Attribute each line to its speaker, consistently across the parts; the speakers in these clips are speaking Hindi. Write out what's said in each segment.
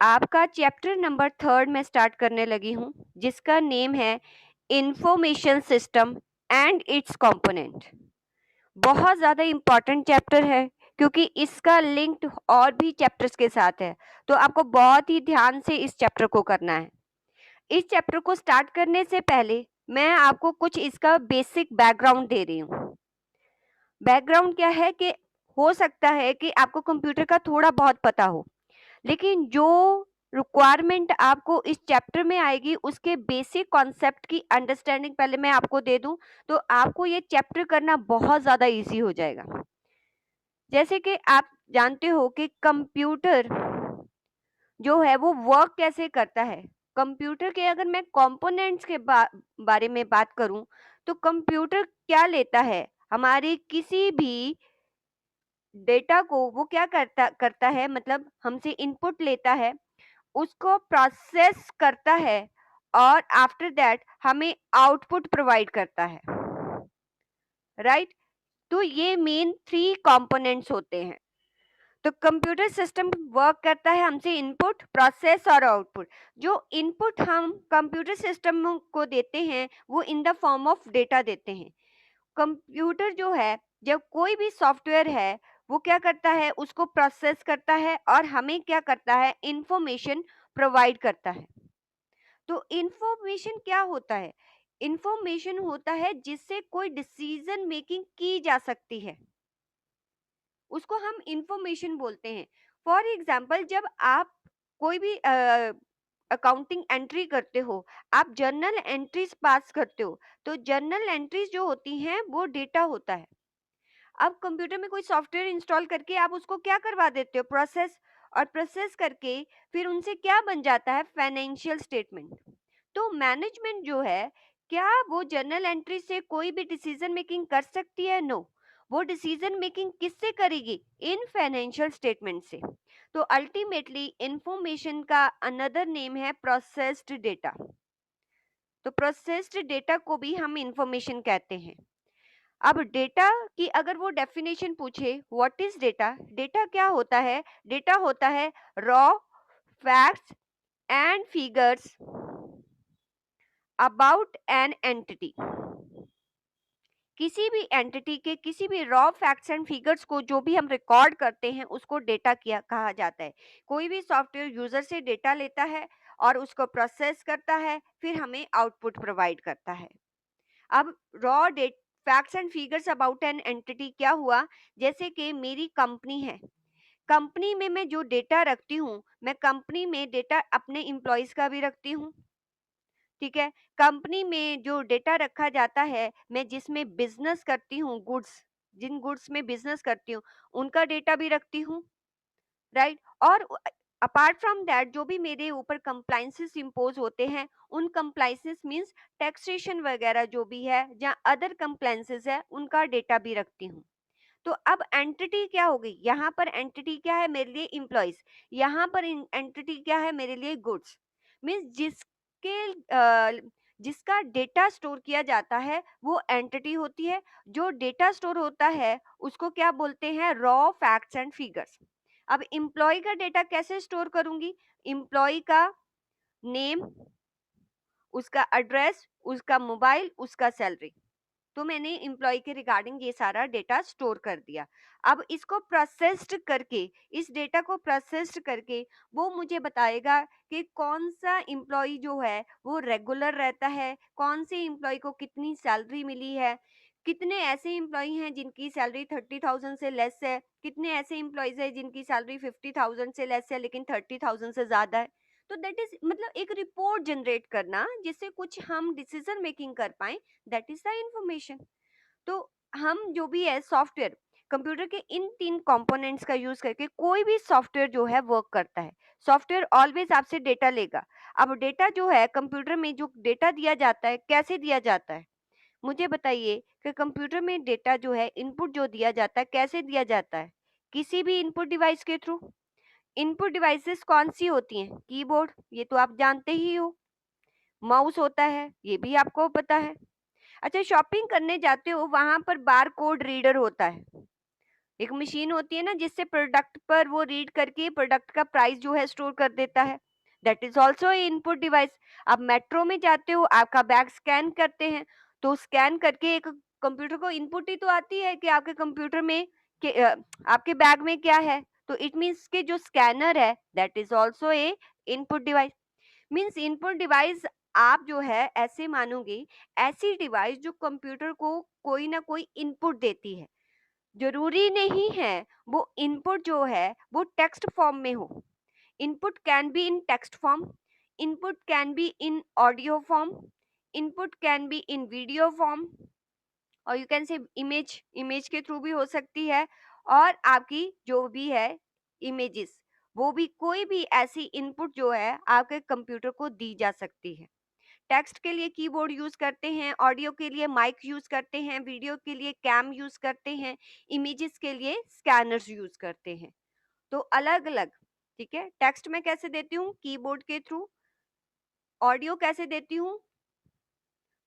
Speaker 1: आपका चैप्टर नंबर 3 में स्टार्ट करने लगी हूँ, जिसका नेम है information system and it's component. बहुत ज़्यादा इम्पॉर्टेंट चैप्टर है क्योंकि इसका लिंक और भी चैप्टर्स के साथ है, तो आपको बहुत ही ध्यान से इस चैप्टर को करना है। इस चैप्टर को स्टार्ट करने से पहले मैं आपको कुछ इसका बेसिक बैकग्राउंड दे रही हूँ। बैकग्राउंड क्या है कि हो सकता है कि आपको कंप्यूटर का थोड़ा बहुत पता हो, लेकिन जो रिक्वायरमेंट आपको इस चैप्टर में आएगी उसके बेसिक कॉन्सेप्ट की अंडरस्टैंडिंग पहले मैं आपको दे दूं तो आपको ये चैप्टर करना बहुत ज़्यादा इजी हो जाएगा। जैसे कि आप जानते हो कि कंप्यूटर जो है वो वर्क कैसे करता है। कंप्यूटर के अगर मैं कंपोनेंट्स के बारे में बात करूं तो कंप्यूटर क्या लेता है, हमारी किसी भी डेटा को वो क्या करता करता है, मतलब हमसे इनपुट लेता है, उसको प्रोसेस करता है और आफ्टर दैट हमें आउटपुट प्रोवाइड करता है, राइट। तो ये मेन 3 कंपोनेंट्स होते हैं। तो कंप्यूटर सिस्टम वर्क करता है हमसे इनपुट, प्रोसेस और आउटपुट। जो इनपुट हम कंप्यूटर सिस्टम को देते हैं वो in the form of data देते हैं। कंप्यूटर जो है, जब कोई भी सॉफ्टवेयर है वो क्या करता है, उसको प्रोसेस करता है और हमें क्या करता है, इंफॉर्मेशन प्रोवाइड करता है। तो इंफॉर्मेशन क्या होता है, इंफॉर्मेशन होता है जिससे कोई डिसीजन मेकिंग की जा सकती है, उसको हम इंफॉर्मेशन बोलते हैं। फॉर एग्जाम्पल, जब आप कोई भी अकाउंटिंग एंट्री करते हो, आप जर्नल एंट्रीज पास करते हो, तो जर्नल एंट्रीज जो होती हैं वो डेटा होता है। अब कंप्यूटर में कोई सॉफ्टवेयर इंस्टॉल करके आप उसको क्या करवा देते हो, प्रोसेस, और प्रोसेस करके फिर उनसे क्या बन जाता है, फाइनेंशियल स्टेटमेंट। तो मैनेजमेंट जो है, क्या वो जर्नल एंट्री से कोई भी डिसीजन मेकिंग कर सकती है? नो। वो डिसीजन मेकिंग किससे करेगी, इन फाइनेंशियल स्टेटमेंट से। तो अल्टीमेटली इंफॉर्मेशन का अनदर नेम है प्रोसेस्ड डेटा। तो प्रोसेस्ड डेटा को भी हम इंफॉर्मेशन कहते हैं। अब डेटा की अगर वो डेफिनेशन पूछे, व्हाट इज डेटा, डेटा क्या होता है, डेटा होता है raw facts and figures about an entity. किसी भी एंटिटी के किसी भी रॉ फैक्ट्स एंड फिगर्स को जो भी हम रिकॉर्ड करते हैं उसको डेटा किया कहा जाता है। कोई भी सॉफ्टवेयर यूजर से डेटा लेता है और उसको प्रोसेस करता है, फिर हमें आउटपुट प्रोवाइड करता है। अब raw data facts and figures about an entity क्या हुआ, जैसे कि मेरी कंपनी है, कंपनी में मैं जो डेटा रखती हूँ, मैं कंपनी में डेटा अपने एम्प्लॉयज का भी रखती हूँ, ठीक है। कंपनी में जो डेटा रखा जाता है, मैं जिसमें बिजनेस करती हूँ, गुड्स, जिन गुड्स में बिजनेस करती हूँ उनका डेटा भी रखती हूँ, राइट। और अपार्ट फ्रॉम दैट जो भी मेरे ऊपर कंप्लाइंसेस इम्पोज होते हैं, उन कंप्लाइंसेस मींस टैक्सेशन वगैरह जो भी है, जहाँ अदर कंप्लाइंसेस है, उनका डेटा भी रखती हूँ। तो अब एंटिटी क्या हो गई, यहाँ पर एंटिटी क्या है, मेरे लिए इम्प्लॉयज, यहाँ पर एंटिटी क्या है, मेरे लिए गुड्स। मीन्स जिसका डेटा स्टोर किया जाता है वो एंटिटी होती है। जो डेटा स्टोर होता है उसको क्या बोलते हैं, रॉ फैक्ट्स एंड फिगर्स। अब इम्प्लॉय का डेटा कैसे स्टोर करूंगी, इम्प्लॉय का नेम, उसका एड्रेस, उसका मोबाइल, उसका सैलरी। तो मैंने एम्प्लॉय के रिगार्डिंग ये सारा डेटा स्टोर कर दिया। अब इसको प्रोसेस्ड करके, इस डेटा को प्रोसेस्ड करके वो मुझे बताएगा कि कौन सा एम्प्लॉय जो है वो रेगुलर रहता है, कौन से एम्प्लॉय को कितनी सैलरी मिली है, कितने ऐसे एम्प्लॉय हैं जिनकी सैलरी 30,000 से लेस है, कितने ऐसे एम्प्लॉयज हैं जिनकी सैलरी 50,000 से लेस है लेकिन 30,000 से ज्यादा है। तो दैट इज मतलब एक रिपोर्ट जनरेट करना जिससे कुछ हम डिसीजन मेकिंग कर पाए, दैट इज द इंफॉर्मेशन। तो हम जो भी है सॉफ्टवेयर, कंप्यूटर के इन 3 कंपोनेंट्स का यूज करके कोई भी सॉफ्टवेयर जो है वर्क करता है। सॉफ्टवेयर ऑलवेज आपसे डेटा लेगा। अब डेटा जो है, कंप्यूटर में जो डेटा दिया जाता है कैसे दिया जाता है, मुझे बताइए कि कंप्यूटर में डेटा जो है, इनपुट जो दिया जाता है कैसे दिया जाता है, किसी भी इनपुट डिवाइस के थ्रू। इनपुट डिवाइसेस कौन सी होती हैं, कीबोर्ड, ये तो आप जानते ही हो, माउस होता है, ये भी आपको पता है। अच्छा, शॉपिंग करने जाते हो, वहां पर बार कोड रीडर होता है, एक मशीन होती है ना जिससे प्रोडक्ट पर वो रीड करके प्रोडक्ट का प्राइस जो है स्टोर कर देता है, that is also input device. आप मेट्रो में जाते हो, आपका बैग स्कैन करते हैं, तो स्कैन करके एक कंप्यूटर को इनपुट ही तो आती है कि आपके कंप्यूटर में आपके बैग में क्या है। तो इट मीन्स के जो स्कैनर है that is also a input device. Means input device आप जो है ऐसे मानोगे, ऐसी डिवाइस जो कंप्यूटर को कोई ना कोई इनपुट देती है। जरूरी नहीं है वो इनपुट जो है वो टेक्स्ट फॉर्म में हो। Input can be in text form, input can be in audio form, input can be in video form, और you can say image, image के थ्रू भी हो सकती है। और आपकी जो भी है इमेजेस, वो भी कोई भी ऐसी इनपुट जो है आपके कंप्यूटर को दी जा सकती है। टेक्स्ट के लिए कीबोर्ड यूज करते हैं, ऑडियो के लिए माइक यूज करते हैं, वीडियो के लिए कैम यूज करते हैं, इमेजेस के लिए स्कैनर्स यूज करते हैं। तो अलग अलग, ठीक है। टेक्स्ट में कैसे देती हूँ, कीबोर्ड के थ्रू। ऑडियो कैसे देती हूँ,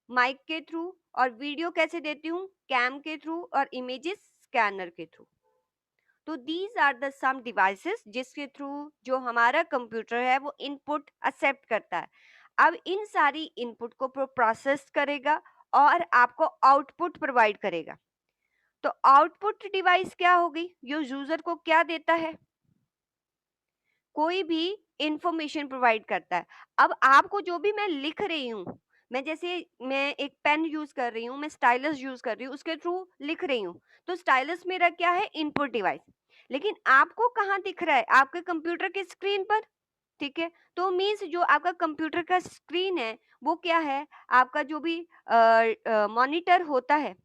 Speaker 1: माइक के थ्रू। और वीडियो कैसे देती हूँ, कैम के थ्रू। और इमेजेस स्कैनर के थ्रू। तो these are the some devices जिसके थ्रू जो हमारा कंप्यूटर है वो इनपुट एक्सेप्ट करता है। अब इन सारी इनपुट को प्रोसेस करेगा और आपको आउटपुट प्रोवाइड करेगा। तो आउटपुट डिवाइस क्या होगी, जो यूजर को क्या देता है, कोई भी इंफॉर्मेशन प्रोवाइड करता है। अब आपको जो भी मैं लिख रही हूँ, मैं जैसे मैं एक पेन यूज कर रही हूँ, मैं स्टाइलस यूज कर रही हूँ, उसके थ्रू लिख रही हूँ, तो स्टाइलस मेरा क्या है, इनपुट डिवाइस। लेकिन आपको कहाँ दिख रहा है, आपके कंप्यूटर के स्क्रीन पर, ठीक है। तो मीन्स जो आपका कंप्यूटर का स्क्रीन है वो क्या है, आपका जो भी मॉनिटर होता है,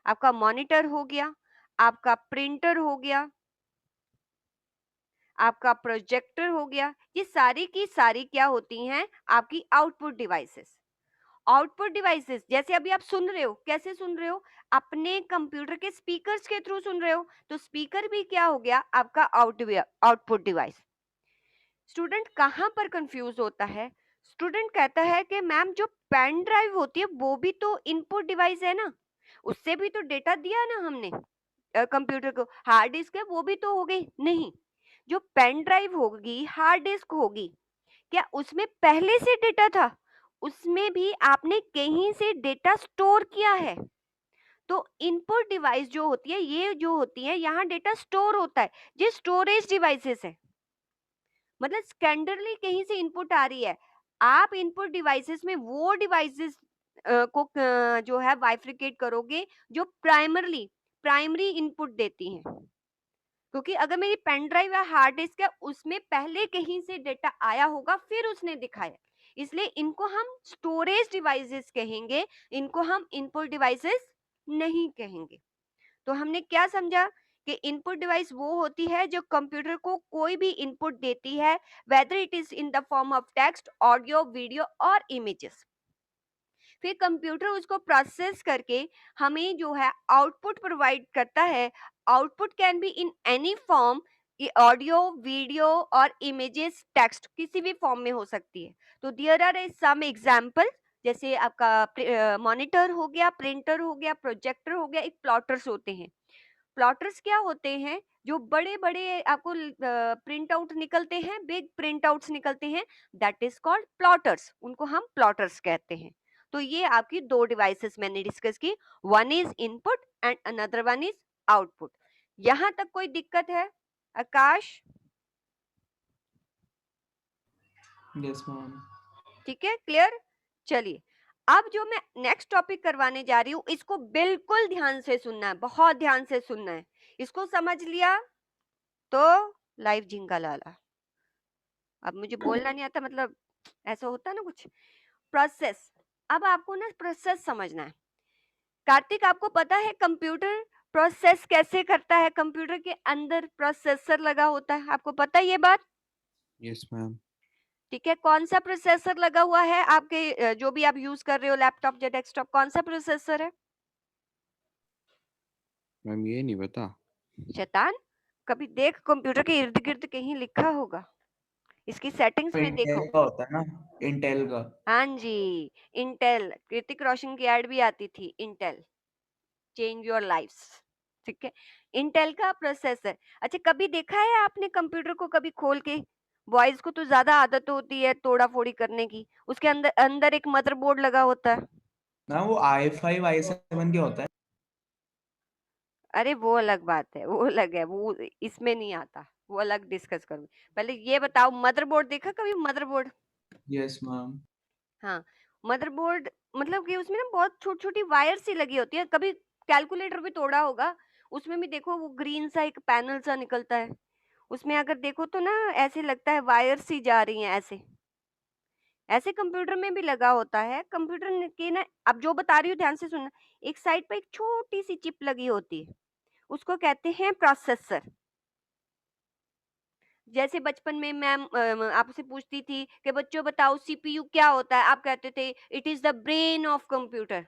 Speaker 1: आपका मॉनिटर हो गया, आपका प्रिंटर हो गया, आपका प्रोजेक्टर हो गया, ये सारी की सारी क्या होती हैं, आपकी आउटपुट डिवाइसेस। आउटपुट डिवाइसेस जैसे अभी आप सुन रहे हो, कैसे सुन रहे हो, अपने कंप्यूटर के स्पीकर्स के थ्रू सुन रहे हो, तो स्पीकर भी क्या हो गया, आपका आउटपुट डिवाइस। स्टूडेंट कहाँ पर कंफ्यूज होता है, स्टूडेंट कहता है कि मैम जो पेन ड्राइव होती है वो भी तो इनपुट डिवाइस है ना, उससे भी तो डेटा दिया ना हमने कंप्यूटर को। हार्ड डिस्क है वो भी तो हो गई, नहीं। जो पेन ड्राइव होगी, हार्ड डिस्क होगी, क्या उसमें पहले से डेटा था, उसमें भी आपने कहीं से डेटा स्टोर किया है। तो इनपुट डिवाइस जो होती है, ये जो होती है यहाँ डेटा स्टोर होता है, ये स्टोरेज डिवाइसेस है। मतलब सेकेंडरली कहीं से इनपुट आ रही है। आप इनपुट डिवाइसेस में वो डिवाइसेस को जो है बाइफरकेट करोगे जो प्राइमरी इनपुट देती हैं। क्योंकि अगर मेरी पेन ड्राइव या हार्ड डिस्क है, उसमें पहले कहीं से डेटा आया होगा फिर उसने दिखाया, इसलिए इनको हम स्टोरेज डिवाइसेस कहेंगे, इनको हम इनपुट डिवाइसेस नहीं कहेंगे। तो हमने क्या समझा कि इनपुट डिवाइस वो होती है जो कंप्यूटर को कोई भी इनपुट देती है, whether it is in the form of text, audio, video और इमेजेस। फिर कंप्यूटर उसको प्रोसेस करके हमें जो है आउटपुट प्रोवाइड करता है। Output can be in any form, audio, video और इमेजेस, टेक्स्ट किसी भी फॉर्म में हो सकती है। तो देयर आर सम एग्जांपल, जैसे आपका मॉनिटर हो गया, प्रिंटर हो गया, प्रोजेक्टर हो गया, एक प्लॉटर्स होते हैं। प्लॉटर्स क्या होते हैं, जो बड़े बड़े आपको प्रिंट आउट निकलते हैं, बिग प्रिंट आउट्स निकलते हैं, दैट इज कॉल्ड प्लॉटर्स, उनको हम प्लॉटर्स कहते हैं। तो ये आपकी दो डिवाइसेस मैंने डिस्कस की, one is input and another one is output. यहां तक कोई दिक्कत है आकाश?
Speaker 2: Yes ma'am.
Speaker 1: ठीक है, क्लियर। चलिए, अब जो मैं नेक्स्ट टॉपिक करवाने जा रही हूँ, इसको बिल्कुल ध्यान से सुनना है, बहुत ध्यान से सुनना है। इसको समझ लिया तो लाइव झिंगा लाला। अब मुझे बोलना नहीं आता, मतलब ऐसा होता है ना कुछ। प्रोसेस, अब आपको ना प्रोसेस समझना है। कार्तिक, आपको पता है कंप्यूटर प्रोसेस कैसे करता है, कंप्यूटर के अंदर प्रोसेसर लगा होता है, आपको पता है ये बात?
Speaker 2: Yes ma'am.
Speaker 1: ठीक है, कौन सा प्रोसेसर लगा हुआ है आपके जो भी आप यूज कर रहे हो, लैपटॉप या डेस्कटॉप, कौन सा प्रोसेसर है?
Speaker 2: मैम ये नहीं पता।
Speaker 1: शैतान, कभी देख कंप्यूटर के इर्द गिर्द कहीं लिखा होगा, इसकी सेटिंग्स में देखो।
Speaker 2: इंटेल का होता है ना, इंटेल का।
Speaker 1: हाँ जी, इंटेल, ऋतिक रोशन की एड भी आती थी, इंटेल चेंज योर लाइफ्स, ठीक है, इंटेल का प्रोसेसर। अच्छा, कभी देखा है आपने कंप्यूटर को कभी खोल के? बॉयज को तो ज्यादा आदत होती है तोड़ा फोड़ी करने की। उसके अंदर अंदर एक मदरबोर्ड लगा होता है।
Speaker 2: ना वो i5 i7 क्या होता है?
Speaker 1: अरे वो अलग बात है, वो अलग है, वो इसमें नहीं आता, वो अलग डिस्कस करूंगी। पहले ये बताओ, मदरबोर्ड देखा कभी मदरबोर्ड?
Speaker 2: Yes ma'am.
Speaker 1: हाँ, मदरबोर्ड मतलब कि उसमें ना बहुत छोटी छोटी वायर सी लगी होती है। कभी कैलकुलेटर भी तोड़ा होगा, उसमें भी देखो वो ग्रीन सा एक पैनल सा निकलता है। उसमें अगर देखो तो ना ऐसे लगता है वायर सी जा रही हैं ऐसे। ऐसे कंप्यूटर में भी लगा होता है। कंप्यूटर के ना, अब जो बता रही हूँ ध्यान से सुनना। एक साइड पर एक छोटी सी चिप लगी होती है, उसको कहते हैं प्रोसेसर। जैसे बचपन में मैम आपसे पूछती थी कि बच्चों बताओ सीपीयू क्या होता है, आप कहते थे it is the brain of computer.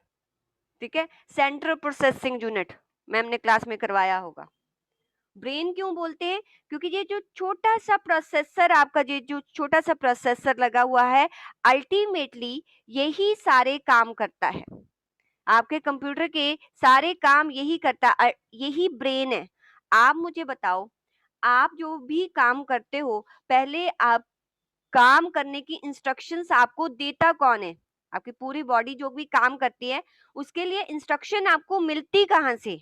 Speaker 1: ठीक है, सेंट्रल प्रोसेसिंग यूनिट, मैम ने क्लास में करवाया होगा। ब्रेन क्यों बोलते हैं? क्योंकि ये जो छोटा सा प्रोसेसर, आपका ये जो छोटा सा प्रोसेसर लगा हुआ है, अल्टीमेटली यही सारे काम करता है। आपके कंप्यूटर के सारे काम यही करता है, यही ब्रेन है। आप मुझे बताओ, आप जो भी काम करते हो, पहले आप काम करने की इंस्ट्रक्शंस आपको देता कौन है? आपकी पूरी बॉडी जो भी काम करती है, उसके लिए इंस्ट्रक्शन आपको मिलती कहाँ से?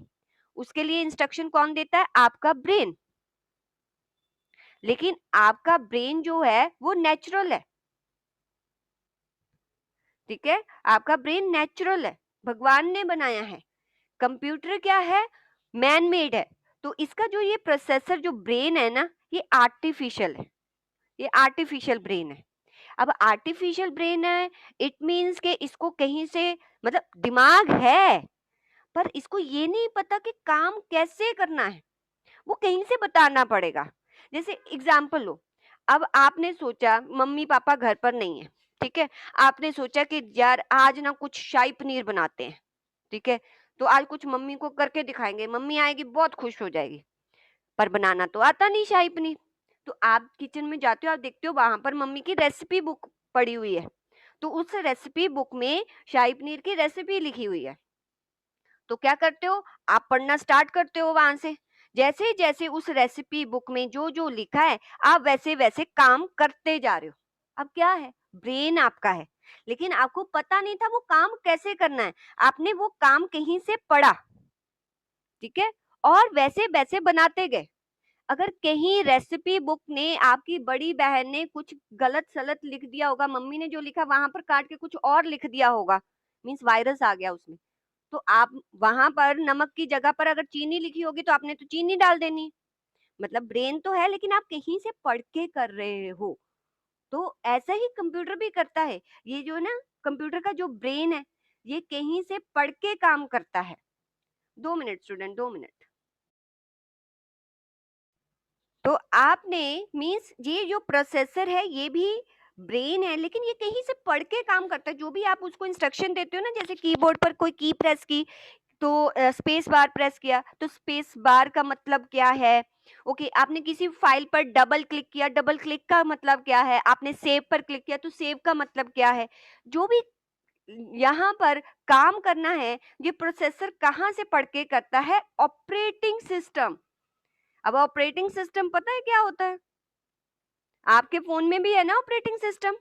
Speaker 1: उसके लिए इंस्ट्रक्शन कौन देता है? आपका ब्रेन। लेकिन आपका ब्रेन जो है वो नेचुरल है। ठीक है, आपका ब्रेन नेचुरल है, भगवान ने बनाया है। कंप्यूटर क्या है? मैन मेड है। तो इसका जो ये प्रोसेसर जो ब्रेन है ना, ये आर्टिफिशियल है, ये आर्टिफिशियल ब्रेन है। अब आर्टिफिशियल ब्रेन है, इट मीन्स के इसको कहीं से, मतलब दिमाग है, पर इसको ये नहीं पता कि काम कैसे करना है, वो कहीं से बताना पड़ेगा। जैसे एग्जाम्पल लो, अब आपने सोचा मम्मी पापा घर पर नहीं है, ठीक है, आपने सोचा कि यार आज ना कुछ शाही पनीर बनाते हैं। ठीक है, तो आज कुछ मम्मी को करके दिखाएंगे, मम्मी आएगी बहुत खुश हो जाएगी। पर बनाना तो आता नहीं शाही पनीर। तो आप किचन में जाते हो, आप देखते हो वहां पर मम्मी की रेसिपी बुक पड़ी हुई है, तो उस रेसिपी बुक में शाही पनीर की रेसिपी लिखी हुई है। तो क्या करते हो, आप पढ़ना स्टार्ट करते हो वहां से। जैसे जैसे उस रेसिपी बुक में जो जो लिखा है, आप वैसे वैसे काम करते जा रहे हो। अब क्या है, ब्रेन आपका है, लेकिन आपको पता नहीं था वो काम कैसे करना है। आपने वो काम कहीं से पढ़ा, ठीक है, और वैसे वैसे बनाते गए। अगर कहीं रेसिपी बुक ने, आपकी बड़ी बहन ने कुछ गलत सलत लिख दिया होगा, मम्मी ने जो लिखा वहां पर काट के कुछ और लिख दिया होगा, मीन्स वायरस आ गया उसमें, तो आप वहां पर नमक की जगह पर अगर चीनी लिखी होगी तो आपने तो चीनी डाल देनी। मतलब ब्रेन तो है, लेकिन आप कहीं से पढ़ के कर रहे हो। तो ऐसा ही कंप्यूटर भी करता है। ये जो ना कंप्यूटर का जो ब्रेन है, ये कहीं से पढ़ के काम करता है। 2 मिनट स्टूडेंट, 2 मिनट। तो आपने, मीन्स ये जो प्रोसेसर है ये भी ब्रेन है, लेकिन ये कहीं से पढ़ के काम करता है। जो भी आप उसको इंस्ट्रक्शन देते हो ना, जैसे कीबोर्ड पर कोई की प्रेस की, तो स्पेस बार प्रेस किया, तो स्पेस बार का मतलब क्या है? ओके, आपने किसी फाइल पर डबल क्लिक किया, डबल क्लिक का मतलब क्या है? आपने सेव पर क्लिक किया, तो सेव का मतलब क्या है? जो भी यहाँ पर काम करना है, ये प्रोसेसर कहाँ से पढ़ के करता है? Operating system. अब ऑपरेटिंग सिस्टम पता है क्या होता है? आपके फोन में भी है ना ऑपरेटिंग सिस्टम,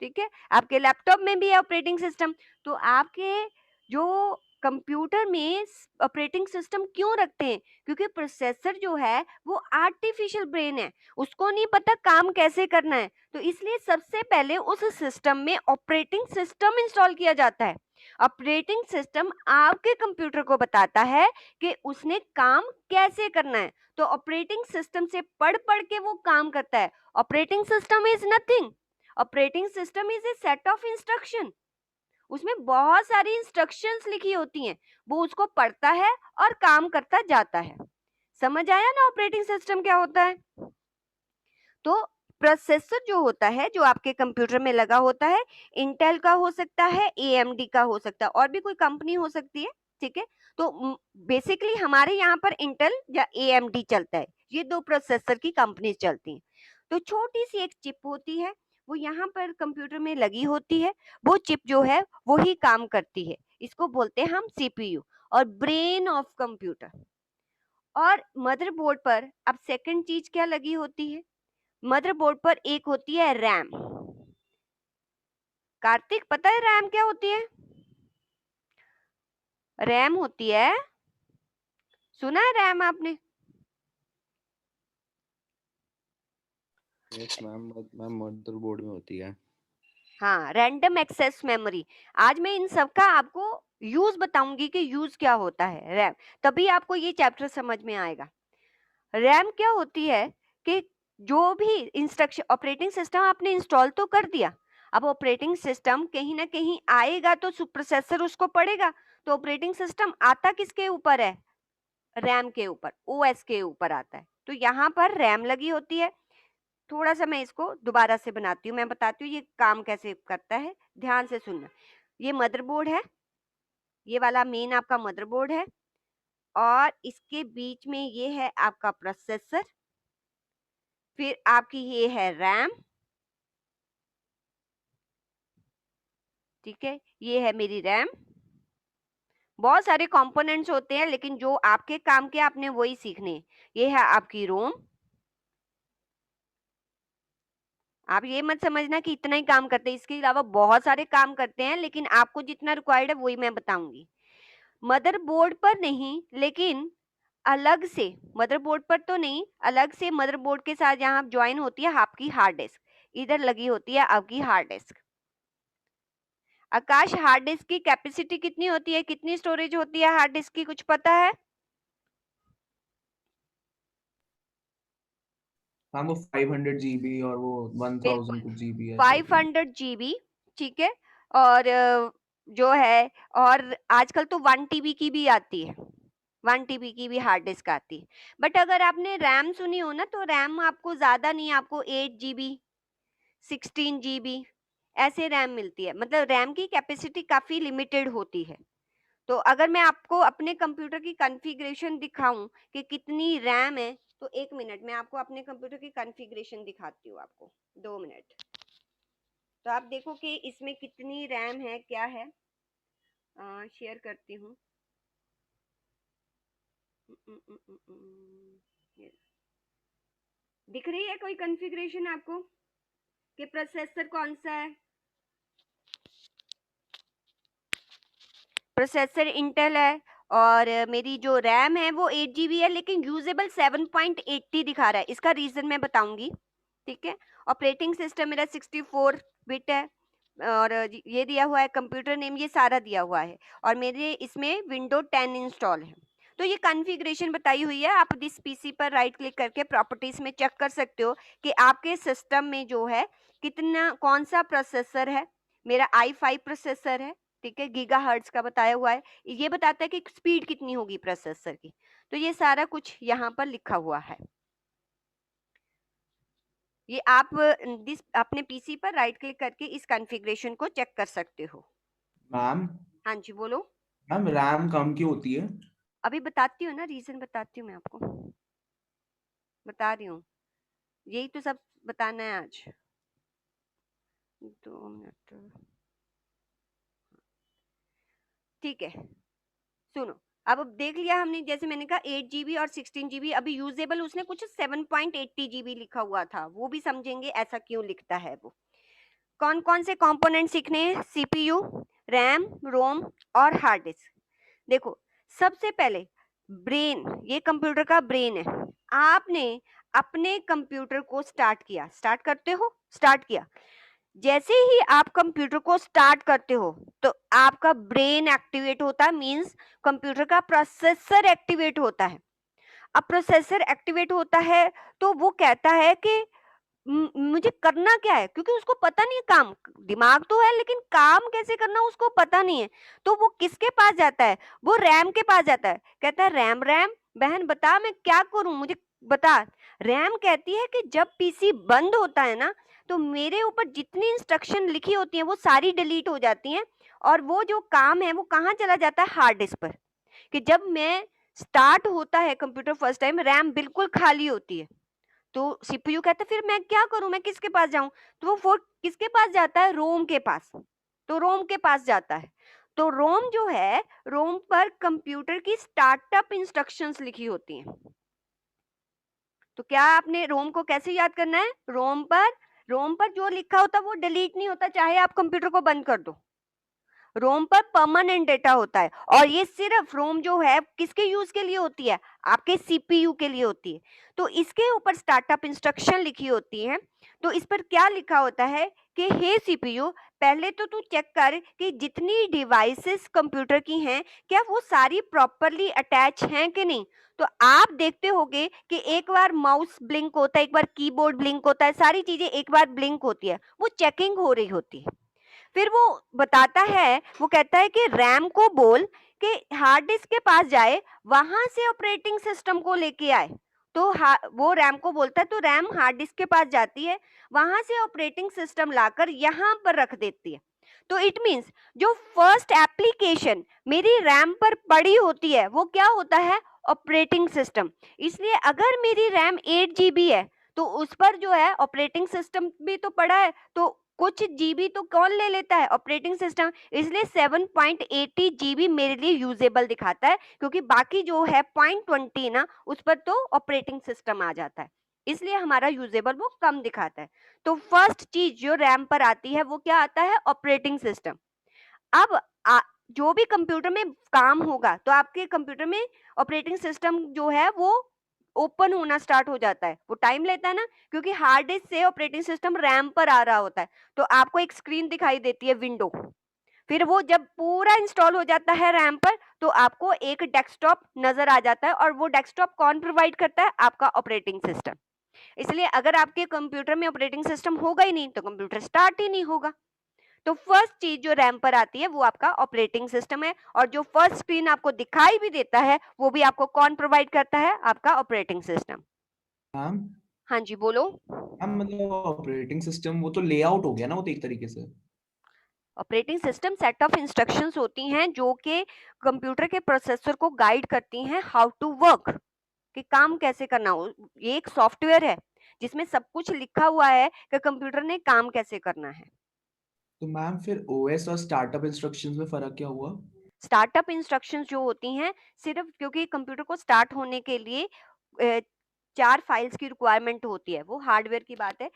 Speaker 1: ठीक है, आपके लैपटॉप में भी है ऑपरेटिंग सिस्टम। तो आपके जो कंप्यूटर में ऑपरेटिंग सिस्टम क्यों रखते हैं? क्योंकि प्रोसेसर जो है वो आर्टिफिशियल ब्रेन है, उसको नहीं पता काम कैसे करना है। तो इसलिए सबसे पहले उस सिस्टम में ऑपरेटिंग सिस्टम इंस्टॉल किया जाता है। ऑपरेटिंग सिस्टम आपके कंप्यूटर को बताता है कि उसने काम कैसे करना है। तो ऑपरेटिंग सिस्टम से पढ़ पढ़ के वो काम करता है। Operating system is nothing, operating system is a set of instruction. उसमें बहुत सारी इंस्ट्रक्शंस लिखी होती हैं, वो उसको पढ़ता है और काम करता जाता है। समझ आया ना ऑपरेटिंग सिस्टम क्या होता है? तो प्रोसेसर जो होता है, जो आपके कंप्यूटर में लगा होता है, इंटेल का हो सकता है, एएमडी का हो सकता है, और भी कोई कंपनी हो सकती है। ठीक है, तो बेसिकली हमारे यहाँ पर इंटेल या एएमडी चलता है, ये दो प्रोसेसर की कंपनी चलती हैं। तो छोटी सी एक चिप होती है, वो यहाँ पर कंप्यूटर में लगी होती है। वो चिप जो है वो ही काम करती है, इसको बोलते हैं हम सीपीयू और ब्रेन ऑफ कंप्यूटर। और मदरबोर्ड पर अब सेकंड चीज क्या लगी होती है, मदरबोर्ड पर एक होती है रैम। कार्तिक पता है रैम क्या होती है? रैम होती है, सुना है रैम आपने?
Speaker 3: यस मैम, मैम मदरबोर्ड में होती है।
Speaker 1: हाँ, रैंडम एक्सेस मेमोरी। आज मैं इन सब का आपको यूज बताऊंगी कि यूज क्या होता है रैम, तभी आपको ये चैप्टर समझ में आएगा। रैम क्या होती है कि जो भी इंस्ट्रक्शन, ऑपरेटिंग सिस्टम आपने इंस्टॉल तो कर दिया, अब ऑपरेटिंग सिस्टम कहीं ना कहीं आएगा तो प्रोसेसर उसको पढ़ेगा, तो ऑपरेटिंग सिस्टम आता किसके ऊपर है? रैम के ऊपर, ओएस के ऊपर आता है। तो यहाँ पर रैम लगी होती है। थोड़ा सा मैं इसको दोबारा से बनाती हूँ, मैं बताती हूँ ये काम कैसे करता है, ध्यान से सुनना। ये मदरबोर्ड है, ये वाला मेन आपका मदरबोर्ड है, और इसके बीच में ये है आपका प्रोसेसर, फिर आपकी ये है रैम, ठीक है, ये है मेरी रैम। बहुत सारे कंपोनेंट्स होते हैं, लेकिन जो आपके काम के आपने वही सीखने हैं। ये है आपकी रोम। आप ये मत समझना कि इतना ही काम करते हैं, इसके अलावा बहुत सारे काम करते हैं, लेकिन आपको जितना रिक्वायर्ड है वही मैं बताऊंगी। मदरबोर्ड पर नहीं, लेकिन अलग से, मदरबोर्ड पर तो नहीं, अलग से मदरबोर्ड के साथ यहाँ ज्वाइन होती है आपकी हार्ड डिस्क। इधर लगी होती है आपकी हार्ड डिस्क। आकाश, हार्ड डिस्क की कैपेसिटी कितनी होती है, कितनी स्टोरेज होती है हार्ड डिस्क की, कुछ पता है?
Speaker 2: हाँ, वो 500 GB और वो 1000
Speaker 1: बिल्कुल,
Speaker 2: कुछ GB ऐसा होती है।
Speaker 1: 500 GB, ठीक है। और जो है, और आजकल तो 1 TB की भी आती है, 1 TB की भी हार्ड डिस्क आती है। बट अगर आपने रैम सुनी हो ना, तो रैम आपको ज्यादा नहीं, आपको 8 GB, 16 GB ऐसे रैम मिलती है। मतलब रैम की कैपेसिटी काफी लिमिटेड होती है। तो अगर मैं आपको अपने कंप्यूटर की कॉन्फ़िगरेशन दिखाऊं कि कितनी रैम है, तो 1 मिनट में आपको अपने कंप्यूटर की कॉन्फ़िगरेशन दिखाती हूँ आपको, 2 मिनट। तो आप देखो कि इसमें कितनी रैम है, क्या है। शेयर करती हूँ। ये दिख रही है कोई कॉन्फ़िगरेशन आपको कि प्रोसेसर कौन सा है? प्रोसेसर इंटेल है, और मेरी जो रैम है वो 8 GB है, लेकिन यूजेबल 7.80 दिखा रहा है। इसका रीजन मैं बताऊंगी, ठीक है। ऑपरेटिंग सिस्टम मेरा 64 बिट है, और ये दिया हुआ है कंप्यूटर नेम, ये सारा दिया हुआ है, और मेरे इसमें विंडो 10 इंस्टॉल है। तो ये कॉन्फ़िगरेशन बताई हुई है। आप इस पीसी पर राइट क्लिक करके प्रॉपर्टीज में चेक कर सकते हो कि आपके सिस्टम में जो है कितना, कौन सा प्रोसेसर है। मेरा i5 प्रोसेसर है, ठीक है, गीगा हर्ट्ज का बताया हुआ है। ये बताता है कि स्पीड कितनी होगी प्रोसेसर की। तो ये सारा कुछ यहाँ पर लिखा हुआ है। ये आप दिस अपने पीसी पर राइट क्लिक करके इस कॉन्फ़िगरेशन को चेक कर सकते हो।
Speaker 2: मैम,
Speaker 1: हाँ जी, बोलो।
Speaker 2: मैम रैम कम क्यों होती है?
Speaker 1: अभी बताती हूँ ना, रीजन बताती हूँ मैं आपको, बता रही हूँ, यही तो सब बताना है आज। 2 मिनट, ठीक है, सुनो। अब देख लिया हमने, जैसे मैंने कहा 8 GB और 16 GB। अभी यूजेबल उसने कुछ 7.80 GB लिखा हुआ था, वो भी समझेंगे ऐसा क्यों लिखता है वो। कौन कौन से कंपोनेंट सीखने हैं? सीपीयू, रैम, रोम और हार्ड डिस्क। देखो, सबसे पहले ब्रेन, ये कंप्यूटर का ब्रेन है। आपने अपने कंप्यूटर को स्टार्ट किया, स्टार्ट करते हो, स्टार्ट किया, जैसे ही आप कंप्यूटर को स्टार्ट करते हो तो आपका ब्रेन एक्टिवेट होता है, मींस कंप्यूटर का प्रोसेसर एक्टिवेट होता है। अब प्रोसेसर एक्टिवेट होता है तो वो कहता है कि मुझे करना क्या है, क्योंकि उसको पता नहीं है काम, दिमाग तो है लेकिन काम कैसे करना उसको पता नहीं है। तो वो किसके पास जाता है? वो रैम के पास जाता है, कहता है रैम, रैम बहन बता मैं क्या करूं, मुझे बता। रैम कहती है कि जब पीसी बंद होता है ना, तो मेरे ऊपर जितनी इंस्ट्रक्शन लिखी होती हैं वो सारी डिलीट हो जाती हैं, और वो जो काम है वो कहाँ चला जाता है? हार्ड डिस्क पर। कि जब मैं स्टार्ट होता है कंप्यूटर फर्स्ट टाइम, रैम बिल्कुल खाली होती है, तो सीपीयू कहता है फिर मैं क्या करूं, मैं किसके पास जाऊं? तो वो किसके पास जाता है? रोम के पास। तो रोम के पास जाता है। तो रोम जो है, रोम पर कंप्यूटर की स्टार्टअप इंस्ट्रक्शंस लिखी होती हैं। तो क्या आपने रोम को कैसे याद करना है? रोम पर जो लिखा होता है वो डिलीट नहीं होता, चाहे आप कंप्यूटर को बंद कर दो। रोम पर परमानेंट डेटा होता है, और ये सिर्फ रोम जो है किसके यूज के लिए होती है? आपके सीपीयू के लिए होती है। तो इसके ऊपर स्टार्टअप इंस्ट्रक्शन लिखी होती है। तो इस पर क्या लिखा होता है कि हे सीपीयू, पहले तो तू चेक कर कि जितनी डिवाइसेस कंप्यूटर की हैं क्या वो सारी प्रॉपरली अटैच हैं कि नहीं। तो आप देखते होंगे कि एक बार माउस ब्लिंक होता है, एक बार कीबोर्ड ब्लिंक होता है, सारी चीजें एक बार ब्लिंक होती है, वो चेकिंग हो रही होती है। फिर वो बताता है, वो कहता है कि रैम को बोल कि हार्ड डिस्क के पास जाए, वहां से ऑपरेटिंग सिस्टम को लेके आए। तो वो रैम को बोलता है, तो रैम हार्ड डिस्क के पास जाती है, वहां से ऑपरेटिंग सिस्टम लाकर यहाँ पर रख देती है। तो इट मींस जो फर्स्ट एप्लीकेशन मेरी रैम पर पड़ी होती है वो क्या होता है? Operating system. इसलिए अगर मेरी रैम 8 GB है तो उस पर जो है ऑपरेटिंग सिस्टम भी तो पड़ा है, तो कुछ जीबी तो कौन ले लेता है? Operating system. इसलिए 7.80 GB मेरे लिए यूजेबल दिखाता है, क्योंकि बाकी जो है 0.20 ना, उस पर तो ऑपरेटिंग सिस्टम आ जाता है, इसलिए हमारा यूजेबल वो कम दिखाता है। तो फर्स्ट चीज जो रैम पर आती है वो क्या आता है? Operating system. अब जो भी कंप्यूटर में काम होगा तो आपके कंप्यूटर में ऑपरेटिंग सिस्टम जो है वो ओपन होना स्टार्ट हो जाता है। वो टाइम लेता है ना, क्योंकि हार्ड डिस्क से ऑपरेटिंग सिस्टम रैम पर आ रहा होता है। तो आपको एक स्क्रीन दिखाई देती है, विंडो। फिर वो जब पूरा इंस्टॉल हो जाता है रैम पर, तो आपको एक डेस्कटॉप नजर आ जाता है, और वो डेस्कटॉप कौन प्रोवाइड करता है? आपका ऑपरेटिंग सिस्टम। इसलिए अगर आपके कंप्यूटर में ऑपरेटिंग सिस्टम होगा ही नहीं तो कंप्यूटर स्टार्ट ही नहीं होगा। तो फर्स्ट चीज जो रैम पर आती है वो आपका ऑपरेटिंग सिस्टम है, और जो फर्स्ट स्क्रीन आपको दिखाई भी देता है वो भी आपको कौन प्रोवाइड करता है? आपका ऑपरेटिंग सिस्टम।
Speaker 2: मैम
Speaker 1: हाँ जी, बोलो।
Speaker 2: मैम मतलब ऑपरेटिंग सिस्टम वो तो लेआउट हो गया ना, वो तो एक तरीके से।
Speaker 1: Operating system set of instructions होती हैं जो कि कंप्यूटर के प्रोसेसर को गाइड करती हैं हाउ टू वर्क, कि काम कैसे करना हो। ये एक सॉफ्टवेयर है जिसमें सब कुछ लिखा हुआ है कि कंप्यूटर ने काम कैसे करना है।
Speaker 2: तो मैम फिर ओएस और स्टार्टअप इंस्ट्रक्शंस में फर्क क्या हुआ?
Speaker 1: स्टार्टअप इंस्ट्रक्शंस जो होती हैं, सिर्फ क्योंकि कंप्यूटर को स्टार्ट होने के लिए 4 फाइल्स की रिक्वायरमेंट होती है, वो हार्डवेयर की बात है।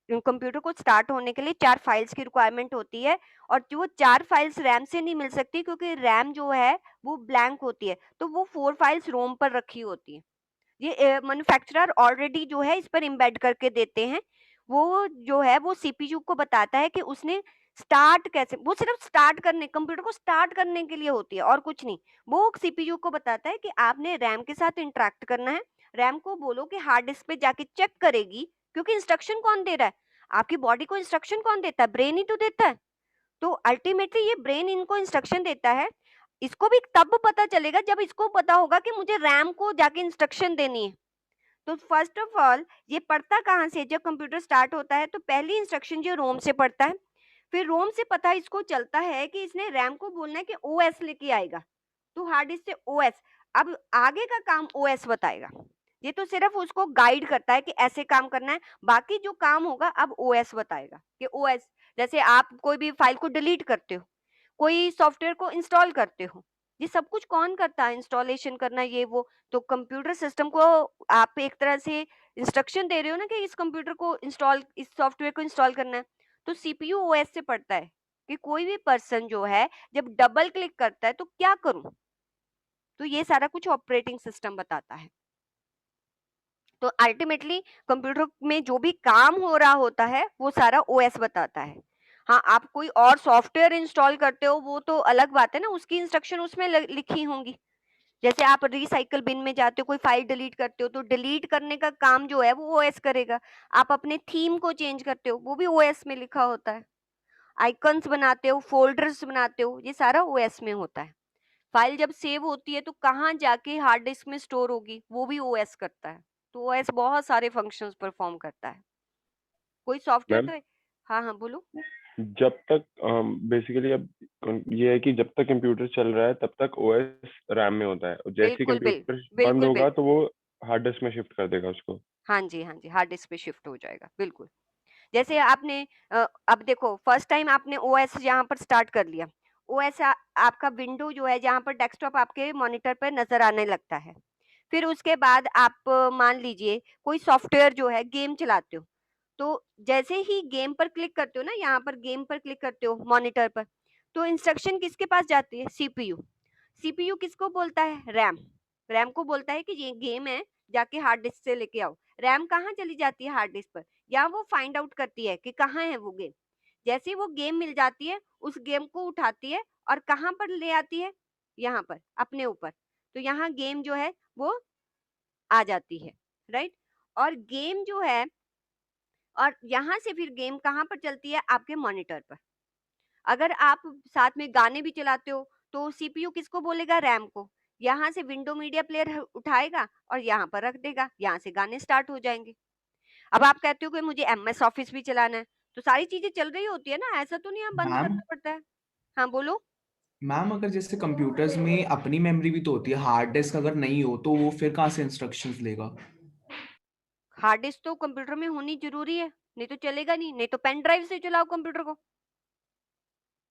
Speaker 1: कंप्यूटर को स्टार्ट होने के लिए 4 फाइल्स की रिक्वायरमेंट होती है, और जो 4 फाइल्स रैम से नहीं मिल सकती, क्योंकि रैम जो है वो ब्लैंक होती है, तो वो 4 फाइल्स रोम पर रखी होती है। ये मैन्युफैक्चरर ऑलरेडी जो है इस पर एम्बेड करके देते हैं। वो जो है वो सीपीयू को बताता है कि उसने स्टार्ट कैसे, वो सिर्फ स्टार्ट करने, कंप्यूटर को स्टार्ट करने के लिए होती है और कुछ नहीं। वो सीपीयू को बताता है कि आपने रैम के साथ इंटरेक्ट करना है। रैम को बोलो कि हार्ड डिस्क पे जाके चेक करेगी, क्योंकि इंस्ट्रक्शन कौन दे रहा है? आपकी बॉडी को इंस्ट्रक्शन कौन देता है? ब्रेन ही तो देता है। तो अल्टीमेटली ये ब्रेन इनको इंस्ट्रक्शन देता है। इसको भी तब पता चलेगा जब इसको पता होगा कि मुझे रैम को जाके इंस्ट्रक्शन देनी है। तो फर्स्ट ऑफ ऑल ये पढ़ता कहाँ से? जब कंप्यूटर स्टार्ट होता है तो पहली इंस्ट्रक्शन जो रोम से पढ़ता है, फिर रोम से पता इसको चलता है कि इसने रैम को बोलना है कि ओएस लेके आएगा, तो हार्ड डिस्क से ओएस। अब आगे का काम ओएस बताएगा। ये तो सिर्फ उसको गाइड करता है कि ऐसे काम करना है, बाकी जो काम होगा अब ओएस बताएगा कि ओएस। जैसे आप कोई भी फाइल को डिलीट करते हो, कोई सॉफ्टवेयर को इंस्टॉल करते हो, ये सब कुछ कौन करता है? इंस्टॉलेशन करना, ये वो। तो कंप्यूटर सिस्टम को आप एक तरह से इंस्ट्रक्शन दे रहे हो ना कि इस कंप्यूटर को इंस्टॉल, इस सॉफ्टवेयर को इंस्टॉल करना है। तो सीपीयू ओएस से पढ़ता है कि कोई भी पर्सन जो है जब डबल क्लिक करता है तो क्या करूं। तो ये सारा कुछ ऑपरेटिंग सिस्टम बताता है। तो अल्टीमेटली कंप्यूटर में जो भी काम हो रहा होता है वो सारा ओएस बताता है। हाँ, आप कोई और सॉफ्टवेयर इंस्टॉल करते हो वो तो अलग बात है ना, उसकी इंस्ट्रक्शन उसमें लिखी होंगी। जैसे आप रिसाइकल बिन में जाते हो, कोई फाइल डिलीट करते हो, तो डिलीट करने का काम जो है वो ओएस करेगा। आप अपने थीम को चेंज करते हो, वो भी ओएस में लिखा होता है। आइकन्स बनाते हो, फोल्डर्स बनाते हो, ये सारा ओएस में होता है। फाइल जब सेव होती है तो कहाँ जाके हार्ड डिस्क में स्टोर होगी, वो भी ओएस करता है। तो ओएस बहुत सारे फंक्शंस परफॉर्म करता है। कोई सॉफ्टवेयर
Speaker 3: मैम
Speaker 1: तो हाँ हाँ बोलो।
Speaker 3: जब तक बेसिकली अब ये है कि जब तक कंप्यूटर चल रहा है तब तक ओएस रैम में होता है, और जैसे ही
Speaker 1: बिल्कुल
Speaker 3: कंप्यूटर बंद
Speaker 1: बिल्कुल
Speaker 3: होगा तो वो हार्ड डिस्क में शिफ्ट कर देगा उसको।
Speaker 1: हाँ जी हाँ जी, हार्ड डिस्क पे शिफ्ट हो जाएगा, बिल्कुल। जैसे आपने अब देखो, फर्स्ट टाइम आपने ओएस यहाँ पर स्टार्ट कर लिया, ओएस आपका विंडो जो है जहाँ पर डेस्कटॉप आपके मॉनिटर पर नजर आने लगता है। फिर उसके बाद आप मान लीजिए कोई सॉफ्टवेयर जो है गेम चलाते हो, तो जैसे ही गेम पर क्लिक करते हो ना, यहाँ पर गेम पर क्लिक करते हो मॉनिटर पर, तो इंस्ट्रक्शन किसके पास जाती है? सीपीयू। सीपीयू किसको बोलता है? रैम। रैम को बोलता है कि ये गेम है, जाके हार्ड डिस्क से लेके आओ। रैम कहाँ चली जाती है? हार्ड डिस्क पर। या वो फाइंड आउट करती है कि कहाँ है वो गेम। जैसे ही वो गेम मिल जाती है, उस गेम को उठाती है और कहाँ पर ले आती है? यहाँ पर अपने ऊपर। तो यहाँ गेम जो है वो आ जाती है, राइट। और गेम जो है, और यहाँ से फिर गेम कहाँ पर चलती है? आपके मॉनिटर पर। अगर आप साथ में गाने भी चलाते हो, तो सीपीयू किसको बोलेगा? रैम को। यहाँ से विंडो मीडिया प्लेयर उठाएगा और यहाँ पर रख देगा, यहाँ से गाने स्टार्ट हो जाएंगे। अब आप कहते हो कि मुझे एमएस ऑफिस भी चलाना है, तो सारी चीजें चल रही होती है ना, ऐसा तो नहीं आप बंद
Speaker 2: मैम
Speaker 1: करना पड़ता है। हाँ बोलो।
Speaker 2: मैम अगर जैसे कंप्यूटर्स में अपनी मेमोरी भी तो होती है, हार्ड डिस्क अगर नहीं हो तो वो फिर कहाँ से इंस्ट्रक्शंस लेगा?
Speaker 1: हार्ड डिस्क तो कंप्यूटर में होनी जरूरी है, नहीं तो चलेगा नहीं। नहीं तो पेन ड्राइव से चलाओ कंप्यूटर को।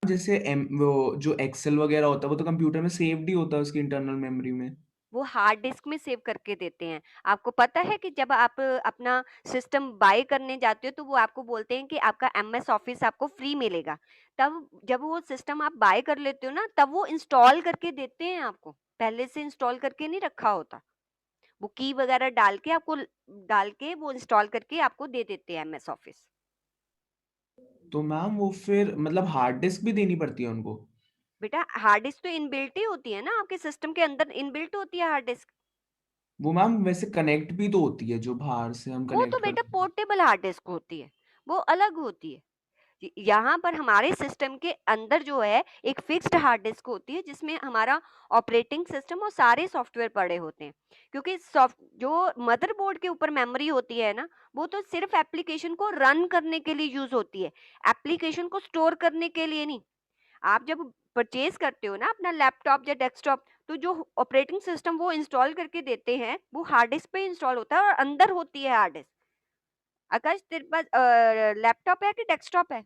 Speaker 2: जैसे वो जो एक्सेल वगैरह होता है वो तो कंप्यूटर में सेव्ड ही होता है उसकी इंटरनल मेमोरी में।
Speaker 1: वो हार्ड डिस्क में सेव करके देते हैं। आपको पता है कि जब आप अपना सिस्टम बाय करने जाते हो, तो वो आपको बोलते हैं कि आपका एमएस ऑफिस आपको फ्री मिलेगा। तब जब वो सिस्टम आप बाय कर लेते हो ना, तब वो इंस्टॉल करके देते हैं आपको, पहले से इंस्टॉल करके नहीं रखा होता। वो की वगैरह डाल के आपको डाल के वो इंस्टॉल करके आपको दे देते हैं एमएस ऑफिस।
Speaker 2: तो मैम वो फिर मतलब हार्ड डिस्क भी देनी पड़ती है उनको?
Speaker 1: बेटा हार्ड डिस्क तो इनबिल्ट ही होती है ना, आपके सिस्टम के अंदर इनबिल्ट होती है हार्ड डिस्क।
Speaker 2: वो मैम वैसे कनेक्ट भी तो होती है जो बाहर से हम
Speaker 1: वो तो
Speaker 2: कनेक्ट
Speaker 1: बेटा
Speaker 2: करते हैं।
Speaker 1: पोर्टेबल हार्ड डिस्क होती है, वो अलग होती है। यहाँ पर हमारे सिस्टम के अंदर जो है एक फिक्स्ड हार्ड डिस्क होती है, जिसमें हमारा ऑपरेटिंग सिस्टम और सारे सॉफ्टवेयर पड़े होते हैं। क्योंकि सॉफ्ट जो मदरबोर्ड के ऊपर मेमोरी होती है ना, वो तो सिर्फ एप्लीकेशन को रन करने के लिए यूज होती है, एप्लीकेशन को स्टोर करने के लिए नहीं। आप जब परचेज करते हो ना अपना लैपटॉप या डेस्कटॉप, तो जो ऑपरेटिंग सिस्टम वो इंस्टॉल करके देते हैं, वो हार्ड डिस्क पे इंस्टॉल होता है और अंदर होती है हार्ड डिस्क। आकाश तेरे पास लैपटॉप है कि डेस्कटॉप है?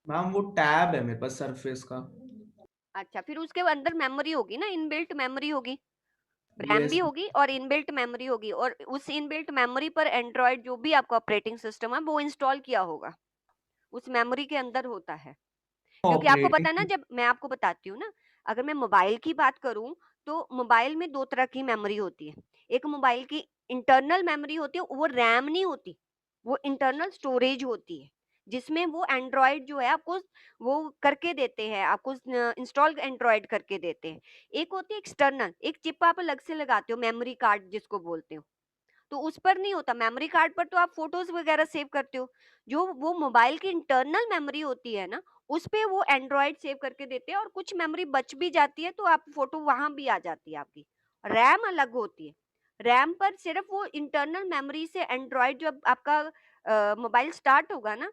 Speaker 2: मैम वो टैब है मेरे पास सरफेस का।
Speaker 1: अच्छा, फिर उसके अंदर मेमोरी होगी ना, इनबिल्ट मेमोरी होगी। रैम भी
Speaker 2: यस।
Speaker 1: होगी और इनबिल्ट मेमोरी होगी, और उस इनबिल्ट मेमोरी पर एंड्रॉयड जो भी आपका ऑपरेटिंग सिस्टम है वो इंस्टॉल किया होगा, उस मेमोरी के अंदर होता है। क्योंकि आपको पता है ना,
Speaker 2: ऑपरेटिंग।
Speaker 1: जब मैं आपको बताती हूँ ना, अगर मैं मोबाइल की बात करूँ, तो मोबाइल में दो तरह की मेमोरी होती है। एक मोबाइल की इंटरनल मेमोरी होती है, वो रैम नहीं होती, वो इंटरनल स्टोरेज होती है, जिसमें वो एंड्रॉयड जो है आपको वो करके देते हैं, आपको इंस्टॉल एंड्रॉयड करके देते हैं। एक होती है एक्सटर्नल, एक चिप आप अलग से लगाते हो, मेमोरी कार्ड जिसको बोलते हो, तो उस पर नहीं होता। मेमोरी कार्ड पर तो आप फोटोज वगैरह सेव करते हो। जो वो मोबाइल की इंटरनल मेमोरी होती है ना, उस पे वो एंड्रॉयड सेव करके देते हैं, और कुछ मेमोरी बच भी जाती है तो आप फोटो वहां भी आ जाती है आपकी। रैम अलग होती है। रैम पर सिर्फ वो इंटरनल मेमोरी से एंड्रॉयड, जब आपका मोबाइल स्टार्ट होगा ना,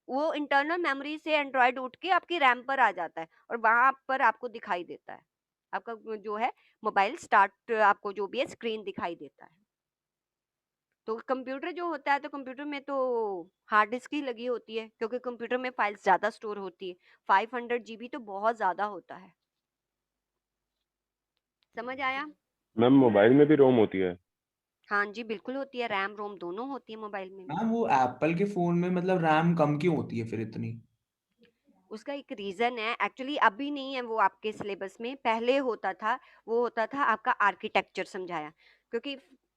Speaker 1: वो इंटरनल मेमोरी से एंड्रॉयड उठ के आपकी रैम पर आ जाता है, और वहां पर आपको दिखाई देता है, आपका जो है मोबाइल स्टार्ट, आपको जो भी है स्क्रीन दिखाई देता है। तो कंप्यूटर जो होता है, तो कंप्यूटर में तो हार्ड डिस्क ही लगी होती है, क्योंकि कंप्यूटर में फाइल्स ज्यादा स्टोर होती है। 500 GB तो बहुत ज्यादा होता है। समझ आया?
Speaker 3: मैम मोबाइल में भी रोम होती है?
Speaker 1: हाँ जी बिल्कुल होती है, रैम रोम दोनों होती है मोबाइल में भी।
Speaker 2: मैम वो एप्पल के फोन में मतलब रैम कम क्यों होती है फिर इतनी?
Speaker 1: उसका एक रीजन है, एक्चुअली अभी नहीं है वो आपके सिलेबस में, पहले होता था। वो होता था आपका आर्किटेक्चर समझाया, क्योंकि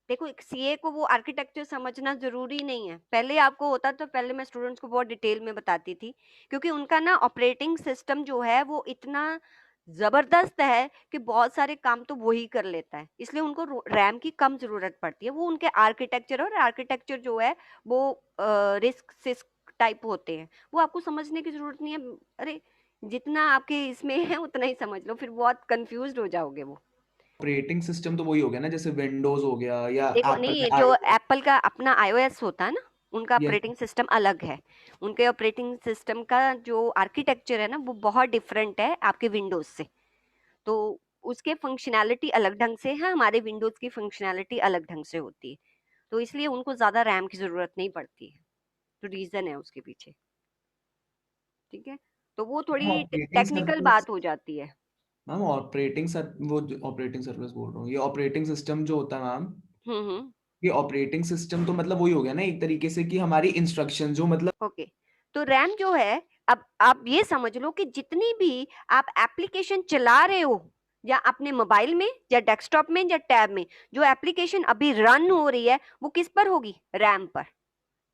Speaker 1: देखो एक सीए को वो आर्किटेक्चर समझना जरूरी नहीं है, पहले आपको होता था। पहले मैं स्टूडेंट्स को बहुत डिटेल में बताती थी, क्योंकि उनका ना ऑपरेटिंग सिस्टम जो है वो इतना जबरदस्त है कि बहुत सारे काम तो वही कर लेता है, इसलिए उनको रैम की कम जरूरत पड़ती है। वो उनके आर्किटेक्चर, और आर्किटेक्चर जो है वो रिस्क सिस्क टाइप होते हैं, वो आपको समझने की जरूरत नहीं है। अरे जितना आपके इसमें है उतना ही समझ लो, फिर बहुत कंफ्यूज हो जाओगे वो।
Speaker 2: ऑपरेटिंग सिस्टम तो वही हो गया ना, जैसे विंडोज हो गया या
Speaker 1: देखो
Speaker 2: एप्पल
Speaker 1: नहीं,
Speaker 2: में
Speaker 1: ये जो एप्पल का अपना आईओएस होता है ना, उनका
Speaker 2: यस।
Speaker 1: ऑपरेटिंग सिस्टम अलग है। उनके ऑपरेटिंग सिस्टम का जो आर्किटेक्चर है ना, वो बहुत डिफरेंट है आपके विंडोज से। तो उसके फंक्शनैलिटी अलग ढंग से है, हमारे विंडोज की फंक्शनैलिटी अलग ढंग से होती है। तो इसलिए उनको ज्यादा रैम की जरूरत नहीं पड़ती है, तो रीजन है उसके पीछे। ठीक है। तो वो थोड़ी
Speaker 2: ऑपरेटिंग
Speaker 1: टेक्निकल
Speaker 2: सर्विस
Speaker 1: बात हो जाती है।
Speaker 2: मैम, ऑपरेटिंग सर्विस बोल रहा हूँ, ये ऑपरेटिंग सिस्टम जो होता है मैम,
Speaker 1: हम्म।
Speaker 2: ये ऑपरेटिंग सिस्टम तो मतलब वही हो गया ना एक तरीके से कि हमारी इंस्ट्रक्शन जो मतलब
Speaker 1: ओके, तो रैम जो है, अब आप ये समझ लो कि जितनी भी आप एप्लीकेशन चला रहे हो, या अपने मोबाइल में या डेस्कटॉप में या टैब में, जो एप्लीकेशन अभी रन हो रही है वो किस पर होगी? रैम पर।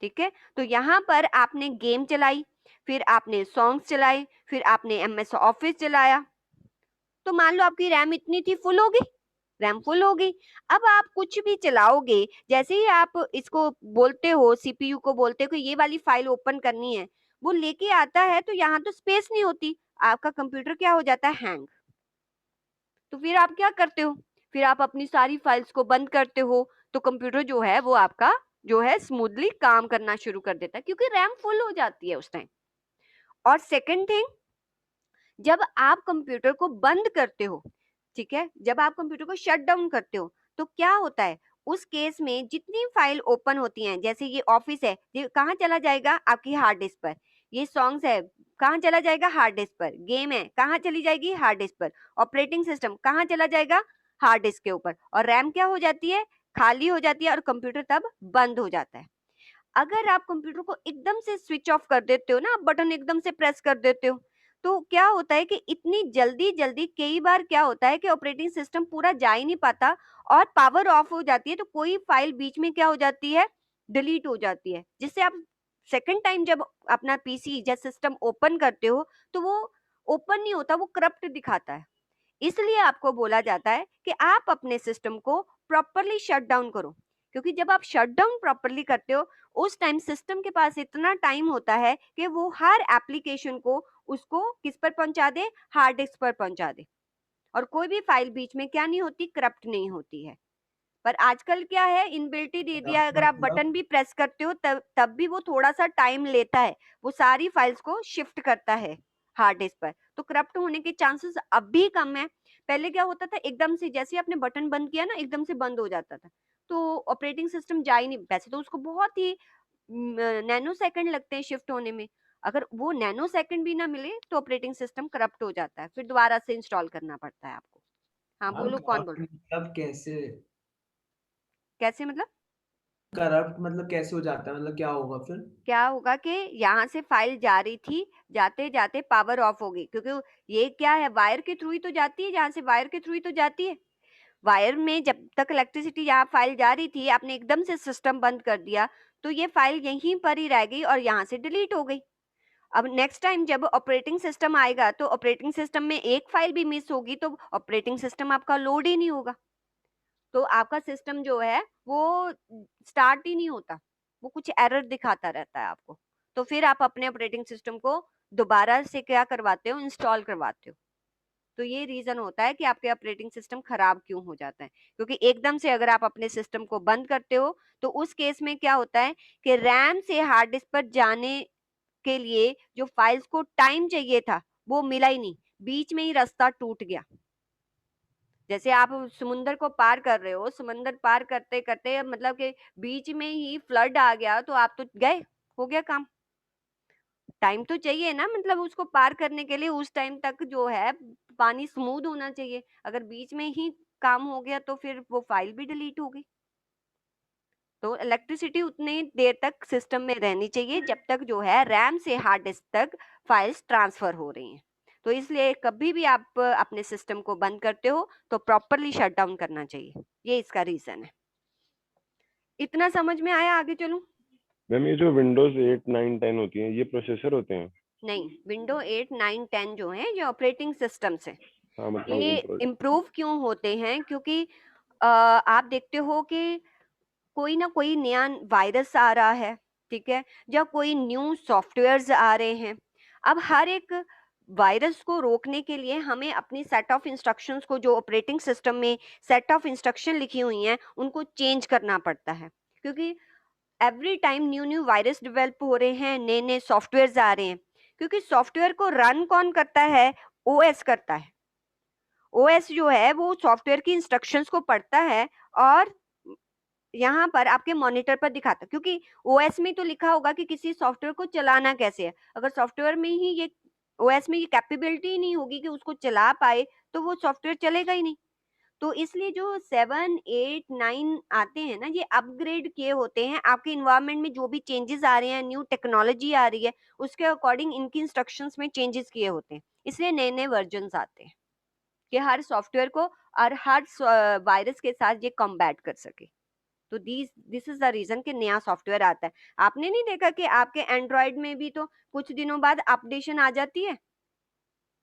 Speaker 1: ठीक है, तो यहाँ पर आपने गेम चलाई, फिर आपने सॉन्ग्स चलाए, फिर आपने एमएस ऑफिस चलाया, तो मान लो आपकी रैम इतनी थी, फुल हो गई, रैम फुल हो गई। अब आप कुछ भी चलाओगे, जैसे ही आप इसको बोलते हो, सीपीयू को बोलते हो कि ये वाली फाइल ओपन करनी है, वो लेके आता है, तो यहाँ तो स्पेस नहीं होती, आपका कंप्यूटर क्या हो जाता है? हैंग। तो फिर आप क्या करते हो? फिर आप अपनी सारी फाइल्स को बंद करते हो, तो कंप्यूटर जो है वो आपका जो है स्मूथली काम करना शुरू कर देता है, क्योंकि रैम फुल हो जाती है उस टाइम। और सेकंड थिंग, जब आप कंप्यूटर को बंद करते हो, ठीक है, जब आप कंप्यूटर को शट डाउन करते हो, तो क्या होता है? उस केस में जितनी फाइल ओपन होती हैं, जैसे ये ऑफिस है, ये कहाँ चला जाएगा? आपकी हार्ड डिस्क पर। ये सॉन्ग्स है, कहाँ चला जाएगा? हार्ड डिस्क पर। गेम है, कहाँ चली जाएगी? हार्ड डिस्क पर। ऑपरेटिंग सिस्टम कहाँ चला जाएगा? हार्ड डिस्क के ऊपर। और रैम क्या हो जाती है? खाली हो जाती है, और कंप्यूटर तब बंद हो जाता है। अगर आप कंप्यूटर को एकदम से स्विच ऑफ कर देते हो ना, आप बटन एकदम से प्रेस कर देते हो, तो क्या होता है कि इतनी जल्दी जल्दी कई बार क्या होता है कि ऑपरेटिंग सिस्टम पूरा जा ही नहीं पाता, और पावर ऑफ हो जाती है, तो कोई फाइल बीच में क्या हो जाती है? डिलीट हो जाती है, जिससे आप सेकंड टाइम जब अपना पीसी या सिस्टम ओपन करते हो, तो वो ओपन नहीं होता, वो करप्ट दिखाता है। इसलिए आपको बोला जाता है कि आप अपने सिस्टम को प्रॉपरली शट डाउन करो, क्योंकि जब आप शट डाउन प्रॉपरली करते हो, उस टाइम सिस्टम के पास इतना टाइम होता है कि वो हर एप्लीकेशन को उसको किस पर पहुंचा दे? हार्ड डिस्क पर पहुंचा दे, और कोई भी फाइल बीच में क्या नहीं होती? करप्ट नहीं होती है। पर आजकल क्या है, इनबिल्ट ही दे दिया है, अगर आप
Speaker 2: मतलब
Speaker 1: बटन भी प्रेस करते हो तब भी वो थोड़ा सा टाइम लेता है, वो सारी फाइल्स को शिफ्ट करता है हार्ड डिस्क पर, तो करप्ट होने के चांसेस अब भी कम है। पहले क्या होता था, एकदम से जैसे ही आपने बटन बंद किया ना, एकदम से बंद हो जाता था, तो ऑपरेटिंग सिस्टम जा ही नहीं, वैसे तो उसको बहुत ही नैनो सेकंड लगते हैं शिफ्ट होने में, अगर वो नैनो सेकंड भी ना मिले तो ऑपरेटिंग सिस्टम करप्ट हो जाता है, फिर दोबारा से इंस्टॉल करना पड़ता है आपको। हाँ
Speaker 2: मैम,
Speaker 1: बोलो, कौन बोल रहा है?
Speaker 2: मतलब कैसे
Speaker 1: कैसे मतलब?
Speaker 2: करप्ट मतलब कैसे हो जाता है, मतलब क्या होगा फिर?
Speaker 1: क्या होगा कि यहाँ से फाइल जा रही थी, जाते जाते पावर ऑफ हो गई, क्योंकि ये क्या है, वायर के थ्रू ही तो जाती है, जहाँ से वायर के थ्रू ही तो जाती है। वायर में जब तक इलेक्ट्रिसिटी, यहाँ फाइल जा रही थी, आपने एकदम से सिस्टम बंद कर दिया, तो ये फाइल यहीं पर ही रह गई और यहाँ से डिलीट हो गई। अब नेक्स्ट टाइम जब ऑपरेटिंग सिस्टम आएगा, तो ऑपरेटिंग सिस्टम में एक फाइल भी मिस होगी, तो ऑपरेटिंग सिस्टम आपका लोड ही नहीं होगा, तो आपका सिस्टम जो है वो स्टार्ट ही नहीं होता, वो कुछ एरर दिखाता रहता है आपको। तो फिर आप अपने ऑपरेटिंग सिस्टम को दोबारा से क्या करवाते हो? इंस्टॉल करवाते हो। तो ये रीजन होता है कि आपके ऑपरेटिंग सिस्टम खराब क्यों हो जाता है, क्योंकि एकदम से अगर आप अपने सिस्टम को बंद करते हो, तो उस केस में क्या होता है कि रैम से हार्ड डिस्क पर जाने के लिए जो फाइल्स को टाइम चाहिए था, वो मिला ही नहीं, बीच में ही रास्ता टूट गया। जैसे आप समुंदर को पार कर रहे हो, समुंदर पार करते करते मतलब कि बीच में ही फ्लड आ गया, तो आप तो गए, हो गया काम। टाइम तो चाहिए ना, मतलब उसको पार करने के लिए, उस टाइम तक जो है पानी स्मूथ होना चाहिए, अगर बीच में ही काम हो गया तो फिर वो फाइल भी डिलीट हो गई। तो इलेक्ट्रिसिटी उतनी देर तक सिस्टम में रहनी चाहिए जब तक जो है रैम से हार्ड डिस्क तक फाइल्स ट्रांसफर हो रही हैं। तो इसलिए कभी भी आप अपने सिस्टम को बंद करते हो तो प्रॉपरली शट डाउन करना चाहिए, ये इसका रीजन है। इतना समझ में आया? आगे चलूं?
Speaker 3: मैम ये जो विंडोज 8 9 10 होती हैं, ये प्रोसेसर होते हैं?
Speaker 1: नहीं, विंडो 8 9 10 जो है ये ऑपरेटिंग सिस्टम्स है।
Speaker 3: हाँ
Speaker 1: ये
Speaker 3: मतलब
Speaker 1: इम्प्रूव क्यों होते हैं? क्योंकि आप देखते हो कि कोई ना कोई नया वायरस आ रहा है, ठीक है, या कोई न्यू सॉफ्टवेयर्स आ रहे हैं। अब हर एक वायरस को रोकने के लिए हमें अपनी सेट ऑफ इंस्ट्रक्शंस को, जो ऑपरेटिंग सिस्टम में सेट ऑफ इंस्ट्रक्शन लिखी हुई हैं, उनको चेंज करना पड़ता है, क्योंकि every time new new virus develop हो रहे हैं, नए नए सॉफ्टवेयर्स आ रहे हैं। क्योंकि सॉफ्टवेयर को रन कौन करता है? ओएस करता है। ओएस जो है वो सॉफ्टवेयर की इंस्ट्रक्शंस को पढ़ता है, और यहाँ पर आपके मॉनिटर पर दिखाता है, क्योंकि ओएस में तो लिखा होगा कि किसी सॉफ्टवेयर को चलाना कैसे है। अगर सॉफ्टवेयर में ही ये ओएस में ये कैपेबिलिटी ही नहीं होगी कि उसको चला पाए, तो वो सॉफ्टवेयर चलेगा ही नहीं। तो इसलिए जो 7, 8, 9 आते हैं ना, ये अपग्रेड किए होते हैं। आपके इन्वायरमेंट में जो भी चेंजेस आ रहे हैं, न्यू टेक्नोलॉजी आ रही है, उसके अकॉर्डिंग इनकी इंस्ट्रक्शंस में चेंजेस किए होते हैं। इसलिए नए नए वर्जन्स आते हैं कि हर सॉफ्टवेयर को और हर वायरस के साथ ये कॉम्बैट कर सके। तो दिस इज द रीजन कि नया सॉफ्टवेयर आता है। आपने नहीं देखा कि आपके एंड्रॉयड में भी तो कुछ दिनों बाद अपडेशन आ जाती है?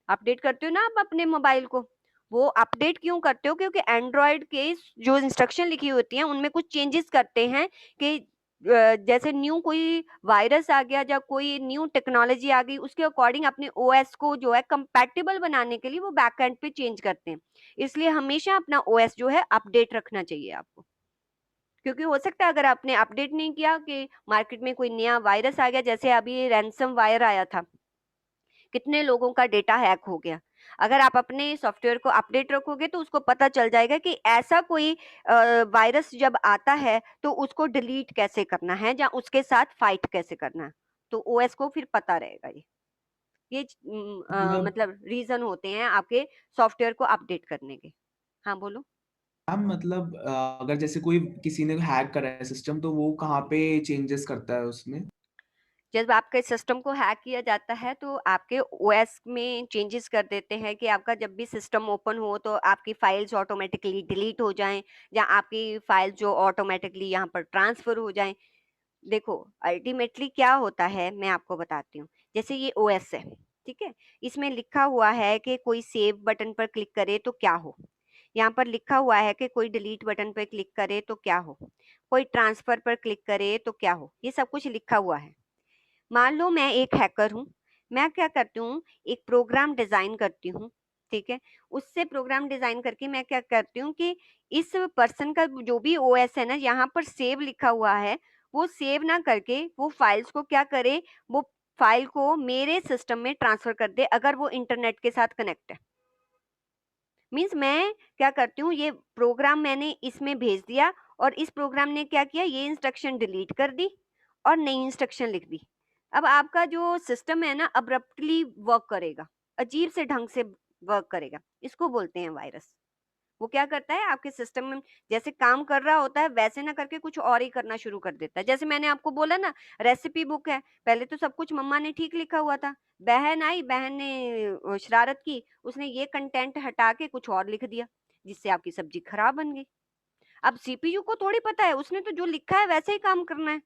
Speaker 1: अपडेट करते हो ना आप अपने मोबाइल को? वो अपडेट क्यों करते हो? क्योंकि एंड्रॉयड के जो इंस्ट्रक्शन लिखी होती हैं उनमें कुछ चेंजेस करते हैं कि जैसे न्यू कोई वायरस आ गया या कोई न्यू टेक्नोलॉजी आ गई, उसके अकॉर्डिंग अपने ओएस को जो है कंपैटिबल बनाने के लिए वो बैक एंड पे चेंज करते हैं। इसलिए हमेशा अपना ओएस जो है अपडेट रखना चाहिए आपको, क्योंकि हो सकता है अगर आपने अपडेट नहीं किया कि मार्केट में कोई नया वायरस आ गया, जैसे अभी रैंसम वायर आया था, कितने लोगों का डेटा हैक हो गया। अगर आप अपने सॉफ्टवेयर को अपडेट रखोगे तो उसको पता चल जाएगा कि ऐसा कोई वायरस जब आता है तो उसको डिलीट कैसे करना है या उसके साथ फाइट कैसे करना है। तो ओएस को फिर पता रहेगा ये
Speaker 2: मतलब
Speaker 1: मतलब रीजन होते हैं आपके सॉफ्टवेयर को अपडेट करने के। हाँ बोलो।
Speaker 2: मैम मतलब अगर जैसे कोई किसी ने हैक करा है सिस्टम, तो वो कहाँ पे चेंजेस करता है उसमें?
Speaker 1: जब आपके सिस्टम को हैक किया जाता है तो आपके ओएस में चेंजेस कर देते हैं कि आपका जब भी सिस्टम ओपन हो तो आपकी फाइल्स ऑटोमेटिकली डिलीट हो जाएं, या आपकी फाइल्स जो ऑटोमेटिकली यहाँ पर ट्रांसफर हो जाएं। देखो अल्टीमेटली क्या होता है मैं आपको बताती हूँ। जैसे ये ओएस है, ठीक है, इसमें लिखा हुआ है कि कोई सेव बटन पर क्लिक करे तो क्या हो, यहाँ पर लिखा हुआ है कि कोई डिलीट बटन पर क्लिक करे तो क्या हो, कोई ट्रांसफर पर क्लिक करे तो क्या हो, ये सब कुछ लिखा हुआ है। मान लो मैं एक हैकर हूँ, मैं क्या करती हूँ, एक प्रोग्राम डिजाइन करती हूँ, ठीक है। उससे प्रोग्राम डिजाइन करके मैं क्या करती हूँ कि इस पर्सन का जो भी ओएस है ना, यहाँ पर सेव लिखा हुआ है, वो सेव ना करके वो फाइल्स को क्या करे, वो फाइल को मेरे सिस्टम में ट्रांसफर कर दे अगर वो इंटरनेट के साथ कनेक्ट है। मीन्स मैं क्या करती हूँ, ये प्रोग्राम मैंने इसमें भेज दिया और इस प्रोग्राम ने क्या किया, ये इंस्ट्रक्शन डिलीट कर दी और नई इंस्ट्रक्शन लिख दी। अब आपका जो सिस्टम है ना अब्रप्टली वर्क करेगा, अजीब से ढंग से वर्क करेगा। इसको बोलते हैं वायरस। वो क्या करता है, आपके सिस्टम में जैसे काम कर रहा होता है वैसे ना करके कुछ और ही करना शुरू कर देता है। जैसे मैंने आपको बोला ना, रेसिपी बुक है, पहले तो सब कुछ मम्मा ने ठीक लिखा हुआ था, बहन आई, बहन ने शरारत की, उसने ये कंटेंट हटा के कुछ और लिख दिया, जिससे आपकी सब्जी खराब बन गई। अब सीपीयू को थोड़ी पता है, उसने तो जो लिखा है वैसे ही काम करना है।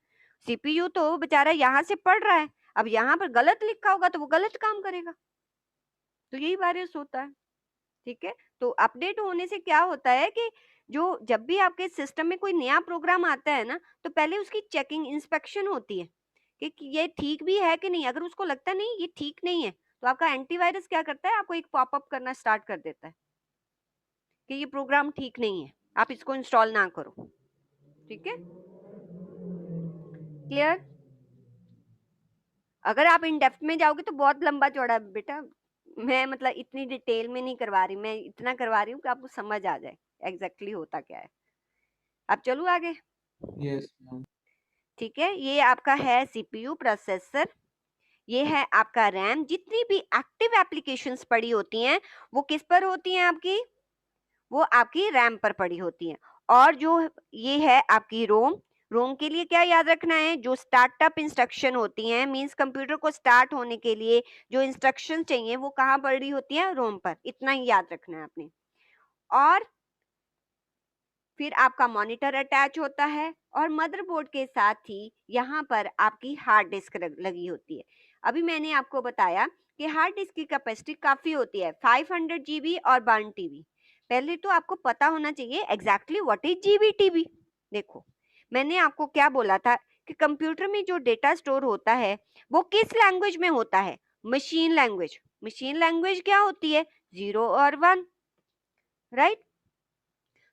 Speaker 1: सीपीयू तो बेचारा यहाँ से पढ़ रहा है, अब यहाँ पर गलत लिखा होगा तो वो गलत काम करेगा। तो यही वायरस होता है, ठीक है। तो अपडेट होने से क्या होता है कि जो जब भी आपके सिस्टम में कोई नया प्रोग्राम आता है ना, तो पहले उसकी चेकिंग इंस्पेक्शन होती है कि ये ठीक भी है कि नहीं। अगर उसको लगता है नहीं ये ठीक नहीं है, तो आपका एंटीवायरस क्या करता है, आपको एक पॉपअप करना स्टार्ट कर देता है कि ये प्रोग्राम ठीक नहीं है, आप इसको इंस्टॉल ना करो। ठीक है, क्लियर? अगर आप इन डेप्थ में जाओगे तो बहुत लंबा चौड़ा है बेटा। मैं मतलब इतनी डिटेल में नहीं करवा रही, मैं इतना करवा रही हूँ कि आपको समझ आ जाए एग्जैक्टली होता क्या है। अब चलूँ आगे?
Speaker 2: Yes ma'am.
Speaker 1: ठीक है, ये आपका है सीपीयू प्रोसेसर, ये है आपका रैम। जितनी भी एक्टिव एप्लीकेशंस पड़ी होती हैं वो किस पर होती हैं आपकी, वो आपकी रैम पर पड़ी होती हैं। और जो ये है आपकी रोम, रोम के लिए क्या याद रखना है, जो स्टार्टअप इंस्ट्रक्शन होती हैं, मींस कंप्यूटर को स्टार्ट होने के लिए जो इंस्ट्रक्शन चाहिए वो कहाँ पड़ी होती है, रोम पर। इतना ही याद रखना है आपने। और फिर आपका मॉनिटर अटैच होता है और मदरबोर्ड के साथ ही यहाँ पर आपकी हार्ड डिस्क लगी होती है। अभी मैंने आपको बताया कि हार्ड डिस्क की कैपेसिटी काफी होती है, 500 GB और 1 TB। पहले तो आपको पता होना चाहिए exactly what is GB TB. देखो मैंने आपको क्या बोला था कि कंप्यूटर में जो डेटा स्टोर होता है वो किस लैंग्वेज में होता है, मशीन लैंग्वेज। मशीन लैंग्वेज क्या होती है, 0 और 1, राइट।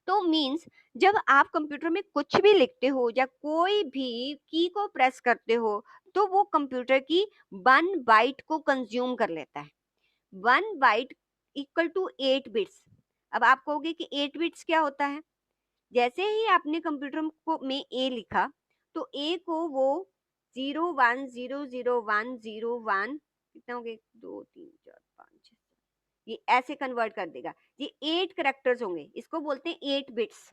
Speaker 1: तो मीन्स जब आप कंप्यूटर में कुछ भी लिखते हो या कोई भी की को प्रेस करते हो तो वो कंप्यूटर की 1 बाइट को कंज्यूम कर लेता है। 1 बाइट इक्वल टू 8 बिट्स। अब आप कहोगे कि 8 बिट्स क्या होता है। जैसे ही आपने कंप्यूटर को में ए लिखा तो ए को वो 0 1 0 0 1 0 1 कितना हो गया, 1 2 3 4 5 6, ये ऐसे कन्वर्ट कर देगा। ये 8 कैरेक्टर्स होंगे, इसको बोलते हैं 8 बिट्स।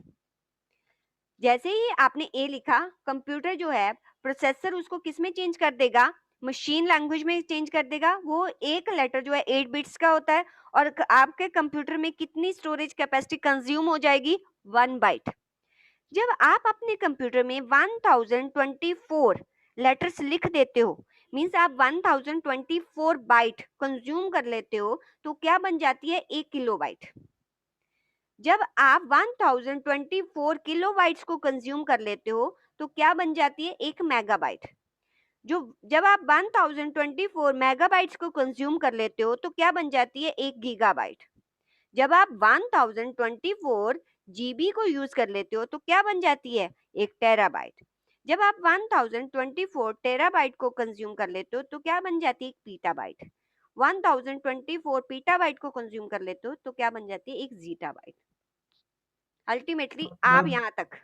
Speaker 1: जैसे ही आपने ए लिखा, कंप्यूटर जो है प्रोसेसर उसको किस में चेंज कर देगा, मशीन लैंग्वेज में चेंज कर देगा। वो एक लेटर जो है 8 बिट्स का होता है, और आपके कंप्यूटर में कितनी स्टोरेज कैपेसिटी कंज्यूम हो जाएगी, 1 बाइट। जब आप अपने कंप्यूटर में 1024 लेटर्स लिख देते हो, मीन्स आप 1024 बाइट कंज्यूम कर लेते हो, तो क्या बन जाती है, 1 किलोबाइट। जब आप 1024 किलोबाइट्स को कंज्यूम कर लेते हो, तो क्या बन जाती है, 1 मेगाबाइट। जो जब आप 1024 मेगाबाइट्स को कंज्यूम कर लेते हो, तो क्या बन जाती है, 1 गीगाबाइट। जब आप 1024 जीबी को यूज कर लेते हो, तो क्या बन जाती है, 1 टेराबाइट। जब आप 1024 टेराबाइट को कंज्यूम कर लेते हो, तो क्या बन जाती है, 1 पीटाबाइट। 1024 पीटाबाइट को कंज्यूम कर लेते हो, तो क्या बन जाती है, 1 जीटाबाइट। अल्टीमेटली आप
Speaker 2: मतलब
Speaker 1: यहाँ तक,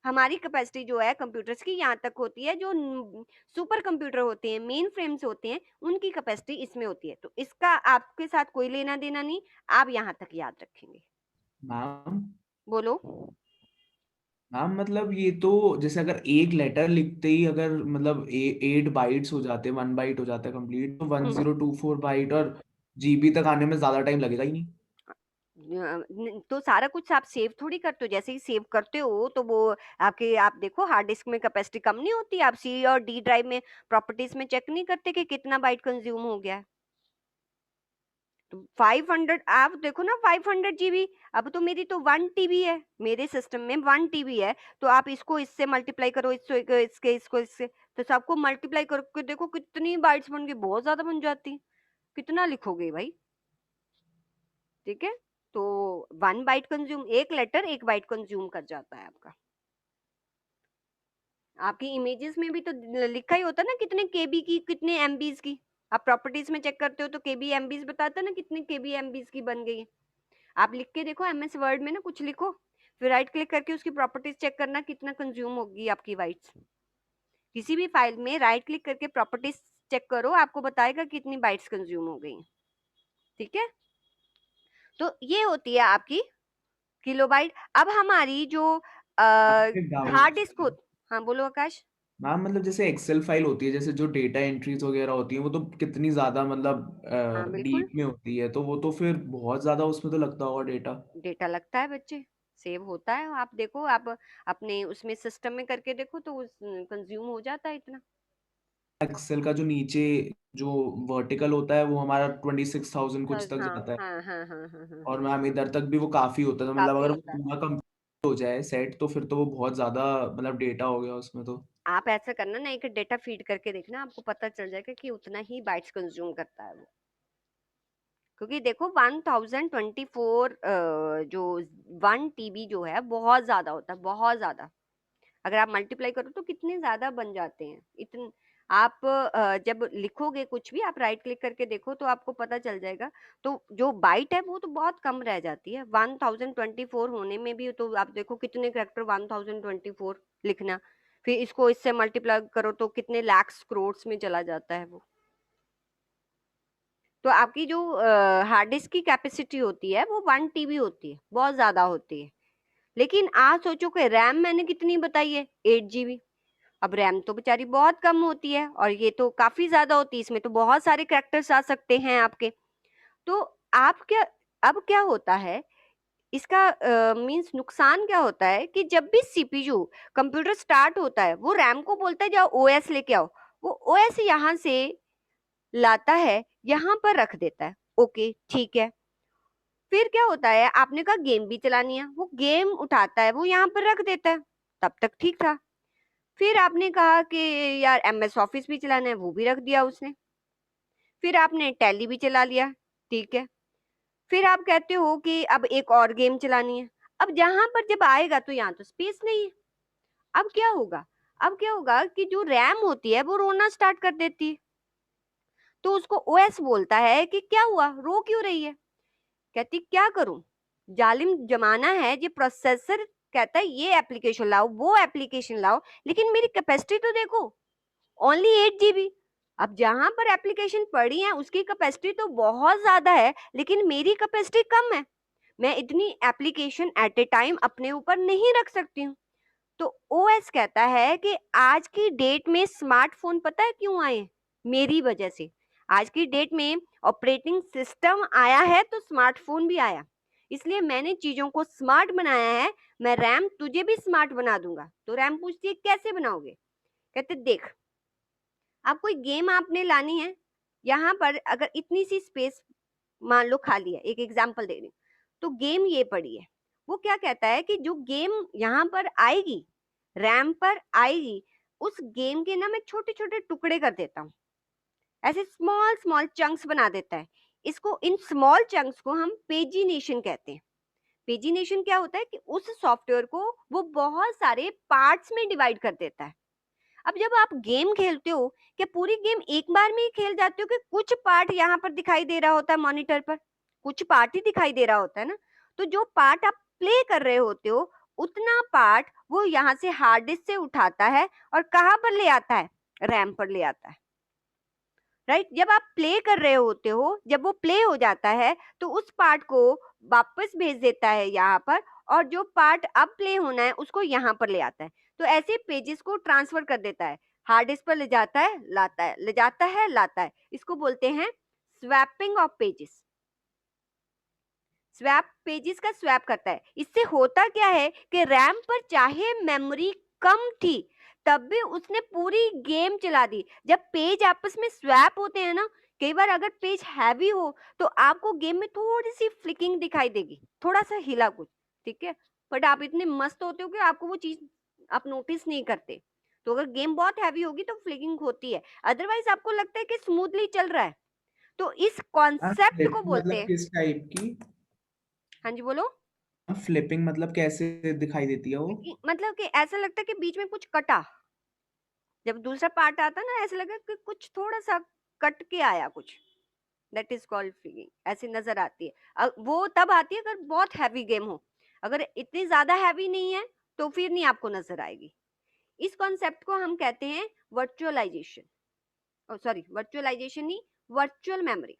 Speaker 1: हमारी कैपेसिटी जो है कंप्यूटर्स की यहाँ तक होती है। जो सुपर कंप्यूटर होते हैं, मेन फ्रेम्स होते हैं, उनकी कैपेसिटी इसमें होती है। तो इसका आपके साथ कोई लेना देना नहीं, आप यहाँ तक याद रखेंगे।
Speaker 2: मैम
Speaker 1: बोलो।
Speaker 2: मैम मतलब ये तो जैसे अगर एक लेटर लिखते ही अगर मतलब 8 बाइट्स हो जाते, 1 बाइट हो जाता है कंप्लीट, तो 1024 बाइट और जीबी तक आने में ज्यादा टाइम लगेगा ही नहीं।
Speaker 1: तो सारा कुछ आप सेव थोड़ी करते हो, जैसे ही सेव करते हो तो वो आपके, आप देखो हार्ड डिस्क में कैपेसिटी कम नहीं होती। आप सी और डी ड्राइव में प्रॉपर्टीज में चेक नहीं करते कि कितना बाइट कंज्यूम हो गया है। तो 500, आप देखो ना, 500 जीबी। अब तो मेरी तो 1 टीबी है, मेरे सिस्टम में 1 टीबी है। तो आप इसको इससे मल्टीप्लाई करो, इसको इससे, तो सबको मल्टीप्लाई करके देखो कितनी बाइट्स बन गई, बहुत ज्यादा बन जाती। कितना लिखोगे भाई, ठीक है। तो 1 बाइट कंज्यूम, एक लेटर 1 बाइट कंज्यूम कर जाता है आपका। आपकी इमेजेस में भी तो लिखा ही होता है ना, कितने केबी की, कितने एमबीज की। आप प्रॉपर्टीज में चेक करते हो तो केबी एमबीज बताता है ना, कितने केबी एमबीज की बन गई है। आप लिख के देखो एमएस वर्ड में ना, कुछ लिखो, फिर राइट क्लिक करके उसकी प्रॉपर्टीज चेक करना, कितना कंज्यूम होगी आपकी बाइट्स। किसी भी फाइल में राइट क्लिक करके प्रॉपर्टीज चेक करो, आपको बताएगा कितनी बाइट्स कंज्यूम हो गई, ठीक है। तो ये होती है आपकी किलोबाइट। अब हमारी जो
Speaker 2: एक
Speaker 1: हार्ड
Speaker 2: डाउट,
Speaker 1: डिस्क हो, हाँ बोलो आकाश।
Speaker 2: मैम मतलब जैसे एक्सेल फाइल होती है, जैसे जो डेटा एंट्रीज वगैरह होती है, वो तो कितनी ज्यादा मतलब
Speaker 1: हाँ बिल्कुल,
Speaker 2: डीप में होती है, तो वो तो फिर बहुत ज्यादा उसमें तो लगता होगा डेटा।
Speaker 1: डेटा लगता है बच्चे, सेव होता है। आप देखो, आप अपने उसमें सिस्टम में करके देखो, तो कंज्यूम हो जाता है इतना।
Speaker 2: एक्सेल का जो नीचे जो वर्टिकल होता है वो हमारा 26,000 कुछ तक
Speaker 1: हाँ
Speaker 2: जाता है,
Speaker 1: हाँ हाँ हाँ हाँ हाँ
Speaker 2: और
Speaker 1: हाँ,
Speaker 2: मैम इधर तक भी वो काफी होता है, तो मतलब
Speaker 1: काफी
Speaker 2: अगर वो
Speaker 1: होता है।
Speaker 2: पूरा कंप्लीट हो जाए सेट, तो फिर तो वो बहुत ज्यादा मतलब डेटा हो गया उसमें तो।
Speaker 1: आप ऐसा करना ना, एक डेटा फीड करके देखना, आपको पता चल जाएगा कि उतना ही बाइट्स कंज्यूम करता है वो। क्योंकि देखो 1024 जो 1 टीबी जो है बहुत ज्यादा होता है, बहुत ज्यादा। अगर आप मल्टीप्लाई करो तो कितने ज्यादा बन जाते हैं इतने। आप जब लिखोगे कुछ भी, आप राइट क्लिक करके देखो तो आपको पता चल जाएगा। तो जो बाइट है वो तो बहुत कम रह जाती है 1024 होने में भी। तो आप देखो कितने करेक्टर 1024 लिखना, फिर इसको इससे मल्टीप्लाई करो तो कितने लैक्स करोड़ में चला जाता है वो। तो आपकी जो हार्ड डिस्क की कैपेसिटी होती है वो 1 टीबी होती है, बहुत ज्यादा होती है। लेकिन आप सोचो कि रैम मैंने कितनी बताई है, 8 जीबी। अब रैम तो बेचारी बहुत कम होती है, और ये तो काफी ज्यादा होती है, इसमें तो बहुत सारे कैरेक्टर्स आ सकते हैं आपके। तो आप क्या, अब क्या होता है इसका, मींस नुकसान क्या होता है कि जब भी सीपीयू कंप्यूटर स्टार्ट होता है, वो रैम को बोलता है जाओ ओएस लेके आओ। वो ओएस यहाँ से लाता है, यहाँ पर रख देता है, ओके ठीक है। फिर क्या होता है, आपने कहा गेम भी चलानी है, वो गेम उठाता है, वो यहाँ पर रख देता है, तब तक ठीक था। फिर आपने कहा कि यार एमएस ऑफिस भी चलाना है, वो भी रख दिया उसने। फिर आपने टैली भी चला लिया, ठीक है। फिर आप कहते हो कि अब एक और गेम चलानी है। अब जहां पर जब आएगा तो यहाँ तो स्पेस नहीं है। अब क्या होगा, अब क्या होगा कि जो रैम होती है वो रोना स्टार्ट कर देती है। तो उसको ओएस बोलता है कि क्या हुआ, रो क्यों रही है। कहती क्या करूं, जालिम जमाना है। ये प्रोसेसर कहता है ये एप्लीकेशन लाओ, वो एप्लीकेशन लाओ, लेकिन मेरी कैपेसिटी तो देखो, ओनली 8 जीबी। अब जहां पर एप्लीकेशन पड़ी है उसकी कैपेसिटी तो बहुत ज्यादा है, लेकिन मेरी कैपेसिटी कम है। मैं इतनी एप्लीकेशन एट ए टाइम अपने ऊपर नहीं रख सकती हूँ। तो ओएस कहता है कि आज की डेट में स्मार्टफोन पता है क्यों आए? मेरी वजह से। आज की डेट में ऑपरेटिंग सिस्टम आया है तो स्मार्टफोन भी आया, इसलिए मैंने चीजों को स्मार्ट बनाया है। मैं रैम तुझे भी स्मार्ट बना दूंगा। तो रैम पूछती है कैसे बनाओगे? कहते देख, आप कोई गेम आपने लानी है, यहाँ पर अगर इतनी सी स्पेस मान लो खाली है, एक एग्जांपल दे रही हूँ, तो गेम ये पड़ी है। वो क्या कहता है कि जो गेम यहाँ पर आएगी, रैम पर आएगी, उस गेम के ना मैं छोटे छोटे टुकड़े कर देता हूँ, ऐसे स्मॉल स्मॉल चंक्स बना देता है। इसको, इन स्मॉल चंक्स को हम पेजिनेशन कहते हैं। पेजिनेशन क्या होता है कि उस सॉफ्टवेयर को वो बहुत सारे पार्ट्स में डिवाइड कर देता है। अब जब आप गेम खेलते हो, क्या पूरी गेम एक बार में ही खेल जाते हो कि कुछ पार्ट यहाँ पर दिखाई दे रहा होता है मॉनिटर पर? कुछ पार्ट ही दिखाई दे रहा होता है ना। तो जो पार्ट आप प्ले कर रहे होते हो, उतना पार्ट वो यहाँ से हार्ड डिस्क से उठाता है और कहाँ पर ले आता है? रैम पर ले आता है। राइट, जब आप प्ले कर रहे होते हो, जब वो प्ले हो जाता है तो उस पार्ट को वापस भेज देता है यहाँ पर, और जो पार्ट अब प्ले होना है उसको यहाँ पर ले आता है। तो ऐसे पेजेस को ट्रांसफर कर देता है, हार्ड डिस्क पर ले जाता है, लाता है, ले जाता है, लाता है। इसको बोलते हैं swapping of pages. Swap, pages का स्वैप करता है। इससे होता क्या है कि रैम पर चाहे मेमोरी कम थी, तब भी उसने पूरी गेम चला दी। जब पेज आपस में स्वैप होते हैं ना, कई बार अगर पेज हैवी हो तो आपको गेम में थोड़ी सी फ्लिकिंग दिखाई देगी, थोड़ा सा हिला कुछ, ठीक है, बट आप इतने मस्त होते हो कि आपको वो चीज आप नोटिस नहीं करते। तो अगर गेम बहुत हैवी होगी तो फ्लिकिंग होती है, अदरवाइज आपको लगता है कि स्मूथली चल रहा है। तो इस कॉन्सेप्ट को
Speaker 2: फ्लिपिंग
Speaker 1: बोलते
Speaker 2: मतलब
Speaker 1: हैं।
Speaker 2: किस टाइप की?
Speaker 1: हाँ जी बोलो।
Speaker 2: फ्लिपिंग मतलब कैसे दिखाई देती है वो?
Speaker 1: मतलब कि ऐसा लगता है कि बीच में कुछ कटा, जब दूसरा पार्ट आता है ना, ऐसा लगा कि कुछ थोड़ा सा कट के आया कुछ। दैट इज कॉल्ड फ्लिकिंग, ऐसी नजर आती है। वो तब आती है अगर बहुत हैवी गेम हो। अगर इतनी ज्यादा हैवी नहीं है तो फिर नहीं आपको नजर आएगी। इस कॉन्सेप्ट को हम कहते हैं वर्चुअलाइजेशन। सॉरी, वर्चुअलाइजेशन नहीं, वर्चुअल मेमोरी।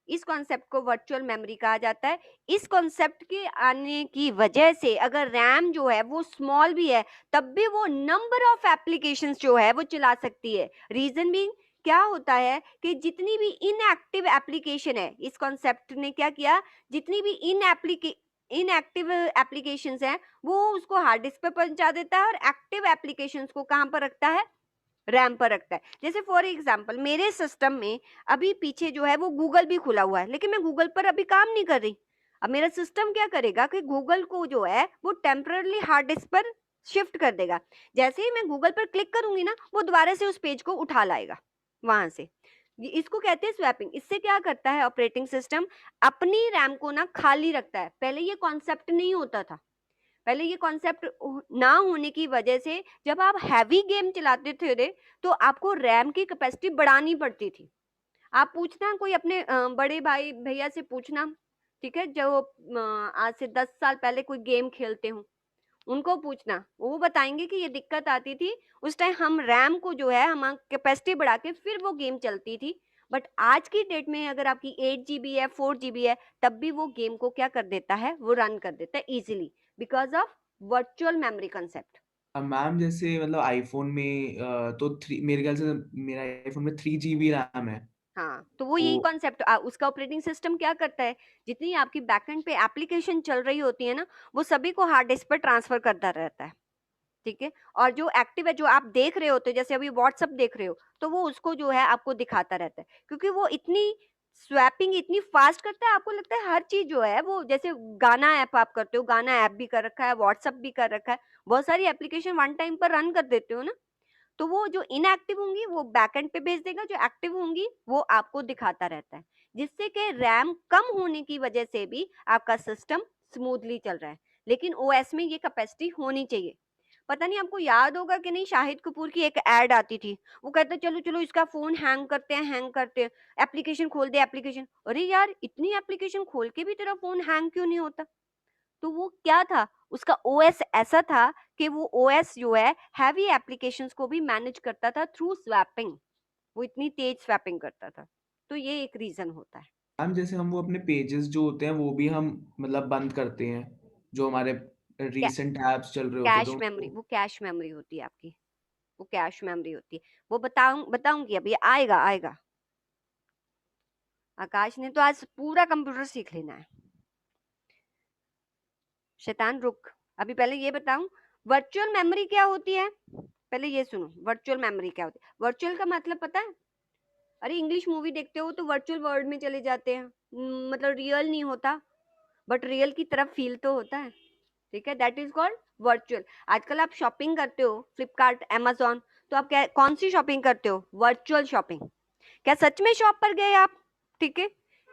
Speaker 1: इस कॉन्सेप्ट को वर्चुअल मेमोरी कहा जाता है। इस कॉन्सेप्ट के आने की वजह से अगर रैम जो है वो स्मॉल भी है, तब भी वो नंबर ऑफ एप्लीकेशंस जो है वो चला सकती है। रीजन भी क्या होता है कि जितनी भी इनएक्टिव एप्लीकेशन है, इस कॉन्सेप्ट ने क्या किया, जितनी भी इनएक्टिव एप्लीकेशंस हैं वो उसको हार्ड डिस्क पे पहुंचा देता है, और एक्टिव एप्लीकेशंस को कहां पर रखता है? रैम पर रखता है। जैसे फॉर एग्जांपल मेरे सिस्टम में अभी पीछे जो है वो गूगल भी खुला हुआ है, लेकिन मैं गूगल पर अभी काम नहीं कर रही। अब मेरा सिस्टम क्या करेगा कि गूगल को जो है वो टेम्पररली हार्ड डिस्क पर शिफ्ट कर देगा। जैसे ही मैं गूगल पर क्लिक करूंगी ना, वो दोबारा से उस पेज को उठा लाएगा वहां से। इसको कहते हैं स्वैपिंग। इससे क्या करता है ऑपरेटिंग सिस्टम? अपनी रैम को ना खाली रखता है। पहले ये कॉन्सेप्ट नहीं होता था। पहले ये कॉन्सेप्ट ना होने की वजह से जब आप हैवी गेम चलाते थे तो आपको रैम की कैपेसिटी बढ़ानी पड़ती थी। आप पूछना कोई अपने बड़े भाई भैया से पूछना, ठीक है, जो आज से 10 साल पहले कोई गेम खेलते हो, उनको पूछना, वो बताएंगे कि ये दिक्कत आती थी। उस टाइम हम रैम को जो है हम कैपेसिटी बढ़ा के फिर वो गेम चलती थी। बट आज की डेट में अगर आपकी 8 GB है, 4 GB है, तब भी वो गेम को क्या कर देता है, वो रन कर देता है easily, because of virtual memory concept.
Speaker 2: Ma'am जैसे मतलब आईफोन में तो थ्री, मेरे ख्याल से मेरा आईफोन में 3 GB रैम है।
Speaker 1: हाँ, तो वो यही
Speaker 2: तो
Speaker 1: कॉन्सेप्ट उसका ऑपरेटिंग सिस्टम क्या करता है, जितनी आपकी बैकएंड पे एप्लीकेशन चल रही होती है ना, वो सभी को हार्ड डिस्क पर ट्रांसफर करता रहता है। ठीक है, और जो एक्टिव है, जो आप देख रहे होते हो, जैसे अभी व्हाट्सअप देख रहे हो, तो वो उसको जो है आपको दिखाता रहता है, क्योंकि वो इतनी स्वैपिंग इतनी फास्ट करता है। आपको लगता है हर चीज जो है वो, जैसे गाना ऐप आप करते हो, गाना ऐप भी कर रखा है, व्हाट्सअप भी कर रखा है, बहुत सारी एप्लीकेशन वन टाइम पर रन कर देते हो ना। तो वो जो इनएक्टिव होंगी वो बैकएंड पे भेज देगा, जो एक्टिव होंगी वो आपको दिखाता रहता है, जिससे कि रैम कम होने की वजह से भी आपका सिस्टम स्मूथली चल रहा है। लेकिन ओएस में ये कैपेसिटी होनी चाहिए। पता नहीं आपको याद होगा कि नहीं, शाहिद कपूर की एक एड आती थी। वो कहते चलो चलो इसका फोन हैंग करते हैं, हैंग करते हैं, एप्लीकेशन खोल दे एप्लीकेशन। अरे यार, इतनी एप्लीकेशन खोल के भी तेरा फोन हैंग क्यों नहीं होता? तो वो क्या था, उसका ओएस ऐसा था कि वो ओएस जो है हैवी एप्लीकेशंस को भी मैनेज करता था थ्रू स्वैपिंग, वो इतनी तेज स्वैपिंग करता था। तो ये एक रीजन होता है।
Speaker 2: मैम जैसे हम वो अपने पेजेस जो होते हैं वो भी हम मतलब बंद करते हैं, जो हमारे रीसेंट ऐप्स चल रहे होते हैं
Speaker 1: कैश
Speaker 2: तो
Speaker 1: मेमोरी, वो कैश मेमोरी होती है आपकी, वो कैश मेमोरी होती है। वो बताऊंगी अभी, आएगा आएगा। आकाश ने तो आज पूरा कंप्यूटर सीख लेना है। शैतान रुक, अभी पहले ये बताऊं वर्चुअल मेमोरी क्या होती है। पहले ये सुनो, वर्चुअल मेमोरी क्या होती है। वर्चुअल का मतलब पता है? अरे इंग्लिश मूवी देखते हो तो वर्चुअल वर्ल्ड में चले जाते हैं, मतलब रियल नहीं होता, बट रियल की तरफ फील तो होता है। ठीक है, दैट इज कॉल्ड वर्चुअल। आजकल आप शॉपिंग करते हो फ्लिपकार्ट अमेजोन, तो आप क्या कौन सी शॉपिंग करते हो? Virtual shopping. क्या सच में शॉप पर गए आप? ठीक है,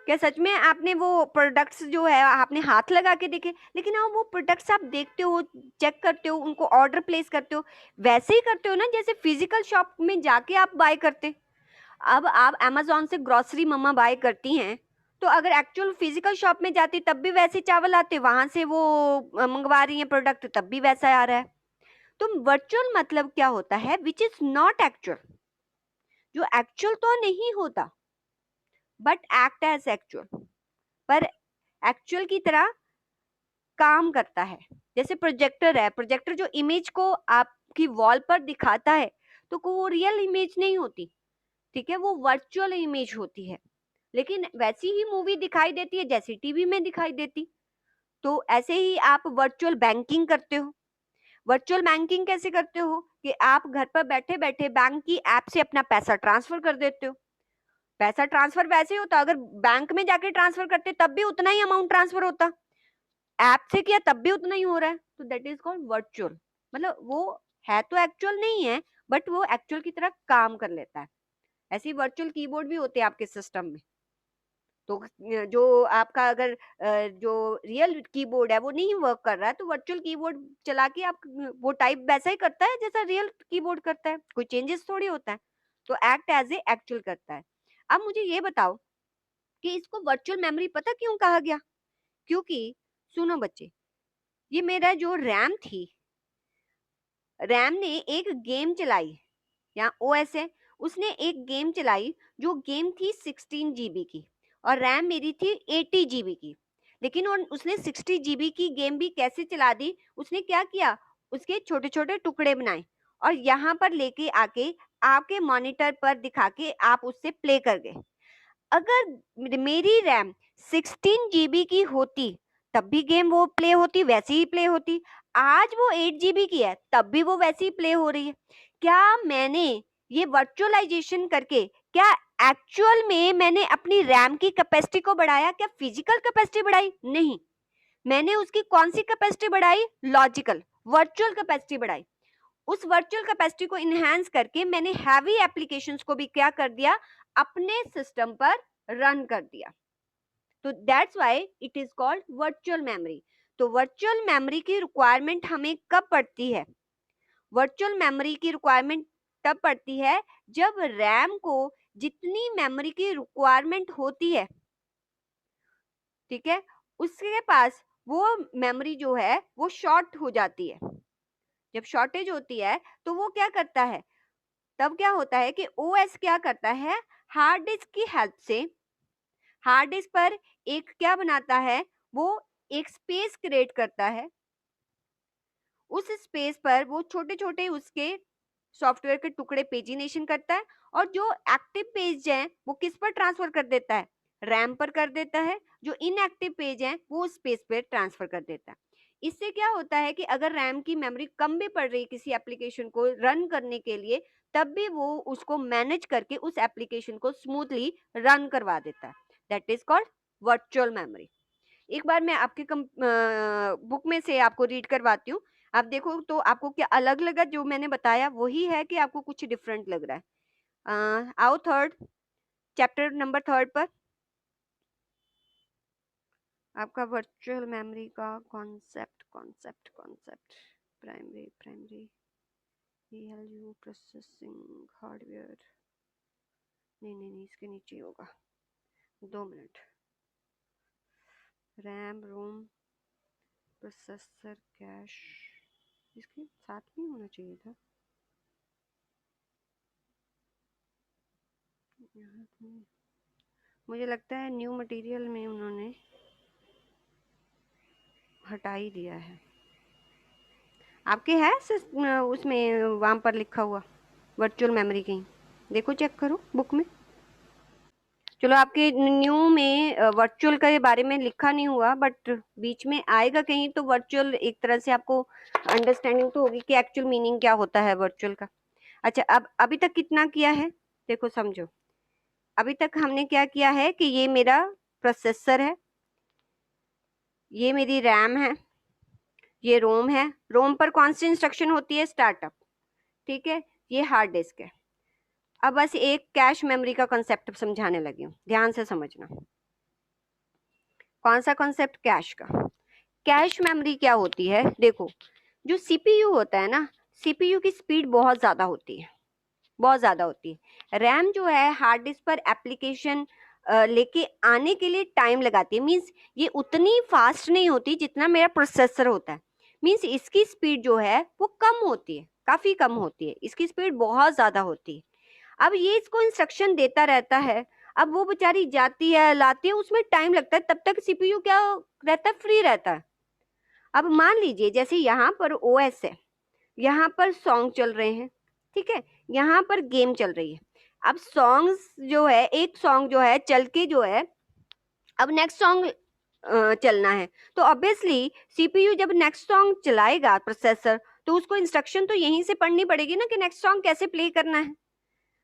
Speaker 1: क्या सच में आपने वो प्रोडक्ट्स जो है आपने हाथ लगा के देखे? लेकिन आप वो प्रोडक्ट्स आप देखते हो, चेक करते हो, उनको ऑर्डर प्लेस करते हो, वैसे ही करते हो ना जैसे फिजिकल शॉप में जाके आप बाय करते। अब आप अमेजोन से ग्रोसरी मम्मा बाय करती हैं, तो अगर एक्चुअल फिजिकल शॉप में जाती तब भी वैसे चावल आते, वहां से वो मंगवा रही हैं प्रोडक्ट तब भी वैसा आ रहा है। तो वर्चुअल मतलब क्या होता है? विच इज नॉट एक्चुअल, जो एक्चुअल तो नहीं होता बट एक्ट एज एक्चुअल, पर एक्चुअल की तरह काम करता है। जैसे प्रोजेक्टर है, प्रोजेक्टर जो इमेज को आपकी वॉल पर दिखाता है, तो वो रियल इमेज नहीं होती, ठीक है, वो वर्चुअल इमेज होती है। लेकिन वैसी ही मूवी दिखाई देती है जैसी टीवी में दिखाई देती। तो ऐसे ही आप वर्चुअल बैंकिंग करते हो। वर्चुअल बैंकिंग कैसे करते हो? कि आप घर पर बैठे बैठे बैंक की ऐप से अपना पैसा ट्रांसफर कर देते हो। पैसा ट्रांसफर वैसे ही होता, अगर बैंक में जाके ट्रांसफर करते तब भी उतना ही अमाउंट ट्रांसफर होता, ऐप से किया तब भी उतना ही हो रहा है। तो दैट इज कॉल्ड वर्चुअल। मतलब वो है तो एक्चुअल नहीं है, बट वो एक्चुअल की तरह काम कर लेता है। ऐसे ही वर्चुअल कीबोर्ड भी होते हैं आपके सिस्टम में। तो जो आपका अगर जो रियल कीबोर्ड है वो नहीं वर्क कर रहा है, तो वर्चुअल कीबोर्ड चला के आप वो टाइप वैसा ही करता है जैसा रियल कीबोर्ड करता है, कोई चेंजेस थोड़ी होता है। तो एक्ट एज ए एक्चुअल करता है। अब मुझे ये बताओ कि इसको वर्चुअल मेमोरी पता क्यों कहा गया? क्योंकि सुनो बच्चे, ये मेरा जो रैम थी, रैम ने एक गेम चलाई, या ओएस है, उसने एक गेम चलाई, जो गेम थी 16 GB की, और रैम मेरी थी 80 GB की। लेकिन उसने 60 GB की गेम भी कैसे चला दी? उसने क्या किया, उसके छोटे छोटे टुकड़े बनाए और यहाँ पर लेके आके आपके मॉनिटर पर दिखा के आप उससे प्ले कर गए। अगर मेरी रैम 16 GB की होती तब भी गेम वो प्ले होती, वैसी ही प्ले होती। आज वो 8 GB की है तब भी वो वैसी ही प्ले हो रही है। क्या मैंने ये वर्चुअलाइजेशन करके, क्या एक्चुअल में मैंने अपनी रैम की कैपेसिटी को बढ़ाया? क्या फिजिकल कैपेसिटी बढ़ाई? नहीं, मैंने उसकी कौन सी कैपेसिटी बढ़ाई? लॉजिकल वर्चुअल कैपेसिटी बढ़ाई। उस वर्चुअल कैपेसिटी को इनहेंस करके मैंने हैवी एप्लीकेशंस को भी क्या कर दिया? अपने सिस्टम पर रन कर दिया। तो that's why it is called virtual memory. तो वर्चुअल मेमोरी की रिक्वायरमेंट हमें कब पड़ती है? वर्चुअल मेमोरी की रिक्वायरमेंट तब पड़ती है जब रैम को जितनी मेमोरी की रिक्वायरमेंट होती है, ठीक है, उसके पास वो मेमोरी जो है वो शॉर्ट हो जाती है। जब शॉर्टेज होती है तो वो क्या करता है, तब क्या होता है कि ओएस क्या करता है, हार्ड डिस्क की हेल्प से हार्ड डिस्क पर एक क्या बनाता है, वो एक स्पेस क्रिएट करता है। उस स्पेस पर वो छोटे छोटे उसके सॉफ्टवेयर के टुकड़े पेजिनेशन करता है, और जो एक्टिव पेज हैं वो किस पर ट्रांसफर कर देता है? रैम पर कर देता है। जो इनएक्टिव पेज हैं वो स्पेस पर ट्रांसफर कर देता है। इससे क्या होता है कि अगर रैम की मेमोरी कम भी पड़ रही है किसी एप्लीकेशन को रन करने के लिए, तब भी वो उसको मैनेज करके उस एप्लीकेशन को स्मूथली रन करवा देता है। That is called virtual memory. एक बार मैं आपके बुक में से आपको रीड करवाती हूँ। आप देखो तो आपको क्या अलग लगा? जो मैंने बताया वही है कि आपको कुछ डिफरेंट लग रहा है? आओ थर्ड, चैप्टर नंबर थर्ड पर। आपका वर्चुअल मेमोरी का कॉन्सेप्ट प्राइमरी ईएलयू प्रोसेसिंग हार्डवेयर। नहीं, इसके नीचे होगा। 2 मिनट। रैम, रोम, प्रोसेसर कैश इसके साथ में होना चाहिए था। यहाँ पे मुझे लगता है न्यू मटेरियल में उन्होंने हटा ही दिया है। आपके है उसमें वहाँ पर लिखा हुआ वर्चुअल मेमोरी कहीं देखो, चेक करो बुक में। चलो आपके न्यू में वर्चुअल के बारे में लिखा नहीं हुआ, बट बीच में आएगा कहीं तो वर्चुअल एक तरह से आपको अंडरस्टैंडिंग तो होगी कि एक्चुअल मीनिंग क्या होता है वर्चुअल का। अच्छा, अब अभी तक कितना किया है देखो, समझो। अभी तक हमने क्या किया है कि ये मेरा प्रोसेसर है, ये मेरी रैम है, ये रोम है। रोम पर कौन सी इंस्ट्रक्शन होती है? स्टार्टअप, ठीक है। ये हार्ड डिस्क है। अब बस एक कैश मेमोरी का कॉन्सेप्ट समझाने लगी हूँ, ध्यान से समझना। कौन सा कॉन्सेप्ट? कैश का। कैश मेमोरी क्या होती है? देखो, जो सीपीयू होता है ना, सीपीयू की स्पीड बहुत ज्यादा होती है, बहुत ज्यादा होती है। रैम जो है हार्ड डिस्क पर एप्लीकेशन लेके आने के लिए टाइम लगाती है। मींस ये उतनी फास्ट नहीं होती जितना मेरा प्रोसेसर होता है। मींस इसकी स्पीड जो है वो कम होती है, काफी कम होती है, इसकी स्पीड बहुत ज्यादा होती है। अब ये इसको इंस्ट्रक्शन देता रहता है, अब वो बेचारी जाती है लाती है, उसमें टाइम लगता है, तब तक सीपीयू क्या रहता है? फ्री रहता है। अब मान लीजिए जैसे यहाँ पर ओएस है, यहाँ पर सॉन्ग चल रहे हैं, ठीक है, यहाँ पर गेम चल रही है। अब सॉन्ग्स जो है, एक सॉन्ग जो है चल के जो है, अब नेक्स्ट सॉन्ग चलना है, तो ऑब्वियसली सीपीयू जब नेक्स्ट सॉन्ग चलाएगा प्रोसेसर, तो उसको इंस्ट्रक्शन तो यहीं से पढ़नी पड़ेगी ना कि नेक्स्ट सॉन्ग कैसे प्ले करना है।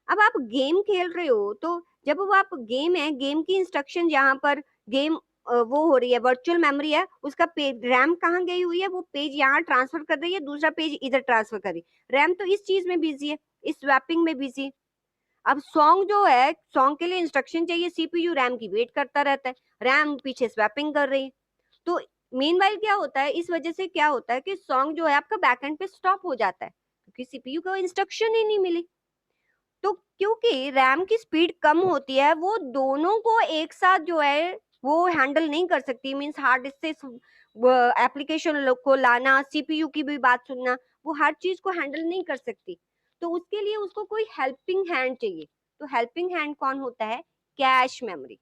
Speaker 1: अब आप गेम खेल रहे हो, तो जब वो आप गेम है, गेम की इंस्ट्रक्शन यहाँ पर गेम वो हो रही है, वर्चुअल मेमोरी है, उसका पेज रैम कहाँ गई हुई है? वो पेज यहाँ ट्रांसफर कर रही है, दूसरा पेज इधर ट्रांसफर कर रही है। रैम तो इस चीज में बिजी है, इस स्वैपिंग में बिजी है। अब सॉन्ग जो है, सॉन्ग के लिए इंस्ट्रक्शन चाहिए, सीपीयू रैम की वेट करता रहता है, रैम पीछे स्वैपिंग कर रही है। तो मीनवाइल क्या होता है, इस वजह से क्या होता है कि सॉन्ग जो है आपका बैकएंड पे स्टॉप हो जाता है, क्योंकि सीपीयू को इंस्ट्रक्शन ही नहीं मिली। तो क्योंकि रैम की स्पीड कम होती है, वो दोनों को एक साथ जो है वो हैंडल नहीं कर सकती। मींस हार्ड डिस्क से एप्लीकेशन को लाना, सीपीयू की भी बात सुनना, वो हर चीज को हैंडल नहीं कर सकती। तो उसके लिए उसको कोई हेल्पिंग हैंड चाहिए। तो हेल्पिंग हैंड कौन होता है? Cache memory.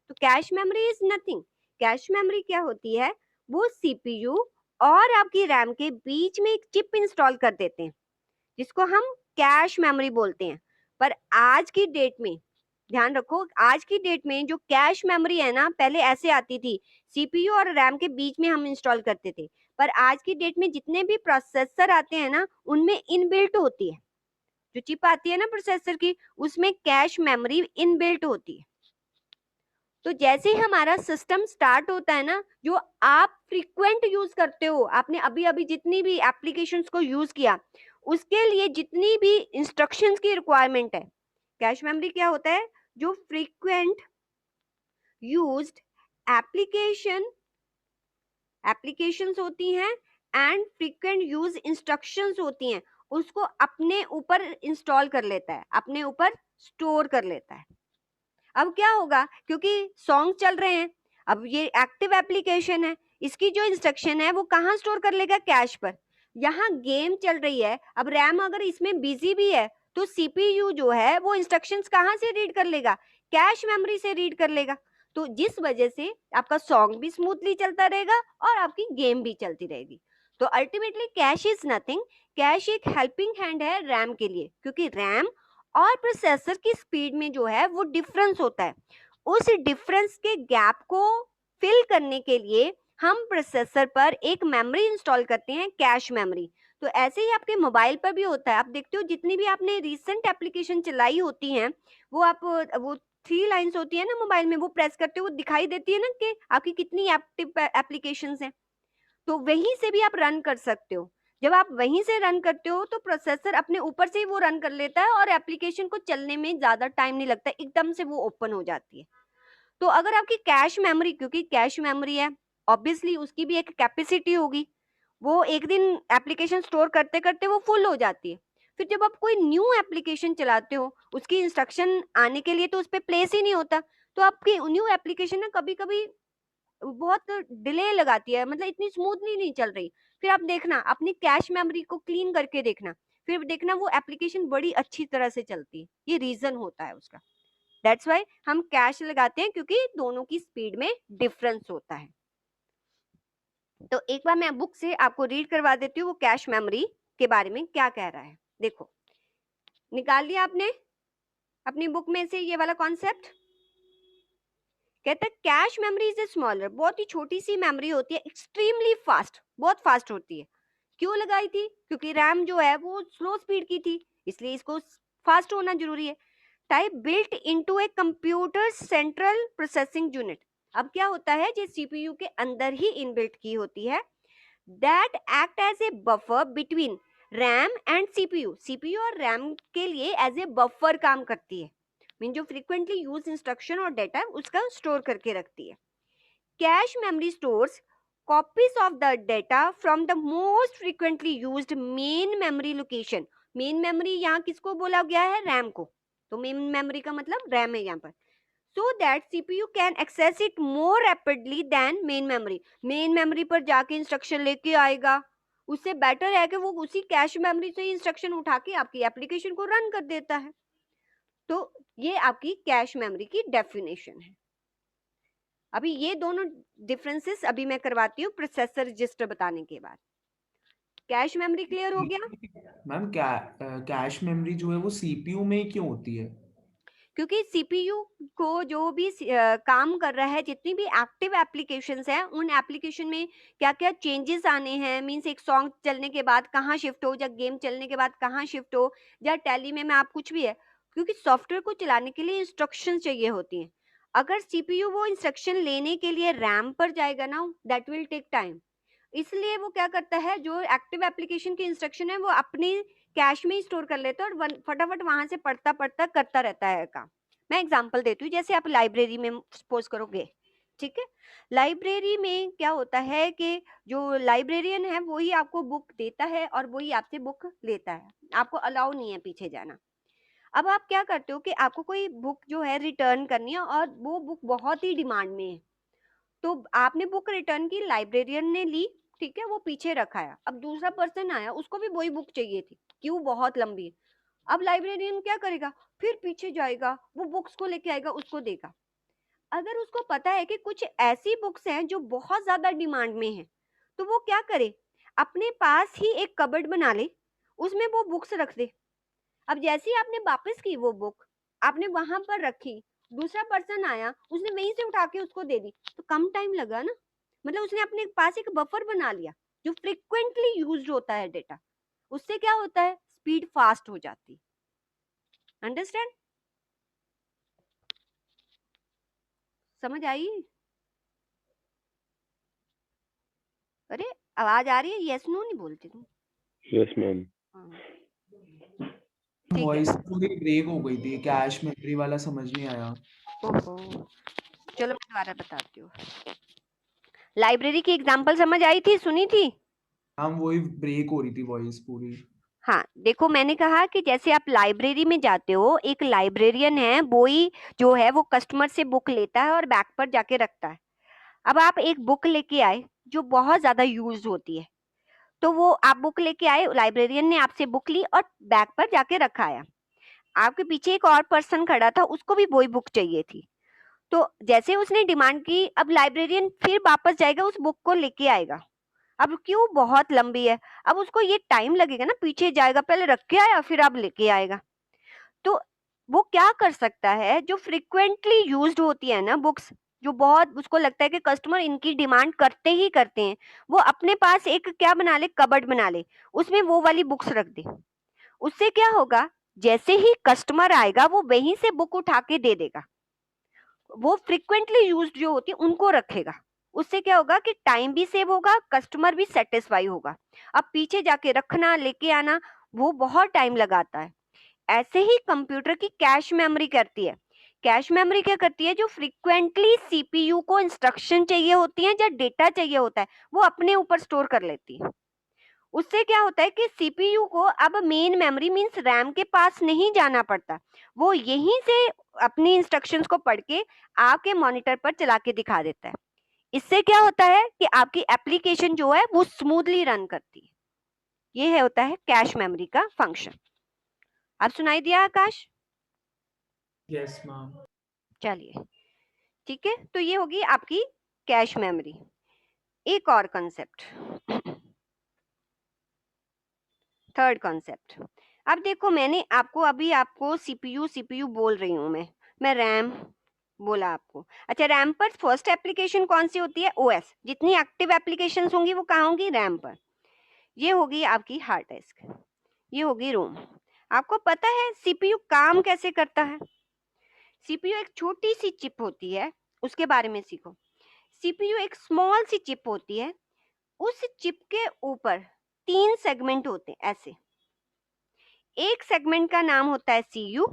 Speaker 1: तो cache memory is nothing. Cache memory क्या होती है? वो सीपीयू और आपकी रैम के बीच में एक चिप इंस्टॉल कर देते हैं, जिसको हम कैश मेमोरी बोलते हैं। पर आज की डेट में ध्यान रखो, आज की डेट में जो कैश मेमोरी है ना, पहले ऐसे आती थी, सीपीयू और रैम के बीच में हम इंस्टॉल करते थे। पर आज की डेट में जितने भी प्रोसेसर आते हैं ना, उनमें इनबिल्ट होती है, जो चिप आती है ना प्रोसेसर की, उसमें कैश मेमोरी इनबिल्ट होती है। तो जैसे ही हमारा सिस्टम स्टार्ट होता है ना, जो आप फ्रीक्वेंट यूज करते हो, आपने अभी अभी जितनी भी एप्लीकेशंस को यूज किया, उसके लिए जितनी भी इंस्ट्रक्शंस की रिक्वायरमेंट है, कैश मेमोरी क्या होता है? जो फ्रीक्वेंट यूज्ड एप्लीकेशंस होती हैं एंड फ्रीक्वेंट यूज इंस्ट्रक्शंस होती हैं, उसको अपने ऊपर इंस्टॉल कर लेता है, अपने ऊपर स्टोर कर लेता है। अब क्या होगा, क्योंकि सॉन्ग चल रहे हैं, अब ये एक्टिव एप्लीकेशन है, इसकी जो इंस्ट्रक्शन है वो कहाँ स्टोर कर लेगा? कैश पर। यहाँ गेम चल रही है, अब रैम अगर इसमें बिजी भी है, तो सीपीयू जो है वो इंस्ट्रक्शंस कहाँ से रीड कर लेगा? कैश मेमोरी से रीड कर लेगा। तो जिस वजह से आपका सॉन्ग भी स्मूथली चलता रहेगा और आपकी गेम भी चलती रहेगी। तो ultimately cash is nothing. Cash एक हेल्पिंग हैंड है रैम के लिए, क्योंकि रैम और प्रोसेसर की स्पीड में जो है वो डिफरेंस होता है। उस डिफरेंस के गैप को फिल करने के लिए हम प्रोसेसर पर एक मेमोरी इंस्टॉल करते हैं, कैश मेमोरी। तो ऐसे ही आपके मोबाइल पर भी होता है। आप देखते हो जितनी भी आपने रिसेंट एप्लीकेशन चलाई होती हैं, वो आप वो 3 लाइंस होती है ना मोबाइल में, वो प्रेस करते हो दिखाई देती है ना कि आपकी कितनी एक्टिव एप्लीकेशंस हैं। तो वहीं से भी आप रन कर सकते हो। जब आप वहीं से रन करते हो तो प्रोसेसर अपने ऊपर से ही वो रन कर लेता है और एप्लीकेशन को चलने में ज्यादा टाइम नहीं लगता, एकदम से वो ओपन हो जाती है। तो अगर आपकी कैश मेमोरी, क्योंकि कैश मेमोरी है, ऑब्वियसली उसकी भी एक कैपेसिटी होगी, वो एक दिन एप्लीकेशन स्टोर करते करते वो फुल हो जाती है। फिर जब आप कोई न्यू एप्लीकेशन चलाते हो, उसकी इंस्ट्रक्शन आने के लिए तो उस पर प्लेस ही नहीं होता, तो आपकी न्यू एप्लीकेशन ना कभी कभी बहुत डिले लगाती है, मतलब इतनी स्मूथली नहीं चल रही। फिर आप देखना अपनी कैश मेमोरी को क्लीन करके देखना, फिर देखना वो एप्लीकेशन बड़ी अच्छी तरह से चलती है। ये रीजन होता है उसका। दैट्स वाई हम कैश लगाते हैं, क्योंकि दोनों की स्पीड में डिफरेंस होता है। तो एक बार मैं बुक से आपको रीड करवा देती हूँ वो कैश मेमोरी के बारे में क्या कह रहा है। देखो, निकाल लिया आपने अपनी बुक में से ये वाला कॉन्सेप्ट। कहता है cache memory is a smaller, बहुत ही छोटी सी मेमोरी होती है, एक्सट्रीमली फास्ट, बहुत फास्ट होती है। क्यों लगाई थी? क्योंकि रैम जो है वो स्लो स्पीड की थी, इसलिए इसको फास्ट होना जरूरी है। Type built into a computer central processing unit. अब क्या होता है, जो सीपीयू के अंदर ही इनबिल्ट की होती है, that act as a buffer between RAM and CPU. CPU और रैम के लिए एज ए बफर काम करती है, मीन जो फ्रीक्वेंटली यूज इंस्ट्रक्शन और डेटा उसका स्टोर करके रखती है। Cache memory stores copies of the data from the most frequently used main memory location। Main memory यहाँ किसको बोला गया है? रैम को। तो मेन मेमोरी का मतलब रैम है यहाँ पर। so that CPU can access it more rapidly than main memory। Main memory पर जाके इंस्ट्रक्शन लेके आएगा, उससे बेटर है कि वो उसी कैश मेमोरी से इंस्ट्रक्शन उठा के आपकी एप्लीकेशन को रन कर देता है। तो ये आपकी कैश मेमोरी की डेफिनेशन है। अभी ये दोनों डिफरेंसेस अभी मैं करवाती हूँ प्रोसेसर रजिस्टर बताने के बाद। कैश मेमोरी क्लियर हो गया?
Speaker 2: मैम कैश मेमोरी जो है वो सीपीयू में क्यों होती है?
Speaker 1: क्योंकि सीपीयू को जो भी काम कर रहा है, जितनी भी एक्टिव एप्लीकेशंस हैं, उन एप्लीकेशन में क्या क्या चेंजेस आने हैं, मीन्स एक सॉन्ग चलने के बाद कहाँ शिफ्ट हो, या गेम चलने के बाद कहाँ शिफ्ट हो, या टैली में आप कुछ भी है, क्योंकि सॉफ्टवेयर को चलाने के लिए इंस्ट्रक्शन चाहिए होती हैं। अगर सीपीयू वो इंस्ट्रक्शन लेने के लिए रैम पर जाएगा ना, दैट विल टेक टाइम। इसलिए वो क्या करता है, जो एक्टिव एप्लीकेशन की इंस्ट्रक्शन है वो अपनी कैश में ही स्टोर कर लेता है और फटाफट वहां से पढ़ता पढ़ता करता रहता है काम। मैं एग्जांपल देती हूँ, जैसे आप लाइब्रेरी में सपोज करोगे, ठीक है, लाइब्रेरी में क्या होता है कि जो लाइब्रेरियन है वही आपको बुक देता है और वही आपसे बुक लेता है, आपको अलाउ नहीं है पीछे जाना। अब आप क्या करते हो कि आपको कोई बुक जो है रिटर्न करनी है और वो बुक बहुत ही डिमांड में है, तो आपने बुक रिटर्न की, लाइब्रेरियन ने ली, ठीक है, वो पीछे रखाया। अब दूसरा पर्सन आया, उसको भी वही बुक चाहिए थी, क्यों, बहुत लंबी है। अब लाइब्रेरियन क्या करेगा, फिर पीछे जाएगा, वो बुक्स को लेके आएगा, उसको देगा। अगर उसको पता है कि कुछ ऐसी बुक्स हैं जो बहुत ज्यादा डिमांड में है, तो वो क्या करे, अपने पास ही एक कबर्ड बना ले, उसमें वो बुक्स रख दे। अब जैसे ही आपने वापस की वो बुक, आपने वहां पर रखी, दूसरा पर्सन आया, उसने वहीं से उठा के उसको दे दी, तो कम टाइम लगा ना, मतलब उसने अपने पास एक बफर बना लिया जो फ्रिक्वेंटली यूज्ड होता है डेटा। उससे क्या होता है, स्पीड फास्ट हो जाती। अंडरस्टैंड? समझ आई? अरे आवाज आ रही है? यस नो नहीं बोलती तुम?
Speaker 3: Yes ma'am.
Speaker 1: हाँ, ठीक है।
Speaker 2: वॉइस पूरी ब्रेक हो गई थी, कैश मेमोरी वाला समझ नहीं आया।
Speaker 1: ओहो, चलो मैं दोबारा बताती हूँ। लाइब्रेरी की एग्जांपल समझ आई थी, सुनी थी?
Speaker 2: हाँ, वही ब्रेक हो रही थी वॉइस पूरी।
Speaker 1: हाँ, देखो मैंने कहा कि जैसे आप लाइब्रेरी में जाते हो, एक लाइब्रेरियन है, वो ही जो है वो कस्टमर से बुक लेता है और बैग पर जाके रखता है। अब आप एक बुक लेके आए जो बहुत ज्यादा यूज होती है, तो वो आप बुक लेके आए, लाइब्रेरियन ने आपसे बुक ली और बैग पर जाके रखाया। आपके पीछे एक और पर्सन खड़ा था, उसको भी वही बुक चाहिए थी। तो जैसे उसने डिमांड की, अब लाइब्रेरियन फिर वापस जाएगा, उस बुक को लेके आएगा। अब क्यों, बहुत लंबी है, अब उसको ये टाइम लगेगा ना, पीछे जाएगा, पहले रख के आया फिर अब लेके आएगा। तो वो क्या कर सकता है, जो फ्रिक्वेंटली यूज्ड होती है ना बुक्स, जो बहुत उसको लगता है कि कस्टमर इनकी डिमांड करते ही करते हैं, वो अपने पास एक क्या बना ले, कबर्ड बना ले, उसमें वो वाली बुक्स रख दे। उससे क्या होगा, जैसे ही कस्टमर आएगा वो वहीं से बुक उठा के दे देगा। वो फ्रिक्वेंटली यूज्ड जो होती है उनको रखेगा। उससे क्या होगा कि टाइम भी सेव होगा, कस्टमर भी सेटिस्फाई होगा। अब पीछे जाके रखना, लेके आना, वो बहुत टाइम लगाता है। ऐसे ही कंप्यूटर की कैश मेमोरी करती है। कैश मेमोरी क्या करती है, जो फ्रीक्वेंटली सीपीयू को इंस्ट्रक्शन चाहिए होती है या डेटा चाहिए होता है, वो अपने ऊपर स्टोर कर लेती है। उससे क्या होता है कि सीपीयू को अब मेन मेमोरी मींस रैम के पास नहीं जाना पड़ता, वो यहीं से अपनी इंस्ट्रक्शंस को पढ़ के आपके मॉनिटर पर चला के दिखा देता है। इससे क्या होता है कि आपकी एप्लीकेशन जो है वो स्मूथली रन करती है। ये होता है कैश मेमोरी का फंक्शन। अब सुनाई दिया आकाश?
Speaker 2: Yes ma'am.
Speaker 1: चलिए ठीक है, तो ये होगी आपकी कैश मेमोरी। एक और कॉन्सेप्ट, थर्ड कॉन्सेप्ट। अब देखो मैंने आपको सीपीयू बोल रही हूं मैं रैम बोला आपको। अच्छा, रैम पर फर्स्ट एप्लीकेशन कौन सी होती है? ओएस। जितनी एक्टिव एप्लीकेशंस होंगी वो कहाँ होंगी? रैम पर। ये होगी आपकी हार्ड डिस्क, ये होगी रोम। आपको पता है सीपीयू काम कैसे करता है? सीपीयू एक छोटी सी चिप होती है, उसके बारे में सीखो। सीपीयू एक स्मॉल सी चिप होती है, उस चिप के ऊपर 3 सेगमेंट होते हैं ऐसे। एक सेगमेंट का नाम होता है सीयू,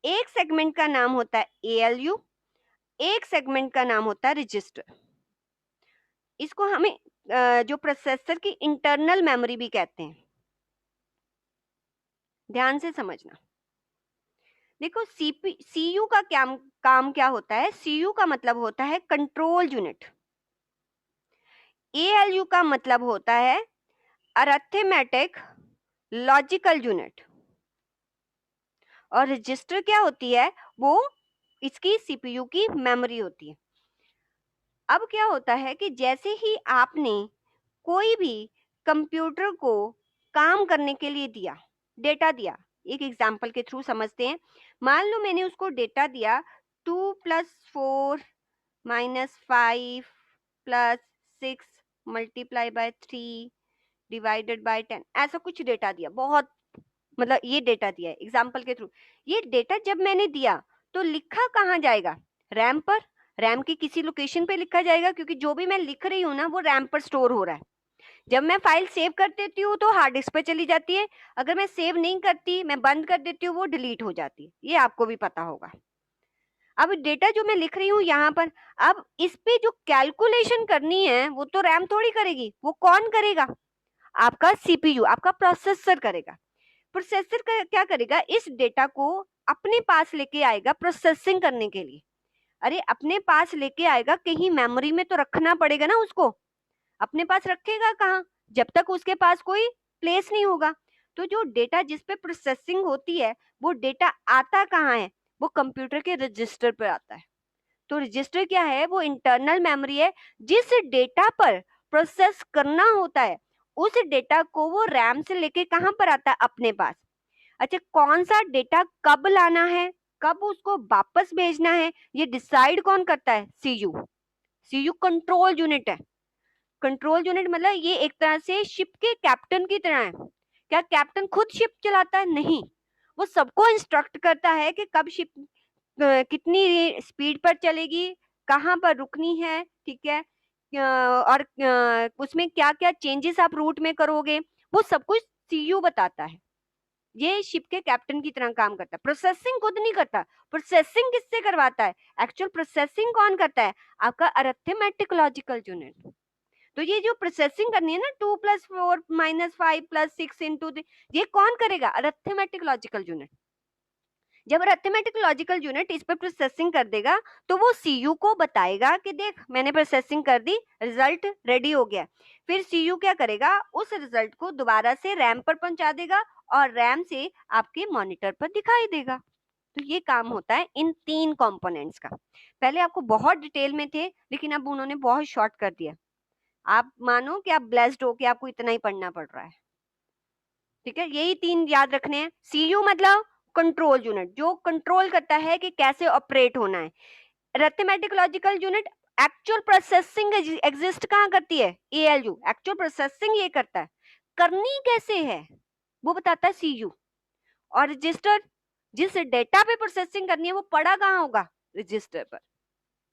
Speaker 1: एक सेगमेंट का नाम होता है एएलयू, एक सेगमेंट का नाम होता है रजिस्टर। इसको हमें जो प्रोसेसर की इंटरनल मेमोरी भी कहते हैं। ध्यान से समझना। देखो सीयू का काम क्या होता है? सीयू का मतलब होता है कंट्रोल यूनिट, एएलयू का मतलब होता है अरिथमेटिक लॉजिकल यूनिट, और रजिस्टर क्या होती है? वो इसकी सीपीयू की मेमोरी होती है। अब क्या होता है कि जैसे ही आपने कोई भी कंप्यूटर को काम करने के लिए दिया, डेटा दिया, एक एग्जांपल के थ्रू समझते हैं। मान लो मैंने उसको डेटा दिया 2 + 4 - 5 + 6 × 3 ÷ 10, ऐसा कुछ डेटा दिया। बहुत मतलब ये डेटा दिया है एग्जाम्पल के थ्रू। ये डेटा जब मैंने दिया तो लिखा कहाँ जाएगा? रैम पर। रैम की किसी लोकेशन पे लिखा जाएगा, क्योंकि जो भी मैं लिख रही हूँ ना वो रैम पर स्टोर हो रहा है। जब मैं फाइल सेव कर देती हूँ तो हार्ड डिस्क पे चली जाती है, अगर मैं सेव नहीं करती, मैं बंद कर देती हूँ, वो डिलीट हो जाती है। ये आपको भी पता होगा। अब डेटा जो मैं लिख रही हूँ यहाँ पर, अब इस पे जो कैलकुलेशन करनी है वो तो रैम थोड़ी करेगी, वो कौन करेगा? आपका सीपीयू, आपका प्रोसेसर करेगा। प्रोसेसर क्या करेगा? इस डेटा को अपने पास लेके आएगा प्रोसेसिंग करने के लिए। अरे अपने पास लेके आएगा, कहीं मेमोरी में तो रखना पड़ेगा ना उसको। अपने पास रखेगा कहाँ? जब तक उसके पास कोई प्लेस नहीं होगा। तो जो डेटा जिस पे प्रोसेसिंग होती है वो डेटा आता कहाँ है? वो कंप्यूटर के रजिस्टर पर आता है। तो रजिस्टर क्या है? वो इंटरनल मेमोरी है। जिस डेटा पर प्रोसेस करना होता है उस डेटा को वो रैम से लेके कहाँ पर आता है? अपने पास। अच्छा, कौन सा डेटा कब लाना है, कब उसको वापस भेजना है, ये डिसाइड कौन करता है? सीयू। सीयू कंट्रोल यूनिट है। कंट्रोल यूनिट मतलब ये एक तरह से शिप के कैप्टन की तरह है। क्या कैप्टन खुद शिप चलाता है? नहीं, वो सबको इंस्ट्रक्ट करता है कि कब शिप कितनी स्पीड पर चलेगी, कहाँ पर रुकनी है, ठीक है, और उसमें क्या क्या चेंजेस आप रूट में करोगे, वो सब कुछ सीयू बताता है। ये शिप के कैप्टन की तरह काम करता है। प्रोसेसिंग खुद नहीं करता। प्रोसेसिंग किससे करवाता है? एक्चुअल प्रोसेसिंग कौन करता है? आपका अरिथमेटिक लॉजिकल यूनिट। तो ये जो प्रोसेसिंग करनी है ना 2 + 4 - 5 + 6 × ये कौन करेगा? Arithmetic logical unit. जब अरिथमेटिक लॉजिकल यूनिट इस पर प्रोसेसिंग कर देगा तो वो सीयू को बताएगा कि देख मैंने प्रोसेसिंग कर दी, रिजल्ट रेडी हो गया। फिर सीयू क्या करेगा? उस रिजल्ट को दोबारा से रैम पर पहुंचा देगा और रैम से आपके मॉनिटर पर दिखाई देगा। तो ये काम होता है इन 3 कंपोनेंट्स का। पहले आपको बहुत डिटेल में थे, लेकिन अब उन्होंने बहुत शॉर्ट कर दिया। आप मानो कि आप ब्लेस्ड हो कि आपको इतना ही पढ़ना पड़ रहा है। ठीक है, यही 3 याद रखने हैं। सीयू मतलब कंट्रोल यूनिट, जो कंट्रोल करता है कि कैसे ऑपरेट होना है। Arithmetic logical unit actual processing exist कहाँ करती है? एएलयू। एक्चुअल प्रोसेसिंग ये करता है, करनी कैसे है वो बताता है सीयू। और रजिस्टर, जिस डेटा पे प्रोसेसिंग करनी है वो पड़ा कहाँ होगा? रजिस्टर पर।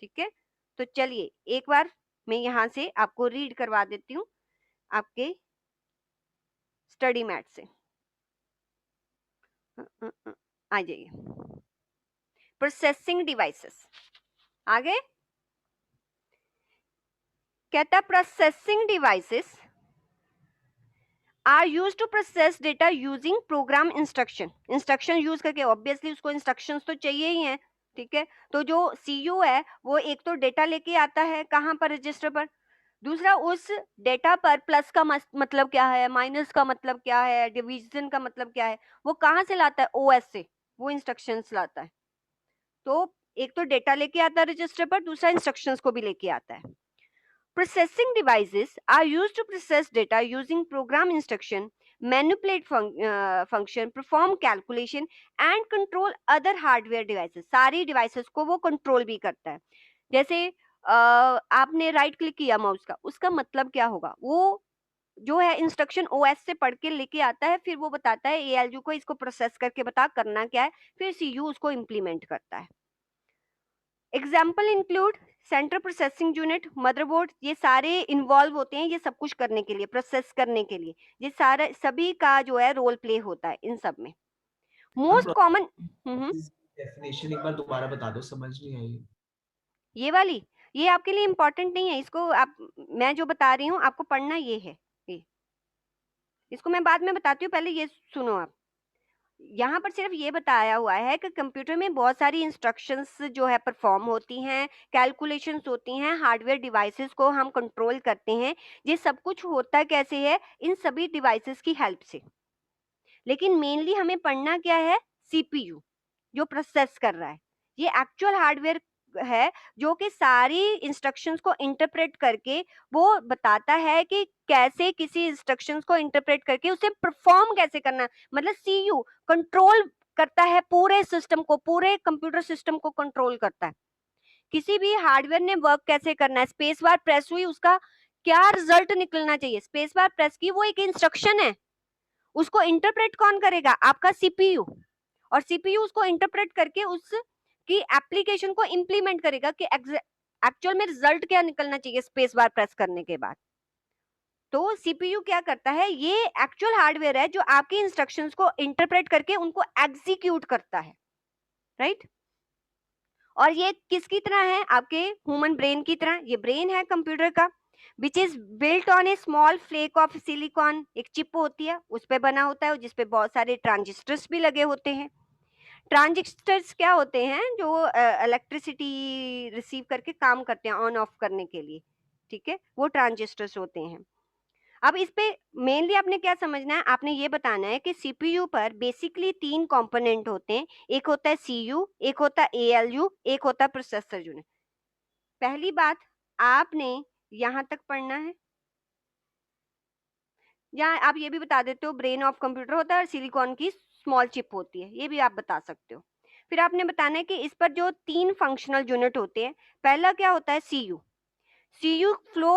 Speaker 1: ठीक है, तो चलिए एक बार मैं यहाँ से आपको रीड करवा देती हूँ आपके स्टडी मैट से। आ जाइए, प्रोसेसिंग डिवाइसेस आगे कहता है processing devices are use to process data using program instruction. Instruction use करके, ऑब्वियसली उसको इंस्ट्रक्शंस तो चाहिए ही हैं, ठीक है। तो जो सीयू है वो एक तो डेटा लेके आता है कहाँ पर, रजिस्टर पर, दूसरा उस डेटा पर प्लस का मतलब क्या है, माइनस का मतलब क्या है, डिवीजन का मतलब क्या है, वो कहाँ से लाता है, ओएस से वो इंस्ट्रक्शंस लाता है। तो एक तो डेटा लेके आता है रजिस्टर पर, दूसरा इंस्ट्रक्शंस को भी लेके आता है। Processing devices are used to process data using program instruction, manipulate function, perform calculation and control other hardware devices. सारी devices को वो control भी करता है। जैसे आपने राइट क्लिक किया माउस का, उसका मतलब क्या होगा, वो जो है इंस्ट्रक्शन ओएस से पढ़ के लेके आता है, फिर वो बताता है एएलयू को इसको प्रोसेस करके बता करना क्या है, फिर सीयू उसको इम्प्लीमेंट करता है। Example include central processing unit, motherboard, ये सारे इन्वॉल्व होते हैं ये सब कुछ करने के लिए, प्रोसेस करने के लिए। ये सारा सभी का जो है रोल प्ले होता है इन सब में। मोस्ट कॉमन
Speaker 2: डेफिनेशन एक बार दोबारा बता दो, समझ नहीं आई।
Speaker 1: ये वाली, ये आपके लिए इंपॉर्टेंट नहीं है, इसको आप, मैं जो बता रही हूँ आपको पढ़ना ये है, ये इसको मैं बाद में बताती हूँ, पहले ये सुनो आप। यहाँ पर सिर्फ ये बताया हुआ है कि कंप्यूटर में बहुत सारी इंस्ट्रक्शंस जो है परफॉर्म होती हैं, कैलकुलेशंस होती हैं, हार्डवेयर डिवाइसेस को हम कंट्रोल करते हैं। ये सब कुछ होता कैसे है, इन सभी डिवाइसेस की हेल्प से। लेकिन मेनली हमें पढ़ना क्या है, सीपीयू जो प्रोसेस कर रहा है, ये एक्चुअल हार्डवेयर है जो कि सारी इंस्ट्रक्शंस को इंटरप्रेट करके वो बताता है कि कैसे किसी इंस्ट्रक्शंस को इंटरप्रेट करके उसे परफॉर्म कैसे करना है। मतलब सीयू कंट्रोल करता है पूरे सिस्टम को, पूरे कंप्यूटर सिस्टम को कंट्रोल करता है। किसी भी हार्डवेयर ने वर्क कैसे करना है, स्पेस बार प्रेस हुई उसका क्या रिजल्ट निकलना चाहिए, स्पेस बार प्रेस की वो एक इंस्ट्रक्शन है, उसको इंटरप्रेट कौन करेगा, आपका सीपीयू। और सीपीयू उसको इंटरप्रेट करके उस की एप्लीकेशन को इंप्लीमेंट करेगा कि एक्चुअल में रिजल्ट क्या निकलना चाहिए स्पेस बार प्रेस करने के बाद। तो सीपीयू क्या करता है, ये एक्चुअल हार्डवेयर है जो आपकी इंस्ट्रक्शंस को इंटरप्रेट करके उनको एग्जीक्यूट करता है, राइट। और ये किसकी तरह है, आपके ह्यूमन ब्रेन की तरह। ये ब्रेन है कंप्यूटर का, which is built on a small flake of silicon. एक चिप होती है उस पर बना होता है, जिसपे बहुत सारे ट्रांजिस्टर्स भी लगे होते हैं। ट्रांजिस्टर्स क्या होते हैं, जो इलेक्ट्रिसिटी रिसीव करके काम करते हैं ऑन ऑफ करने के लिए, ठीक है, वो ट्रांजिस्टर्स होते हैं। अब इस पे मेनली आपने क्या समझना है, आपने ये बताना है कि सीपीयू पर बेसिकली 3 कंपोनेंट होते हैं, एक होता है सीयू, एक होता है एएलयू, एक होता है प्रोसेसर यूनिट। पहली बात आपने यहां तक पढ़ना है, या आप ये भी बता देते हो ब्रेन ऑफ कंप्यूटर होता है और सिलिकॉन की स्मॉल चिप होती है, ये भी आप बता सकते हो। फिर आपने बताना है कि इस पर जो 3 फंक्शनल यूनिट होते हैं, पहला क्या होता है सीयू। सीयू फ्लो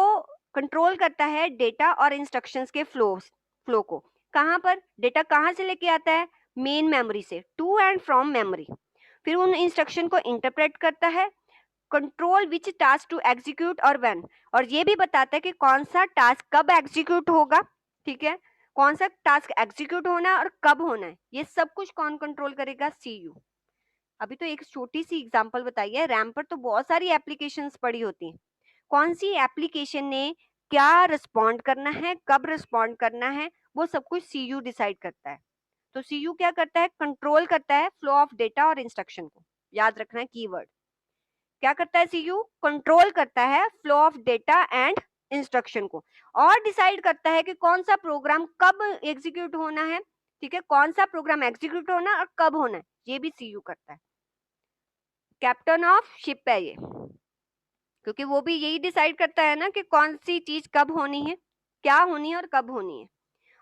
Speaker 1: कंट्रोल करता है डेटा और इंस्ट्रक्शंस के फ्लो को। कहाँ पर डेटा कहाँ से लेके आता है, मेन मेमोरी से, टू एंड फ्रॉम मेमोरी। फिर उन इंस्ट्रक्शन को इंटरप्रेट करता है, control which task to execute और व्हेन, और ये भी बताता है कि कौन सा टास्क कब एग्जीक्यूट होगा, ठीक है, कौन सा टास्क एग्जीक्यूट होना है और कब होना है, ये सब कुछ कौन कंट्रोल करेगा, सीयू। अभी तो एक छोटी सी एग्जांपल बताई है, रैम पर तो बहुत सारी एप्लीकेशंस पड़ी होती हैं, कौन सी एप्लीकेशन ने क्या रिस्पॉन्ड करना है, कब रिस्पॉन्ड करना है, वो सब कुछ सीयू डिसाइड करता है। तो सीयू क्या करता है, कंट्रोल करता है फ्लो ऑफ डेटा और इंस्ट्रक्शन को, याद रखना है कीवर्ड। क्या करता है सीयू, कंट्रोल करता है flow of data and instruction को, और डिसाइड करता है कि कौन सा प्रोग्राम कब एग्जीक्यूट होना है, ठीक है, कौन सा प्रोग्राम एग्जीक्यूट होना है और कब होना है, ये भी सीयू करता है। कैप्टन ऑफ शिप है ये, क्योंकि वो भी यही डिसाइड करता है ना कि कौन सी चीज कब होनी है, क्या होनी है और कब होनी है।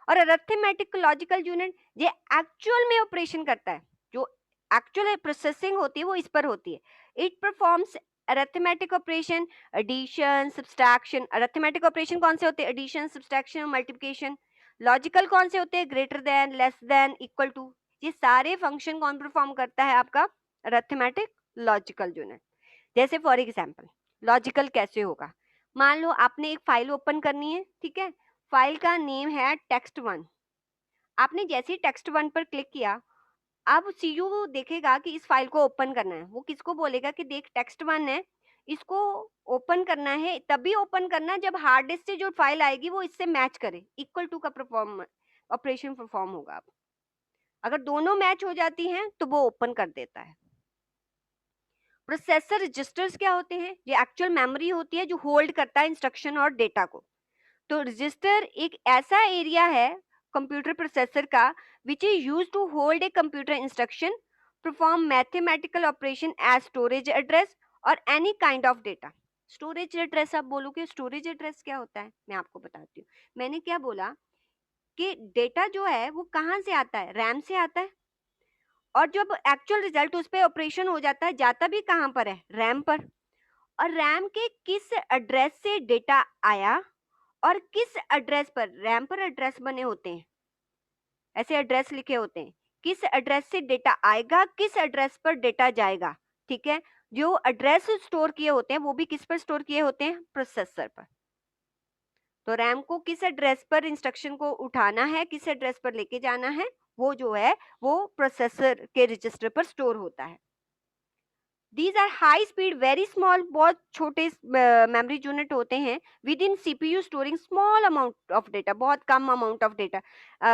Speaker 1: और अरिथमेटिक लॉजिकल यूनिट ये एक्चुअल में ऑपरेशन करता है, जो एक्चुअल प्रोसेसिंग होती है वो इस पर होती है। It performs arithmetic operation, addition, subtraction. Arithmetic operation कौन से होते हैं, एडिशन, सब्सट्रैक्शन, मल्टीप्लिकेशन। लॉजिकल कौन से होते हैं, greater than, less than, equal to. ये सारे फंक्शन कौन परफॉर्म करता है, आपका अरिथमेटिक लॉजिकल यूनिट। जैसे फॉर एग्जाम्पल लॉजिकल कैसे होगा, मान लो आपने एक फाइल ओपन करनी है, ठीक है, फाइल का नेम है text1। आपने जैसे ही text1 पर क्लिक किया, अब सीयू देखेगा कि इस फाइल को ओपन करना है, वो किसको बोलेगा कि देख text1 है, इसको ओपन करना है, तभी ओपन करना जब हार्ड डिस्क से जो फाइल आएगी वो इससे मैच करे, इक्वल टू का परफॉर्म ऑपरेशन परफॉर्म होगा। अब अगर दोनों मैच हो जाती हैं तो वो ओपन कर देता है। प्रोसेसर रजिस्टर्स क्या होते हैं? ये एक्चुअल मेमोरी होती है जो होल्ड करता है इंस्ट्रक्शन और डेटा को। तो रजिस्टर एक ऐसा एरिया है कंप्यूटर प्रोसेसर का which is use to hold a computer instruction, perform mathematical operation as storage address और any kind of data. Storage address आप बोलोगे, स्टोरेज एड्रेस क्या होता है मैं आपको बताती हूँ। मैंने क्या बोला कि डेटा जो है वो कहाँ से आता है? रैम से आता है, और जब एक्चुअल रिजल्ट उस पर ऑपरेशन हो जाता है जाता भी कहाँ पर है? रैम पर। और रैम के किस एड्रेस से डेटा आया और किस एड्रेस पर? रैम पर एड्रेस बने होते हैं, ऐसे एड्रेस लिखे होते हैं, किस एड्रेस से डेटा आएगा, किस एड्रेस पर डेटा जाएगा। ठीक है, जो एड्रेस स्टोर किए होते हैं वो भी किस पर स्टोर किए होते हैं? प्रोसेसर पर। तो रैम को किस एड्रेस पर इंस्ट्रक्शन को उठाना है, किस एड्रेस पर लेके जाना है, वो जो है वो प्रोसेसर के रजिस्टर पर स्टोर होता है। These are high speed very small, बहुत छोटे मेमोरी यूनिट होते हैं within CPU storing small amount of data, बहुत कम अमाउंट ऑफ डेटा,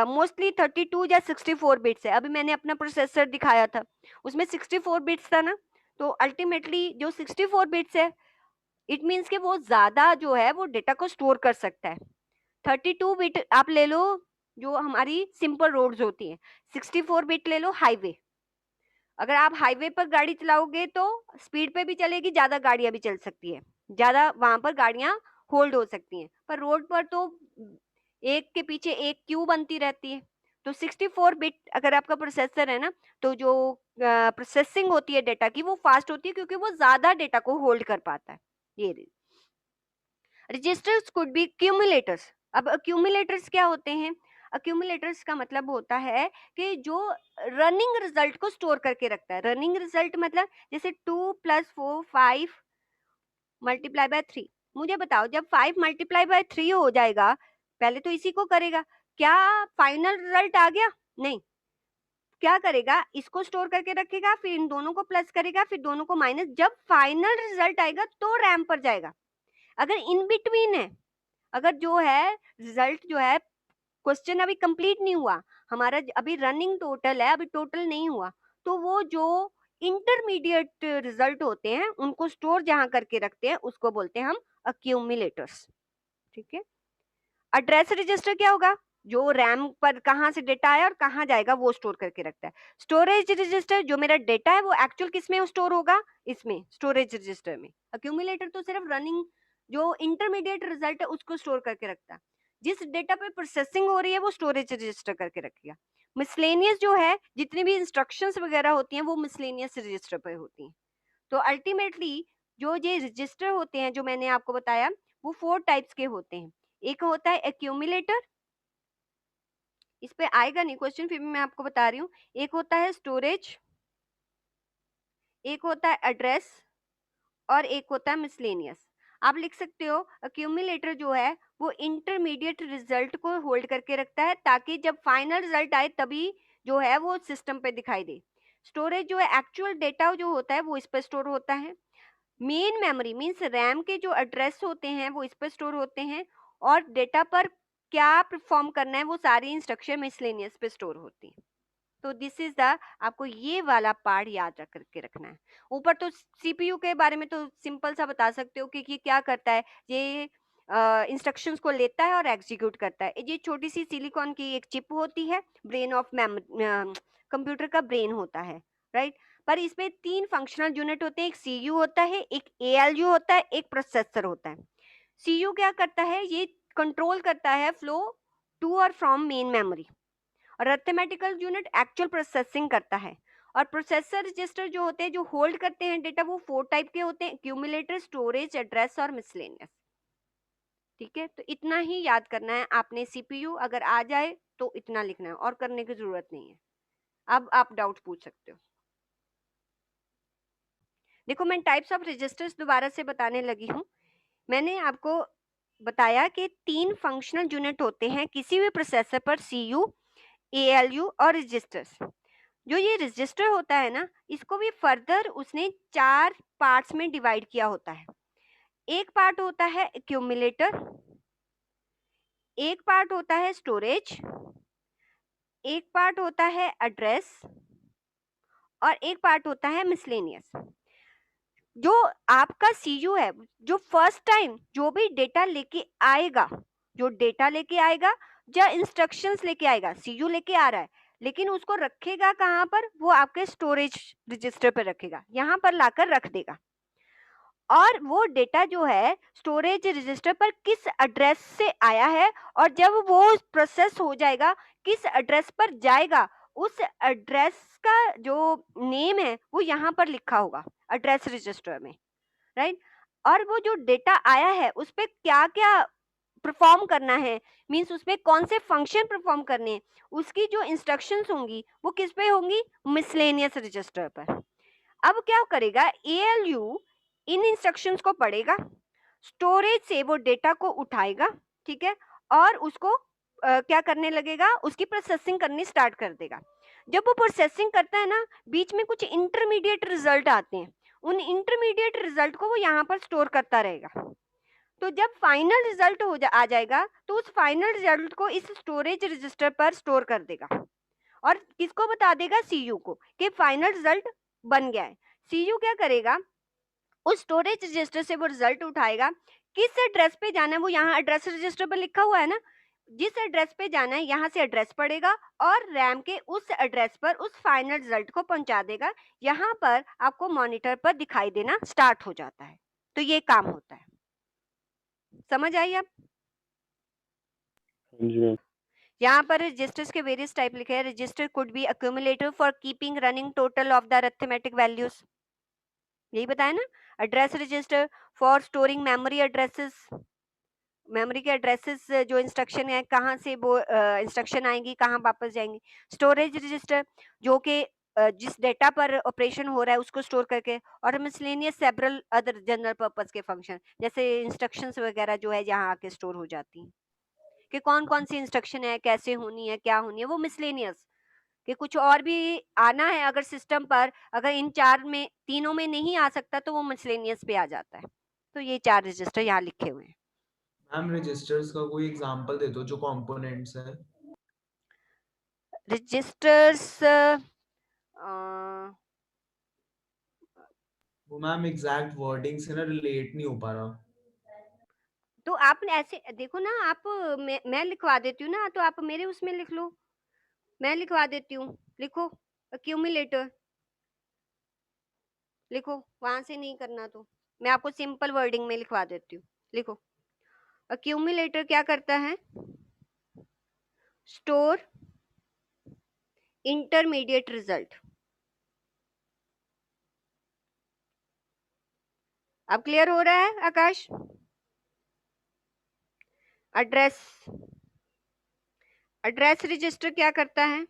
Speaker 1: मोस्टली 32 या 64 बिट्स है। अभी मैंने अपना प्रोसेसर दिखाया था, उसमें 64 बिट्स था ना, तो अल्टीमेटली जो 64 बिट्स है इट मीन्स कि वो ज्यादा जो है वो डेटा को स्टोर कर सकता है। 32 बिट आप ले लो जो हमारी सिंपल रोड्स होती हैं, 64 बिट ले लो हाईवे। अगर आप हाईवे पर गाड़ी चलाओगे तो स्पीड पे भी चलेगी, ज्यादा गाड़ियां भी चल सकती है, ज्यादा वहां पर गाड़ियां होल्ड हो सकती हैं, पर रोड पर तो एक के पीछे एक क्यू बनती रहती है। तो 64 बिट अगर आपका प्रोसेसर है ना, तो जो प्रोसेसिंग होती है डेटा की वो फास्ट होती है क्योंकि वो ज्यादा डेटा को होल्ड कर पाता है। ये रजिस्टर्स कुड बी क्यूमुलेटर्स। अब अक्यूमुलेटर्स क्या होते हैं? अक्यूमुलेटर्स का मतलब होता है कि जो रनिंग रिजल्ट को स्टोर करके रखता है। रनिंग रिजल्ट मतलब जैसे 2 + 4 5 मल्टीप्लाई बाय 3। मुझे बताओ जब 5 मल्टीप्लाई बाय 3 हो जाएगा, पहले तो इसी को करेगा, क्या फाइनल रिजल्ट आ गया? नहीं, क्या करेगा? इसको स्टोर करके रखेगा, फिर इन दोनों को प्लस करेगा, फिर दोनों को माइनस, जब फाइनल रिजल्ट आएगा तो रैम पर जाएगा। अगर इन बिटवीन है, अगर जो है रिजल्ट जो है, क्वेश्चन अभी कंप्लीट नहीं हुआ हमारा, अभी रनिंग टोटल है, अभी टोटल नहीं हुआ, तो वो जो इंटरमीडिएट रिजल्ट होते हैं उनको स्टोर जहां करके रखते हैं उसको बोलते हैं हम अक्यूमुलेटर्स। ठीक है, एड्रेस रजिस्टर क्या होगा? जो रैम पर कहाँ से डेटा आया और कहाँ जाएगा वो स्टोर करके रखता है। स्टोरेज रजिस्टर, जो मेरा डेटा है वो एक्चुअल किस में स्टोर होगा? इसमें, स्टोरेज रजिस्टर में। अक्यूमुलेटर तो सिर्फ रनिंग जो इंटरमीडिएट रिजल्ट है उसको स्टोर करके रखता है, जिस डेटा पे प्रोसेसिंग हो रही है वो स्टोरेज रजिस्टर करके रखेगा। मिसलेनियस जो है, जितनी भी इंस्ट्रक्शंस वगैरह होती हैं वो मिसलेनियस रजिस्टर पे होती हैं। तो अल्टीमेटली जो ये रजिस्टर होते हैं जो मैंने आपको बताया वो 4 टाइप्स के होते हैं। एक होता है एक्यूमुलेटर, इस पे आएगा नहीं क्वेश्चन, फिर भी मैं आपको बता रही हूँ। एक होता है स्टोरेज, एक होता है एड्रेस और एक होता है मिसलेनियस। आप लिख सकते हो अक्यूमुलेटर जो है वो इंटरमीडिएट रिजल्ट को होल्ड करके रखता है ताकि जब फाइनल रिजल्ट आए तभी जो है वो सिस्टम पे दिखाई दे। स्टोरेज जो है एक्चुअल डेटा जो होता है वो इस पर स्टोर होता है। मेन मेमोरी मीन्स रैम के जो एड्रेस होते हैं वो इस पर स्टोर होते हैं, और डेटा पर क्या परफॉर्म करना है वो सारी इंस्ट्रक्शन मिसलेनियस पे स्टोर होती है। तो दिस इज द, आपको ये वाला पार्ट याद रख करके रखना है। ऊपर तो सीपीयू के बारे में तो सिंपल सा बता सकते हो कि ये क्या करता है, ये इंस्ट्रक्शंस को लेता है और एग्जीक्यूट करता है। ये छोटी सी सिलिकॉन की एक चिप होती है, ब्रेन ऑफ कंप्यूटर का ब्रेन होता है, राइट। पर इसमें 3 फंक्शनल यूनिट होते हैं, एक सीयू होता है, एक एएलयू होता है, एक प्रोसेसर होता है। सीयू क्या करता है? ये कंट्रोल करता है फ्लो टू और फ्रॉम मेन मेमोरी, और अरिथमेटिकल यूनिट एक्चुअल प्रोसेसिंग करता है। और प्रोसेसर रजिस्टर जो होते हैं जो होल्ड करते हैं डेटा वो 4 टाइप के होते हैं, एक्यूमुलेटर, स्टोरेज, एड्रेस और मिसलेनियस। ठीक है, तो इतना ही याद करना है आपने। सीपीयू अगर आ जाए तो इतना लिखना है और करने की जरूरत नहीं है। अब आप डाउट पूछ सकते हो। देखो मैं टाइप्स ऑफ रजिस्टर्स दोबारा से बताने लगी हूँ। मैंने आपको बताया कि 3 फंक्शनल यूनिट होते हैं किसी भी प्रोसेसर पर, सीयू, एएलयू और रजिस्टर्स। जो ये रजिस्टर होता है ना, इसको भी फर्दर उसने 4 पार्ट्स में डिवाइड किया होता है। एक पार्ट होता है एक्यूमुलेटर, एक पार्ट होता है स्टोरेज, एक पार्ट होता है एड्रेस और एक पार्ट होता है मिसलेनियस। जो आपका सीयू है, जो फर्स्ट टाइम जो भी डेटा लेके आएगा, या इंस्ट्रक्शंस लेके आएगा, सीयू लेके आ रहा है, लेकिन उसको रखेगा कहाँ पर? वो आपके स्टोरेज रजिस्टर पर रखेगा, यहाँ पर लाकर रख देगा। और वो डेटा जो है स्टोरेज रजिस्टर पर किस एड्रेस से आया है, और जब वो प्रोसेस हो जाएगा किस एड्रेस पर जाएगा, उस एड्रेस का जो नेम है वो यहाँ पर लिखा होगा एड्रेस रजिस्टर में, राइट। और वो जो डेटा आया है उस पे क्या क्या परफॉर्म करना है, मींस उसमें कौन से फंक्शन परफॉर्म करने हैं, उसकी जो इंस्ट्रक्शंस होंगी वो किस पे होंगी? मिसलेनियस रजिस्टर पर। अब क्या करेगा एएलयू? इन इंस्ट्रक्शंस को पढ़ेगा, स्टोरेज से वो डेटा को उठाएगा, ठीक है, और उसको क्या करने लगेगा? उसकी प्रोसेसिंग करनी स्टार्ट कर देगा। जब वो प्रोसेसिंग करता है ना, बीच में कुछ इंटरमीडिएट रिजल्ट आते हैं, उन इंटरमीडिएट रिजल्ट को वो यहाँ पर स्टोर करता रहेगा। तो जब फाइनल रिजल्ट आ जाएगा तो उस फाइनल रिजल्ट को इस स्टोरेज रजिस्टर पर स्टोर कर देगा, और किसको बता देगा? सीयू को, कि फाइनल रिजल्ट बन गया है। सीयू क्या करेगा? उस स्टोरेज रजिस्टर से वो रिजल्ट उठाएगा, किस एड्रेस पे जाना है, वो यहाँ एड्रेस रजिस्टर पर लिखा हुआ है ना, जिस एड्रेस पे जाना है यहाँ से एड्रेस पड़ेगा, और रैम के उस एड्रेस पर उस फाइनल रिजल्ट को पहुंचा देगा। यहाँ पर आपको मॉनिटर पर दिखाई देना स्टार्ट हो जाता है। तो ये काम होता है, समझ आई आप?
Speaker 3: हाँ जी मैम।
Speaker 1: यहाँ पर रजिस्टर्स के वेरियस टाइप लिखे हैं। Register could be accumulator for keeping running total of the arithmetic values, यही बताया ना। Address register for storing memory addresses, memory के एड्रेसेस जो इंस्ट्रक्शन है कहाँ से वो इंस्ट्रक्शन आएंगी, कहाँ वापस जाएंगी। स्टोरेज रजिस्टर जो कि जिस डेटा पर ऑपरेशन हो रहा है उसको स्टोर करके, और miscellaneous several other general purpose के फंक्शन, जैसे इंस्ट्रक्शंस वगैरह जो है यहाँ आके स्टोर हो जाती हैं, कि कौन कौन सी इंस्ट्रक्शन है, कैसे होनी है, क्या होनी है, वो मिसलेनियस। कि कुछ और भी आना है अगर सिस्टम पर, अगर इन चार में तीनों में नहीं आ सकता तो वो मिसलेनियस पे आ जाता है। तो ये 4 रजिस्टर यहाँ लिखे हुए हैं।
Speaker 2: मैम रजिस्टर्स का कोई एग्जांपल दे दो जो कंपोनेंट्स है।
Speaker 1: रजिस्टर्स
Speaker 2: वो मैम एग्जैक्ट वर्डिंग से ना रिलेट नहीं हो पा रहा।
Speaker 1: तो आप ऐसे देखो ना, आप मैं लिखवा देती हूँ ना, तो आप मेरे उसमें लिख लो, मैं लिखवा देती हूँ। लिखो अक्यूमुलेटर, लिखो, वहां से नहीं करना तो मैं आपको सिंपल वर्डिंग में लिखवा देती हूँ। लिखो अक्यूमुलेटर क्या करता है? Store intermediate result. अब क्लियर हो रहा है आकाश? एड्रेस, एड्रेस रजिस्टर क्या करता है?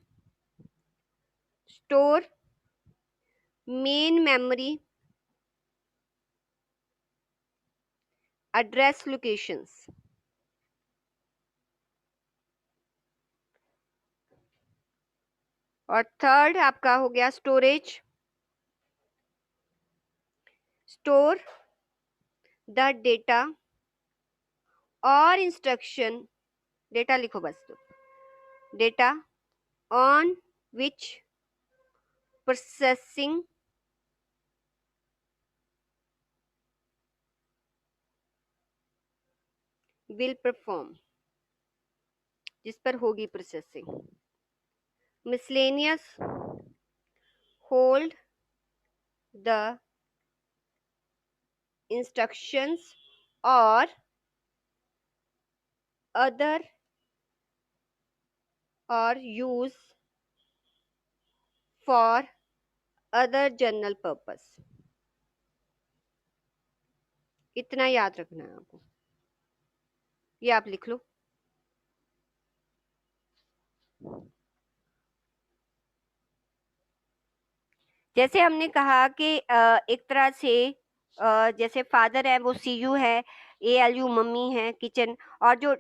Speaker 1: Store main memory address locations. और थर्ड आपका हो गया स्टोरेज, स्टोर द डेटा और इंस्ट्रक्शन, डेटा लिखो बस, तो data on which processing will perform, जिस पर होगी processing. Miscellaneous hold the instructions और अदर और use for other general purpose. इतना याद रखना है आपको, ये आप लिख लो। जैसे हमने कहा कि एक तरह से जैसे फादर है वो सीयू है, एएलयू मम्मी है, किचन, और जो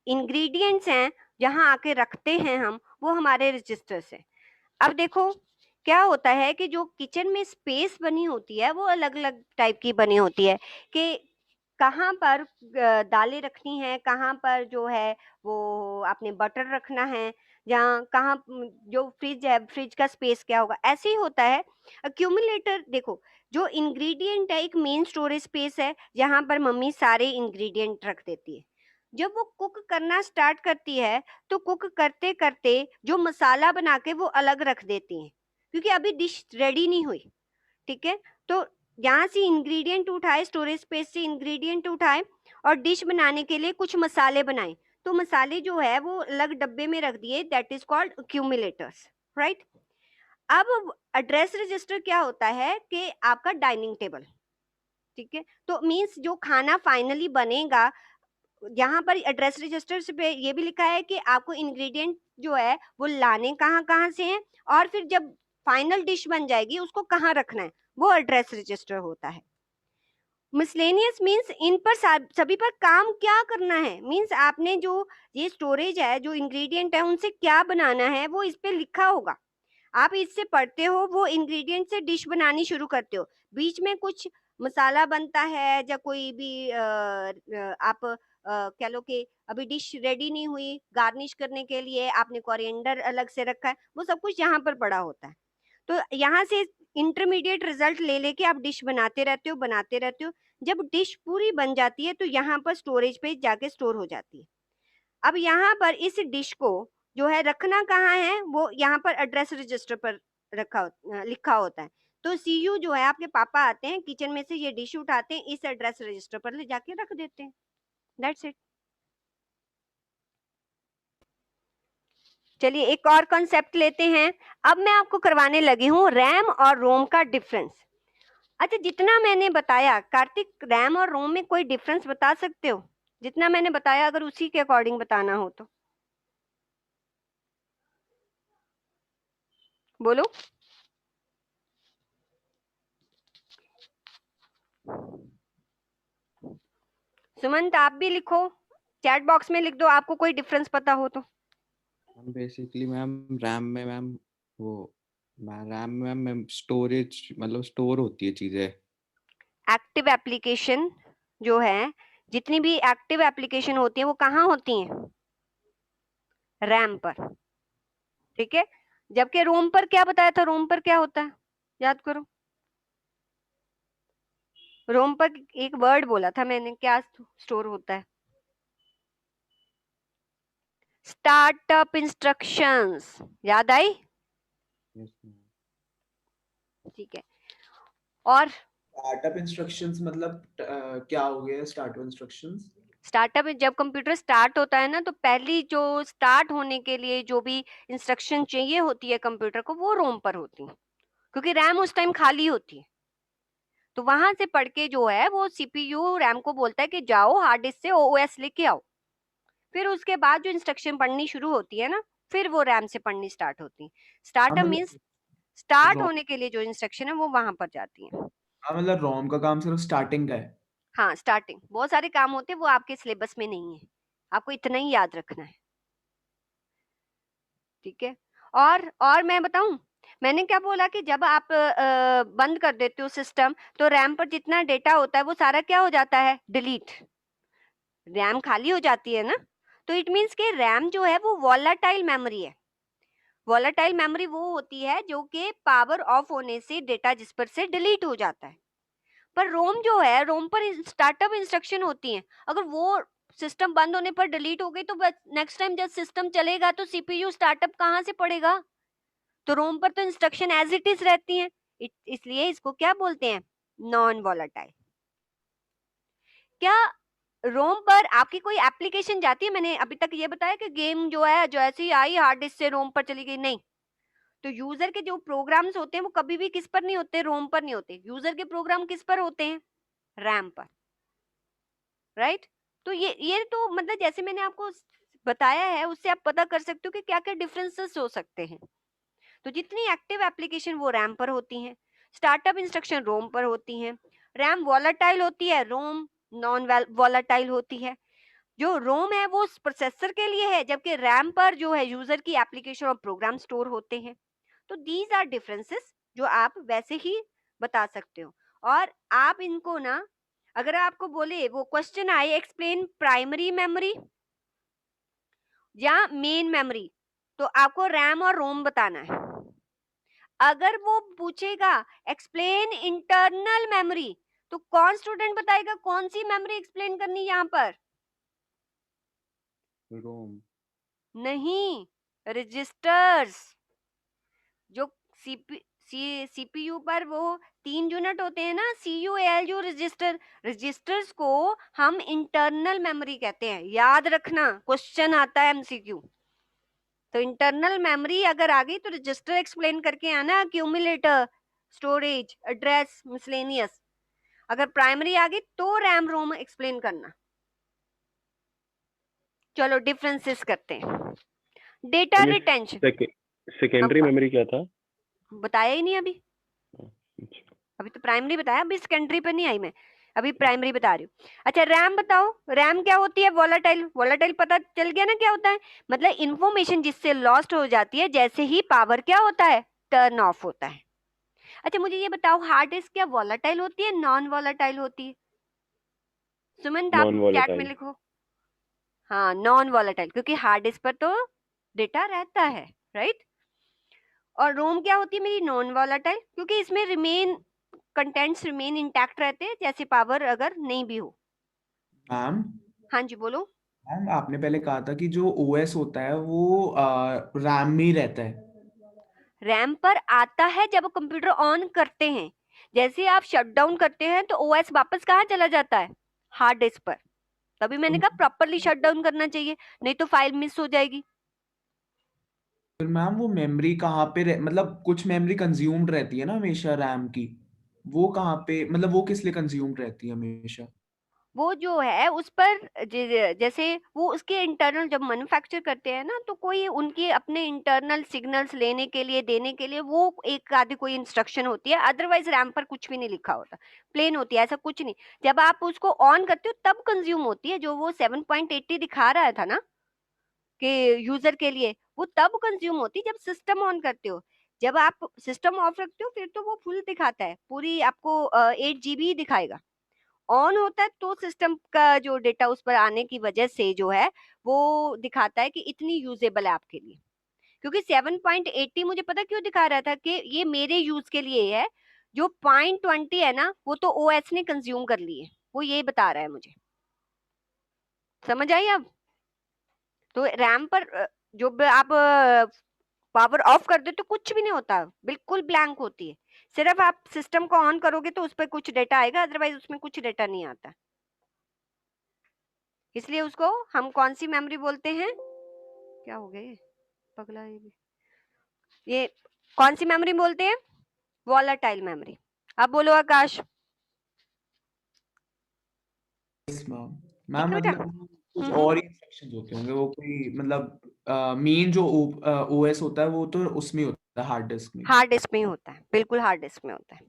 Speaker 1: इंग्रेडिएंट्स हैं जहाँ आके रखते हैं हम, वो हमारे रजिस्टर्स हैं। अब देखो क्या होता है कि जो किचन में स्पेस बनी होती है वो अलग अलग टाइप की बनी होती है, कि कहाँ पर दालें रखनी है, कहाँ पर जो है वो आपने बटर रखना है, जहाँ कहाँ जो फ्रिज है, फ्रिज का स्पेस क्या होगा, ऐसे ही होता है। अक्यूमुलेटर देखो, जो इंग्रेडिएंट है एक मेन स्टोरेज स्पेस है जहाँ पर मम्मी सारे इंग्रेडिएंट रख देती है। जब वो कुक करना स्टार्ट करती है तो कुक करते करते जो मसाला बना के वो अलग रख देती है, क्योंकि अभी डिश रेडी नहीं हुई। ठीक है, तो यहाँ से इंग्रेडिएंट उठाए, स्टोरेज स्पेस से इंग्रेडिएंट उठाए और डिश बनाने के लिए कुछ मसाले बनाए, तो मसाले जो है वो अलग डब्बे में रख दिए, that is called accumulators, right. अब एड्रेस रजिस्टर क्या होता है कि आपका डाइनिंग टेबल, ठीक है, तो मींस जो खाना फाइनली बनेगा, यहाँ पर एड्रेस रजिस्टर पे ये भी लिखा है कि आपको इंग्रेडिएंट जो है वो लाने कहाँ कहाँ से हैं, और फिर जब फाइनल डिश बन जाएगी उसको कहाँ रखना है, वो एड्रेस रजिस्टर होता है। मिसलेनियस मीन्स इन पर सभी पर काम क्या करना है, मीन्स आपने जो ये स्टोरेज है, जो इंग्रेडिएंट है उनसे क्या बनाना है वो इस पे लिखा होगा। आप इससे पढ़ते हो, वो इंग्रेडिएंट से डिश बनानी शुरू करते हो, बीच में कुछ मसाला बनता है या कोई भी आप कह लो कि अभी डिश रेडी नहीं हुई, गार्निश करने के लिए आपने कोरिएंडर अलग से रखा है, वो सब कुछ यहाँ पर पड़ा होता है। तो यहाँ से इंटरमीडिएट रिजल्ट ले लेके आप डिश बनाते रहते हो, बनाते रहते हो, जब डिश पूरी बन जाती है तो यहाँ पर स्टोरेज पे जाके स्टोर हो जाती है। अब यहाँ पर इस डिश को जो है रखना कहाँ है, वो यहाँ पर एड्रेस रजिस्टर पर लिखा होता है। तो सीयू जो है, आपके पापा आते हैं किचन में से, ये डिश उठाते हैं, इस एड्रेस रजिस्टर पर ले जाके रख देते हैं, दैट्स इट। चलिए एक और कॉन्सेप्ट लेते हैं। अब मैं आपको करवाने लगी हूँ रैम और रोम का डिफरेंस। अच्छा, जितना मैंने बताया कार्तिक, रैम और रोम में कोई डिफरेंस बता सकते हो? जितना मैंने बताया अगर उसी के अकॉर्डिंग बताना हो तो बोलो। सुमंत आप भी लिखो, चैट बॉक्स में लिख दो आपको कोई डिफरेंस पता हो तो।
Speaker 4: मैम बेसिकली मैम रैम में मैम वो रैम में मैम स्टोरेज मतलब स्टोर होती है चीज़ें।
Speaker 1: एक्टिव एप्लीकेशन जो है, जितनी भी एक्टिव एप्लीकेशन होती है वो कहाँ होती हैं? रैम पर, ठीक है। जबकि रोम पर क्या बताया था, रोम पर क्या होता है याद करो। रोम पर एक वर्ड बोला था मैंने, क्या स्टोर होता है? स्टार्टअप इंस्ट्रक्शंस, याद आई?
Speaker 4: Yes, ma'am.
Speaker 1: ठीक है। और
Speaker 2: स्टार्टअप इंस्ट्रक्शंस मतलब क्या हो गया स्टार्टअप इंस्ट्रक्शंस?
Speaker 1: स्टार्टअप जब कंप्यूटर स्टार्ट होता है ना, तो पहली जो स्टार्ट होने के लिए जो भी इंस्ट्रक्शन चाहिए होती है कंप्यूटर को, वो रोम पर होती है, क्योंकि रैम उस टाइम खाली होती है। तो वहां से पढ़ के जो है वो सीपीयू रैम को बोलता है कि जाओ हार्ड डिस्क से ओएस लेके आओ। फिर उसके बाद जो इंस्ट्रक्शन पढ़नी शुरू होती है ना, फिर वो रैम से पढ़नी स्टार्ट होती है।
Speaker 2: हाँ
Speaker 1: स्टार्टअप मीन्स स्टार्ट
Speaker 2: रोम
Speaker 1: होने के लिए जो इंस्ट्रक्शन है वो वहां पर जाती है।
Speaker 2: हाँ मतलब रोम का काम सिर्फ स्टार्टिंग का है।
Speaker 1: हाँ, स्टार्टिंग, बहुत सारे काम होते हैं वो आपके सिलेबस में नहीं है, आपको इतना ही याद रखना है, ठीक है। और मैं बताऊं, मैंने क्या बोला कि जब आप बंद कर देते हो सिस्टम, तो रैम पर जितना डेटा होता है वो सारा क्या हो जाता है, डिलीट, रैम खाली हो जाती है ना। तो इट मीन्स कि रैम जो है वो वॉलेटाइल मेमोरी है। वॉलेटाइल मेमोरी वो होती है जो कि पावर ऑफ होने से डेटा जिस पर से डिलीट हो जाता है। पर रोम जो है, रोम पर स्टार्टअप इंस्ट्रक्शन होती हैं, अगर वो सिस्टम बंद होने पर डिलीट हो गई तो नेक्स्ट टाइम जब सिस्टम चलेगा तो सीपीयू स्टार्टअप कहाँ से पड़ेगा? तो रोम पर तो इंस्ट्रक्शन एज इट इज रहती हैं, इसलिए इसको क्या बोलते हैं, नॉन वॉलेटाइल। क्या रोम पर आपकी कोई एप्लीकेशन जाती है? मैंने अभी तक ये बताया कि गेम जो है जो ऐसे ही आई हार्ड डिस्क से रोम पर चली गई, नहीं। तो यूजर के जो प्रोग्राम्स होते हैं वो कभी भी किस पर नहीं होते, रोम पर नहीं होते। यूजर के प्रोग्राम किस पर होते हैं, रैम पर, राइट। तो ये तो मतलब जैसे मैंने आपको बताया है उससे आप पता कर सकते हो कि क्या क्या डिफरेंसेस हो सकते हैं। तो जितनी एक्टिव एप्लीकेशन वो रैम पर होती हैं, स्टार्टअप इंस्ट्रक्शन रोम पर होती हैं। रैम वॉलेटाइल होती है, रोम नॉन वॉलेटाइल होती है। जो रोम है वो प्रोसेसर के लिए है, जबकि रैम पर जो है यूजर की एप्लीकेशन और प्रोग्राम स्टोर होते हैं। तो दीज आर डिफरेंसेस जो आप वैसे ही बता सकते हो। और आप इनको ना, अगर आपको बोले वो क्वेश्चन आए एक्सप्लेन प्राइमरी मेमोरी या मेन मेमोरी, तो आपको रैम और रोम बताना है। अगर वो पूछेगा एक्सप्लेन इंटरनल मेमोरी, तो कौन स्टूडेंट बताएगा कौन सी मेमोरी एक्सप्लेन करनी यहाँ पर?
Speaker 4: रोम।
Speaker 1: नहीं, रजिस्टर्स। जो सीपीयू पर वो 3 यूनिट होते हैं ना, सीयू एलयू रजिस्टर, रजिस्टर्स को हम इंटरनल मेमोरी कहते हैं। याद रखना, क्वेश्चन आता है एमसीक्यू। तो इंटरनल मेमोरी अगर आ गई तो रजिस्टर एक्सप्लेन करके आना, अक्यूमुलेटर, स्टोरेज, एड्रेस, मिसलेनियस। अगर प्राइमरी आ गई तो रैम रोम एक्सप्लेन करना। चलो डिफरेंसेस करते हैं। डेटा
Speaker 3: ये
Speaker 1: रिटेंशन
Speaker 3: सेकेंडरी मेमोरी क्या था?
Speaker 1: बताया ही नहीं अभी।
Speaker 3: अच्छा,
Speaker 1: अभी तो प्राइमरी बताया, अभी सेकेंडरी पर नहीं आई मैं, अभी प्राइमरी बता रही हूँ। अच्छा रैम बताओ, रैम क्या होती है? वोलाटाइल। वोलाटाइल पता चल गया ना क्या होता है? मतलब इंफॉर्मेशन जिससे लॉस्ट हो जाती है जैसे ही पावर क्या होता है, टर्न ऑफ होता है। अच्छा मुझे ये बताओ, हार्ड डिस्क क्या वोलाटाइल होती है नॉन वोलाटाइल होती है? सुमंत आप
Speaker 3: नॉन
Speaker 1: चैट में
Speaker 3: वोलेटाइल।
Speaker 1: लिखो। हाँ नॉन वोलाटाइल, क्योंकि हार्ड डिस्क पर तो डेटा रहता है, राइट। और रोम क्या होती है मेरी? नॉन वोलाटाइल, क्योंकि इसमें रिमेन कंटेंट्स रिमेन इंटैक्ट रहते हैं जैसे पावर अगर नहीं भी हो।
Speaker 2: मैम
Speaker 1: हाँ जी बोलो।
Speaker 2: मैम आपने पहले कहा था कि जो ओएस होता है वो रैम में ही रहता है।
Speaker 1: रैम पर आता है जब कंप्यूटर ऑन करते हैं, जैसे आप शट डाउन करते हैं तो ओएस वापस कहाँ चला जाता है? हार्ड डिस्क पर। तभी मैंने कहा प्रॉपरली शट डाउन करना चाहिए, नहीं तो फाइल मिस हो जाएगी।
Speaker 2: फिर मैम वो मेमोरी कहाँ पे मतलब कुछ मेमोरी कंज्यूम्ड रहती है ना हमेशा रैम की, वो कहाँ पे मतलब वो किस लिए कंज्यूम्ड रहती है हमेशा?
Speaker 1: वो जो है उस पर जैसे वो उसके इंटरनल जब मैन्युफैक्चर करते हैं ना, तो कोई उनके अपने इंटरनल सिग्नल्स लेने के लिए देने के लिए वो एक आधी कोई इंस्ट्रक्शन होती है। अदरवाइज रैम पर कुछ भी नहीं लिखा होता, प्लेन होती है, ऐसा कुछ नहीं। जब आप उसको ऑन करते हो तब कंज्यूम होती है, जो वो 7.80 दिखा रहा था ना कि यूजर के लिए, वो तब कंज्यूम होती है जब सिस्टम ऑन करते हो। जब आप सिस्टम ऑफ रखते हो फिर तो वो फुल दिखाता है, पूरी आपको 8 GB ही दिखाएगा। ऑन होता है तो सिस्टम का जो डेटा उस पर आने की वजह से जो है वो दिखाता है कि इतनी यूजेबल है आपके लिए। क्योंकि 7.80 मुझे पता क्यों दिखा रहा था कि ये मेरे यूज के लिए है, जो 0.20 है ना वो तो ओएस ने कंज्यूम कर ली है, वो ये बता रहा है मुझे। समझ आई अब? तो रैम पर जो आप पावर ऑफ कर दे तो कुछ भी नहीं होता, बिल्कुल ब्लैंक होती है। सिर्फ आप सिस्टम को ऑन करोगे तो उस पर कुछ डेटा आएगा, अदरवाइज उसमें कुछ डेटा नहीं आता। इसलिए उसको हम कौन सी मेमोरी बोलते हैं? क्या हो गए पगला ये भी। ये कौन सी मेमोरी बोलते हैं? Volatile memory. अब बोलो आकाश।
Speaker 2: Yes ma'am.
Speaker 1: ठीक
Speaker 2: मैम
Speaker 1: है बेटा।
Speaker 2: मतलब कुछ और ही इंस्ट्रक्शंस होते होंगे, वो कोई मतलब मेन जो ओएस होता है वो तो उसमें होता है हार्ड डिस्क में।
Speaker 1: हार्ड डिस्क में ही होता है, बिल्कुल हार्ड डिस्क में होता है।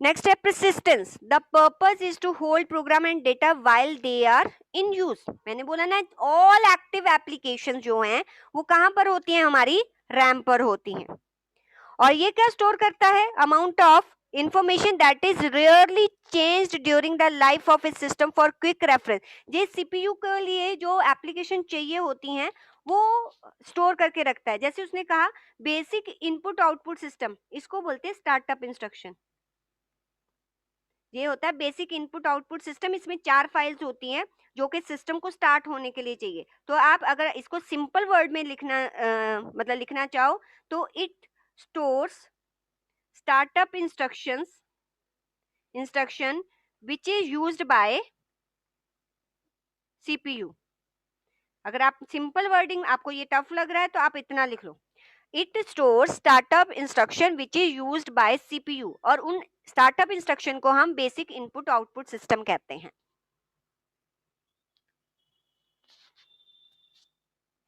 Speaker 1: नेक्स्ट है persistence. The purpose is to hold program and data while they are in use. मैंने बोला ना all active applications जो हैं वो कहाँ पर होती हैं? हमारी रैम पर होती हैं। और ये क्या स्टोर करता है? Amount of information that is rarely changed during the life of A system for quick reference. ये सीपीयू के लिए जो एप्लीकेशन चाहिए होती हैं वो स्टोर करके रखता है। जैसे उसने कहा बेसिक इनपुट आउटपुट सिस्टम, इसको बोलते हैं स्टार्टअप इंस्ट्रक्शन। ये होता है बेसिक इनपुट आउटपुट सिस्टम। इसमें 4 फाइल्स होती हैं जो कि सिस्टम को स्टार्ट होने के लिए चाहिए। तो आप अगर इसको सिंपल वर्ड में लिखना मतलब लिखना चाहो तो it stores startup instruction which is used by CPU। अगर आप सिंपल वर्डिंग आपको ये टफ लग रहा है तो आप इतना लिख लो, it store startup instruction which is used by CPU। और उन स्टार्टअप इंस्ट्रक्शन को हम बेसिक इनपुट आउटपुट सिस्टम कहते हैं।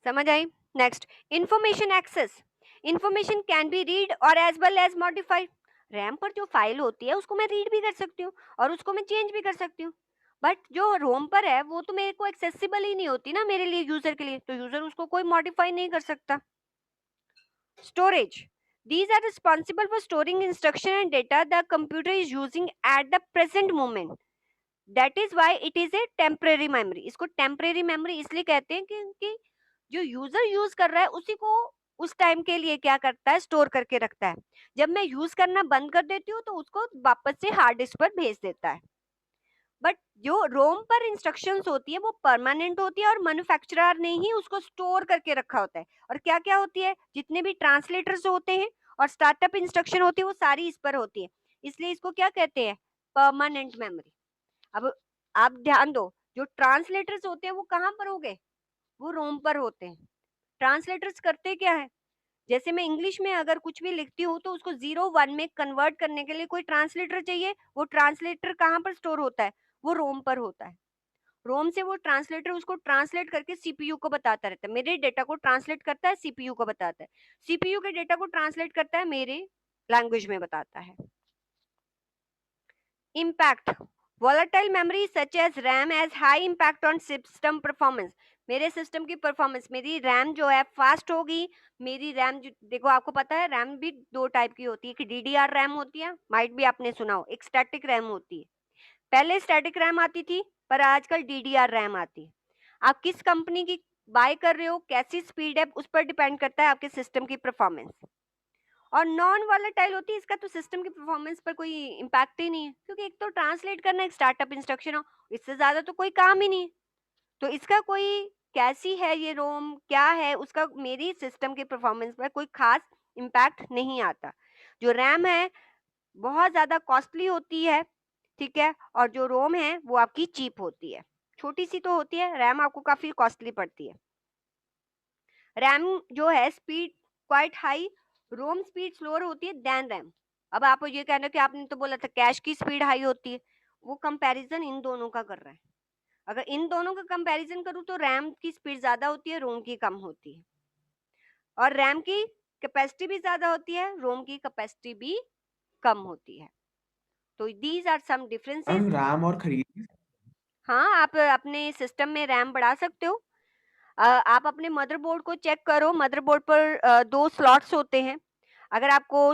Speaker 1: समझ आई? Next, information access. Information can be read और as well as modified. RAM पर जो फाइल होती है उसको मैं रीड भी कर सकती हूँ और उसको मैं चेंज भी कर सकती हूँ, बट जो रोम पर है वो तो मेरे को एक्सेसिबल ही नहीं होती ना मेरे लिए, यूजर के लिए, तो यूजर उसको कोई मॉडिफाई नहीं कर सकता। Storage, these are responsible for storing instruction and data the computer is using at the present moment, that is why it is a temporary memory। इसको temporary memory इसलिए कहते हैं क्योंकि जो यूजर यूज कर रहा है उसी को उस टाइम के लिए क्या करता है, स्टोर करके रखता है। जब मैं यूज करना बंद कर देती हूँ तो उसको वापस से हार्ड डिस्क पर भेज देता है। बट जो रोम पर इंस्ट्रक्शंस होती है वो परमानेंट होती है और मैन्युफैक्चरर ने ही उसको स्टोर करके रखा होता है। और क्या क्या होती है, जितने भी ट्रांसलेटर्स होते हैं और स्टार्टअप इंस्ट्रक्शन होती है वो सारी इस पर होती है, इसलिए इसको क्या कहते हैं, परमानेंट मेमोरी। अब आप ध्यान दो, जो ट्रांसलेटर्स होते हैं वो कहाँ पर हो गए, वो रोम पर होते हैं। ट्रांसलेटर्स करते क्या है, जैसे मैं इंग्लिश में अगर कुछ भी लिखती हूँ तो उसको 0 1 में कन्वर्ट करने के लिए कोई ट्रांसलेटर चाहिए। वो ट्रांसलेटर कहाँ पर स्टोर होता है, वो रोम पर होता है। रोम से वो ट्रांसलेटर उसको ट्रांसलेट करके सीपीयू को बताता रहता है, मेरे डेटा को ट्रांसलेट करता है, सीपीयू को बताता है, सीपीयू के डेटा को ट्रांसलेट करता है, मेरे लैंग्वेज में बताता है। Impact, volatile memory such as RAM has high impact on system performance। मेरे सिस्टम की परफॉर्मेंस, मेरी रैम जो है फास्ट होगी। मेरी रैम देखो, आपको पता है रैम भी दो टाइप की होती है, कि डीडीआर रैम होती है, माइट भी आपने सुना हो, एक स्टैटिक रैम होती है। पहले स्टैटिक रैम आती थी पर आजकल डीडीआर रैम आती है। आप किस कंपनी की बाय कर रहे हो, कैसी स्पीड है, उस पर डिपेंड करता है आपके सिस्टम की परफॉर्मेंस। और नॉन वॉलेटाइल होती है, इसका तो सिस्टम की परफॉर्मेंस पर कोई इम्पैक्ट ही नहीं है, क्योंकि एक तो ट्रांसलेट करना एक स्टार्टअप इंस्ट्रक्शन हो, इससे ज्यादा तो कोई काम ही नहीं है। तो इसका कोई कैसी है ये रोम क्या है, उसका मेरी सिस्टम के परफॉर्मेंस पर कोई खास इम्पैक्ट नहीं आता। जो रैम है बहुत ज्यादा कॉस्टली होती है, ठीक है, और जो रोम है वो आपकी चीप होती है, छोटी सी तो होती है, रैम आपको काफी कॉस्टली पड़ती है। रैम जो है स्पीड क्वाइट हाई, रोम स्पीड स्लोअर होती है देन रैम। अब आप ये कहना कि आपने तो बोला था कैश की स्पीड हाई होती है, वो कंपैरिजन इन दोनों का कर रहा है। अगर इन दोनों का कंपैरिजन करूँ तो रैम की स्पीड ज्यादा होती है, रोम की कम होती है। और रैम की कैपेसिटी भी ज्यादा होती है, रोम की कैपेसिटी भी कम होती है। तो दीज आर सम डिफरेंसेस।
Speaker 2: हम रैम और खरीद
Speaker 1: हाँ, आप अपने सिस्टम में रैम बढ़ा सकते हो। आप अपने मदरबोर्ड को चेक करो, मदरबोर्ड पर 2 स्लॉट्स होते हैं। अगर आपको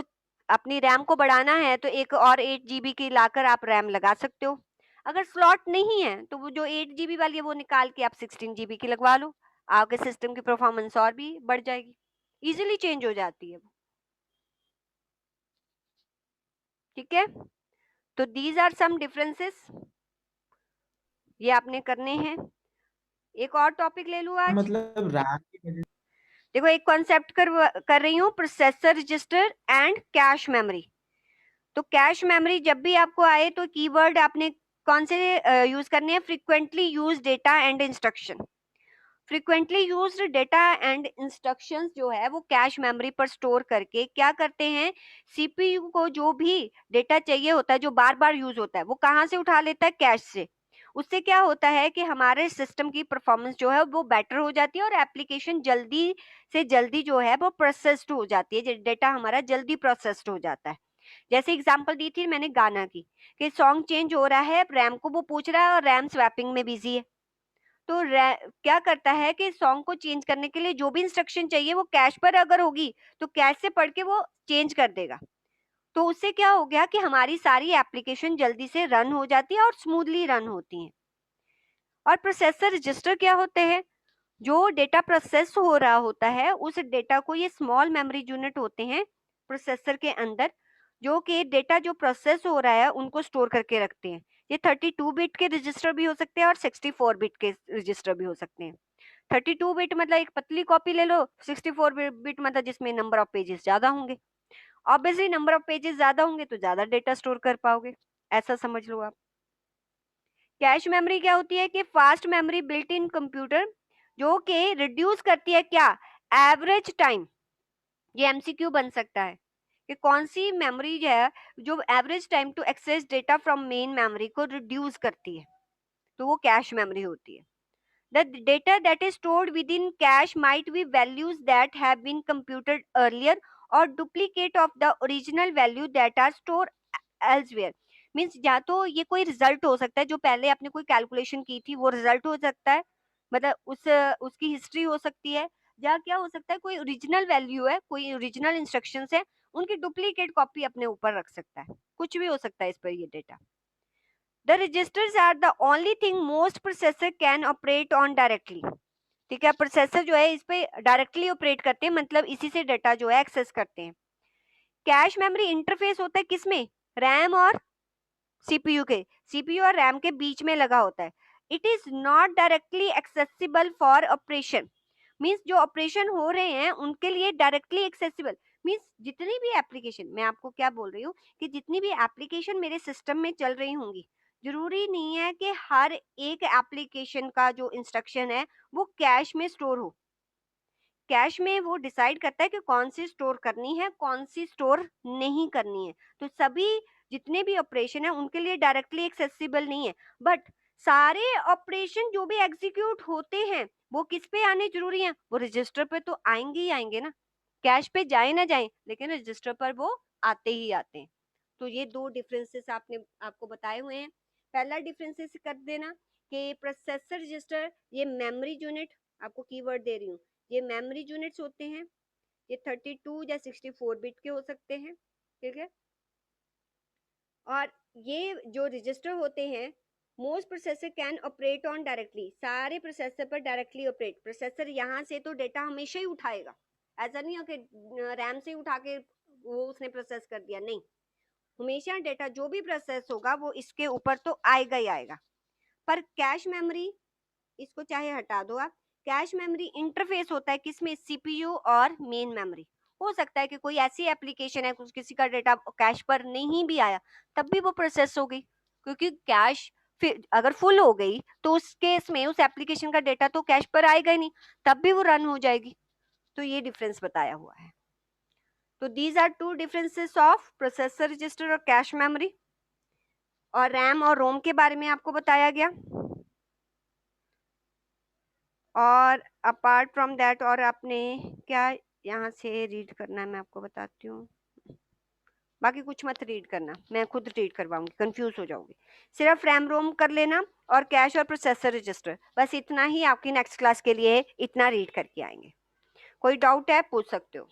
Speaker 1: अपनी रैम को बढ़ाना है तो एक और 8 जीबी की लाकर आप रैम लगा सकते हो। अगर स्लॉट नहीं है तो वो जो 8 जीबी वाली है वो निकाल के आप 16 जीबी की लगवा लो, आपके सिस्टम की परफॉर्मेंस और भी बढ़ जाएगी, इजीली चेंज हो जाती है वो। ठीक है, तो दीज आर सम डिफरेंसेस, ये आपने करने हैं। एक और टॉपिक ले लूं आज,
Speaker 2: मतलब रैम की वजह
Speaker 1: देखो एक कॉन्सेप्ट कर रही हूँ, processor register and cash memory. तो कैश मेमोरी जब भी आपको आए तो कीवर्ड आपने कौन से यूज करने हैं, frequently use data and instruction. Frequently used data and instructions जो है वो कैश मेमोरी पर स्टोर करके क्या करते हैं, सीपीयू को जो भी डेटा चाहिए होता है जो बार बार यूज होता है वो कहाँ से उठा लेता है, कैश से। उससे क्या होता है कि हमारे सिस्टम की परफॉर्मेंस जो है वो बेटर हो जाती है और एप्लीकेशन जल्दी से जल्दी जो है वो प्रोसेस्ड हो जाती है, डेटा हमारा जल्दी प्रोसेस्ड हो जाता है। जैसे एग्जांपल दी थी मैंने गाना की, कि सॉन्ग चेंज हो रहा है, रैम को वो पूछ रहा है और रैम स्वैपिंग में बिजी है। तो क्या करता है कि सॉन्ग को चेंज करने के लिए जो भी इंस्ट्रक्शन चाहिए वो कैश पर अगर होगी तो कैश से पढ़ के वो चेंज कर देगा। तो उससे क्या हो गया कि हमारी सारी एप्लीकेशन जल्दी से रन हो जाती है और स्मूथली रन होती हैं। और प्रोसेसर रजिस्टर क्या होते हैं, जो डेटा प्रोसेस हो रहा होता है उस डेटा को, ये स्मॉल मेमोरी यूनिट होते हैं प्रोसेसर के अंदर, जो कि डेटा जो प्रोसेस हो रहा है उनको स्टोर करके रखते हैं। ये 32 बिट के रजिस्टर भी हो सकते हैं और 64 बिट के रजिस्टर भी हो सकते हैं। 32 बिट मतलब एक पतली कॉपी ले लो, 64 बिट मतलब जिसमें नंबर ऑफ पेजेस ज्यादा होंगे। ऑब्वियसली नंबर ऑफ पेजेस ज्यादा होंगे तो ज्यादा डेटा स्टोर कर पाओगे, ऐसा समझ लो आप। कैश मेमोरी क्या होती है कि fast memory built in computer, जो कि रिड्यूस करती है क्या, एवरेज टाइम। ये एमसीक्यू बन सकता है कि कौन सी मेमोरी है जो average time to access data from main memory को रिड्यूस करती है, तो वो कैश मेमोरी होती है। The data that is stored within cache might be values that have been computed earlier or duplicate of the original value that are stored elsewhere। Means या तो ये कोई रिजल्ट हो सकता है, जो पहले आपने कोई कैलकुलेशन की थी वो रिजल्ट हो सकता है, मतलब उसकी हिस्ट्री हो सकती है, या क्या हो सकता है कोई ओरिजिनल वैल्यू है, कोई ओरिजिनल इंस्ट्रक्शंस है, उनकी डुप्लीकेट कॉपी अपने ऊपर रख सकता है, कुछ भी हो सकता है इस पर ये data. The registers are the only thing most processor can operate on directly। ठीक है, प्रोसेसर जो है इस पे डायरेक्टली ऑपरेट करते हैं, मतलब इसी से डाटा जो है एक्सेस करते हैं। कैश मेमोरी इंटरफेस होता है किसमें, रैम और सीपीयू के, सीपीयू और रैम के बीच में लगा होता है। It is not directly accessible for operation, means जो ऑपरेशन हो रहे हैं उनके लिए डायरेक्टली एक्सेसिबल, मीन्स जितनी भी एप्लीकेशन, मैं आपको क्या बोल रही हूँ कि जितनी भी एप्लीकेशन मेरे सिस्टम में चल रही होंगी, जरूरी नहीं है कि हर एक एप्लीकेशन का जो इंस्ट्रक्शन है वो कैश में स्टोर हो। कैश में वो डिसाइड करता है कि कौन सी स्टोर करनी है, कौन सी स्टोर नहीं करनी है। तो सभी जितने भी ऑपरेशन है उनके लिए डायरेक्टली एक्सेसिबल नहीं है, बट सारे ऑपरेशन जो भी एग्जीक्यूट होते हैं वो किस पे आने जरूरी है, वो रजिस्टर पे तो आएंगे ही आएंगे ना, कैश पे जाए ना जाए लेकिन रजिस्टर पर वो आते ही आते हैं। तो ये दो डिफरेंसेस आपको बताए हुए हैं। पहला डिफरेंसेस कर देना कि प्रोसेसर रजिस्टर, ये मेमोरी यूनिट, आपको कीवर्ड दे रही हूँ, ये मेमोरी यूनिट्स होते हैं, ये 32 या 64 बिट के हो सकते हैं, ठीक है। और ये जो रजिस्टर होते हैं, most processor can operate on directly, सारे प्रोसेसर पर डायरेक्टली ऑपरेट, प्रोसेसर यहाँ से तो डेटा हमेशा ही उठाएगा, ऐसा नहीं है कि रैम से उठा के वो उसने प्रोसेस कर दिया, नहीं, हमेशा डेटा जो भी प्रोसेस होगा वो इसके ऊपर तो आएगा ही आएगा। पर कैश मेमोरी, इसको चाहे हटा दो आप, कैश मेमोरी इंटरफेस होता है किसमें, सीपीयू और मेन मेमोरी। हो सकता है कि कोई ऐसी एप्लीकेशन है कुछ किसी का डेटा कैश पर नहीं भी आया तब भी वो प्रोसेस हो गई, क्योंकि कैश फिर अगर फुल हो गई तो उस केस में उस एप्लीकेशन का डेटा तो कैश पर आएगा ही नहीं, तब भी वो रन हो जाएगी। तो ये डिफरेंस बताया हुआ है। तो these are two differences of processor register और कैश मेमोरी, और रैम और रोम के बारे में आपको बताया गया। और अपार्ट फ्रॉम दैट और आपने क्या यहाँ से रीड करना है मैं आपको बताती हूँ, बाकी कुछ मत रीड करना, मैं खुद रीड करवाऊंगी, कंफ्यूज हो जाओगी। सिर्फ रैम रोम कर लेना और कैश और प्रोसेसर रजिस्टर, बस इतना ही आपकी नेक्स्ट क्लास के लिए, इतना रीड करके आएंगे। कोई डाउट है पूछ सकते हो।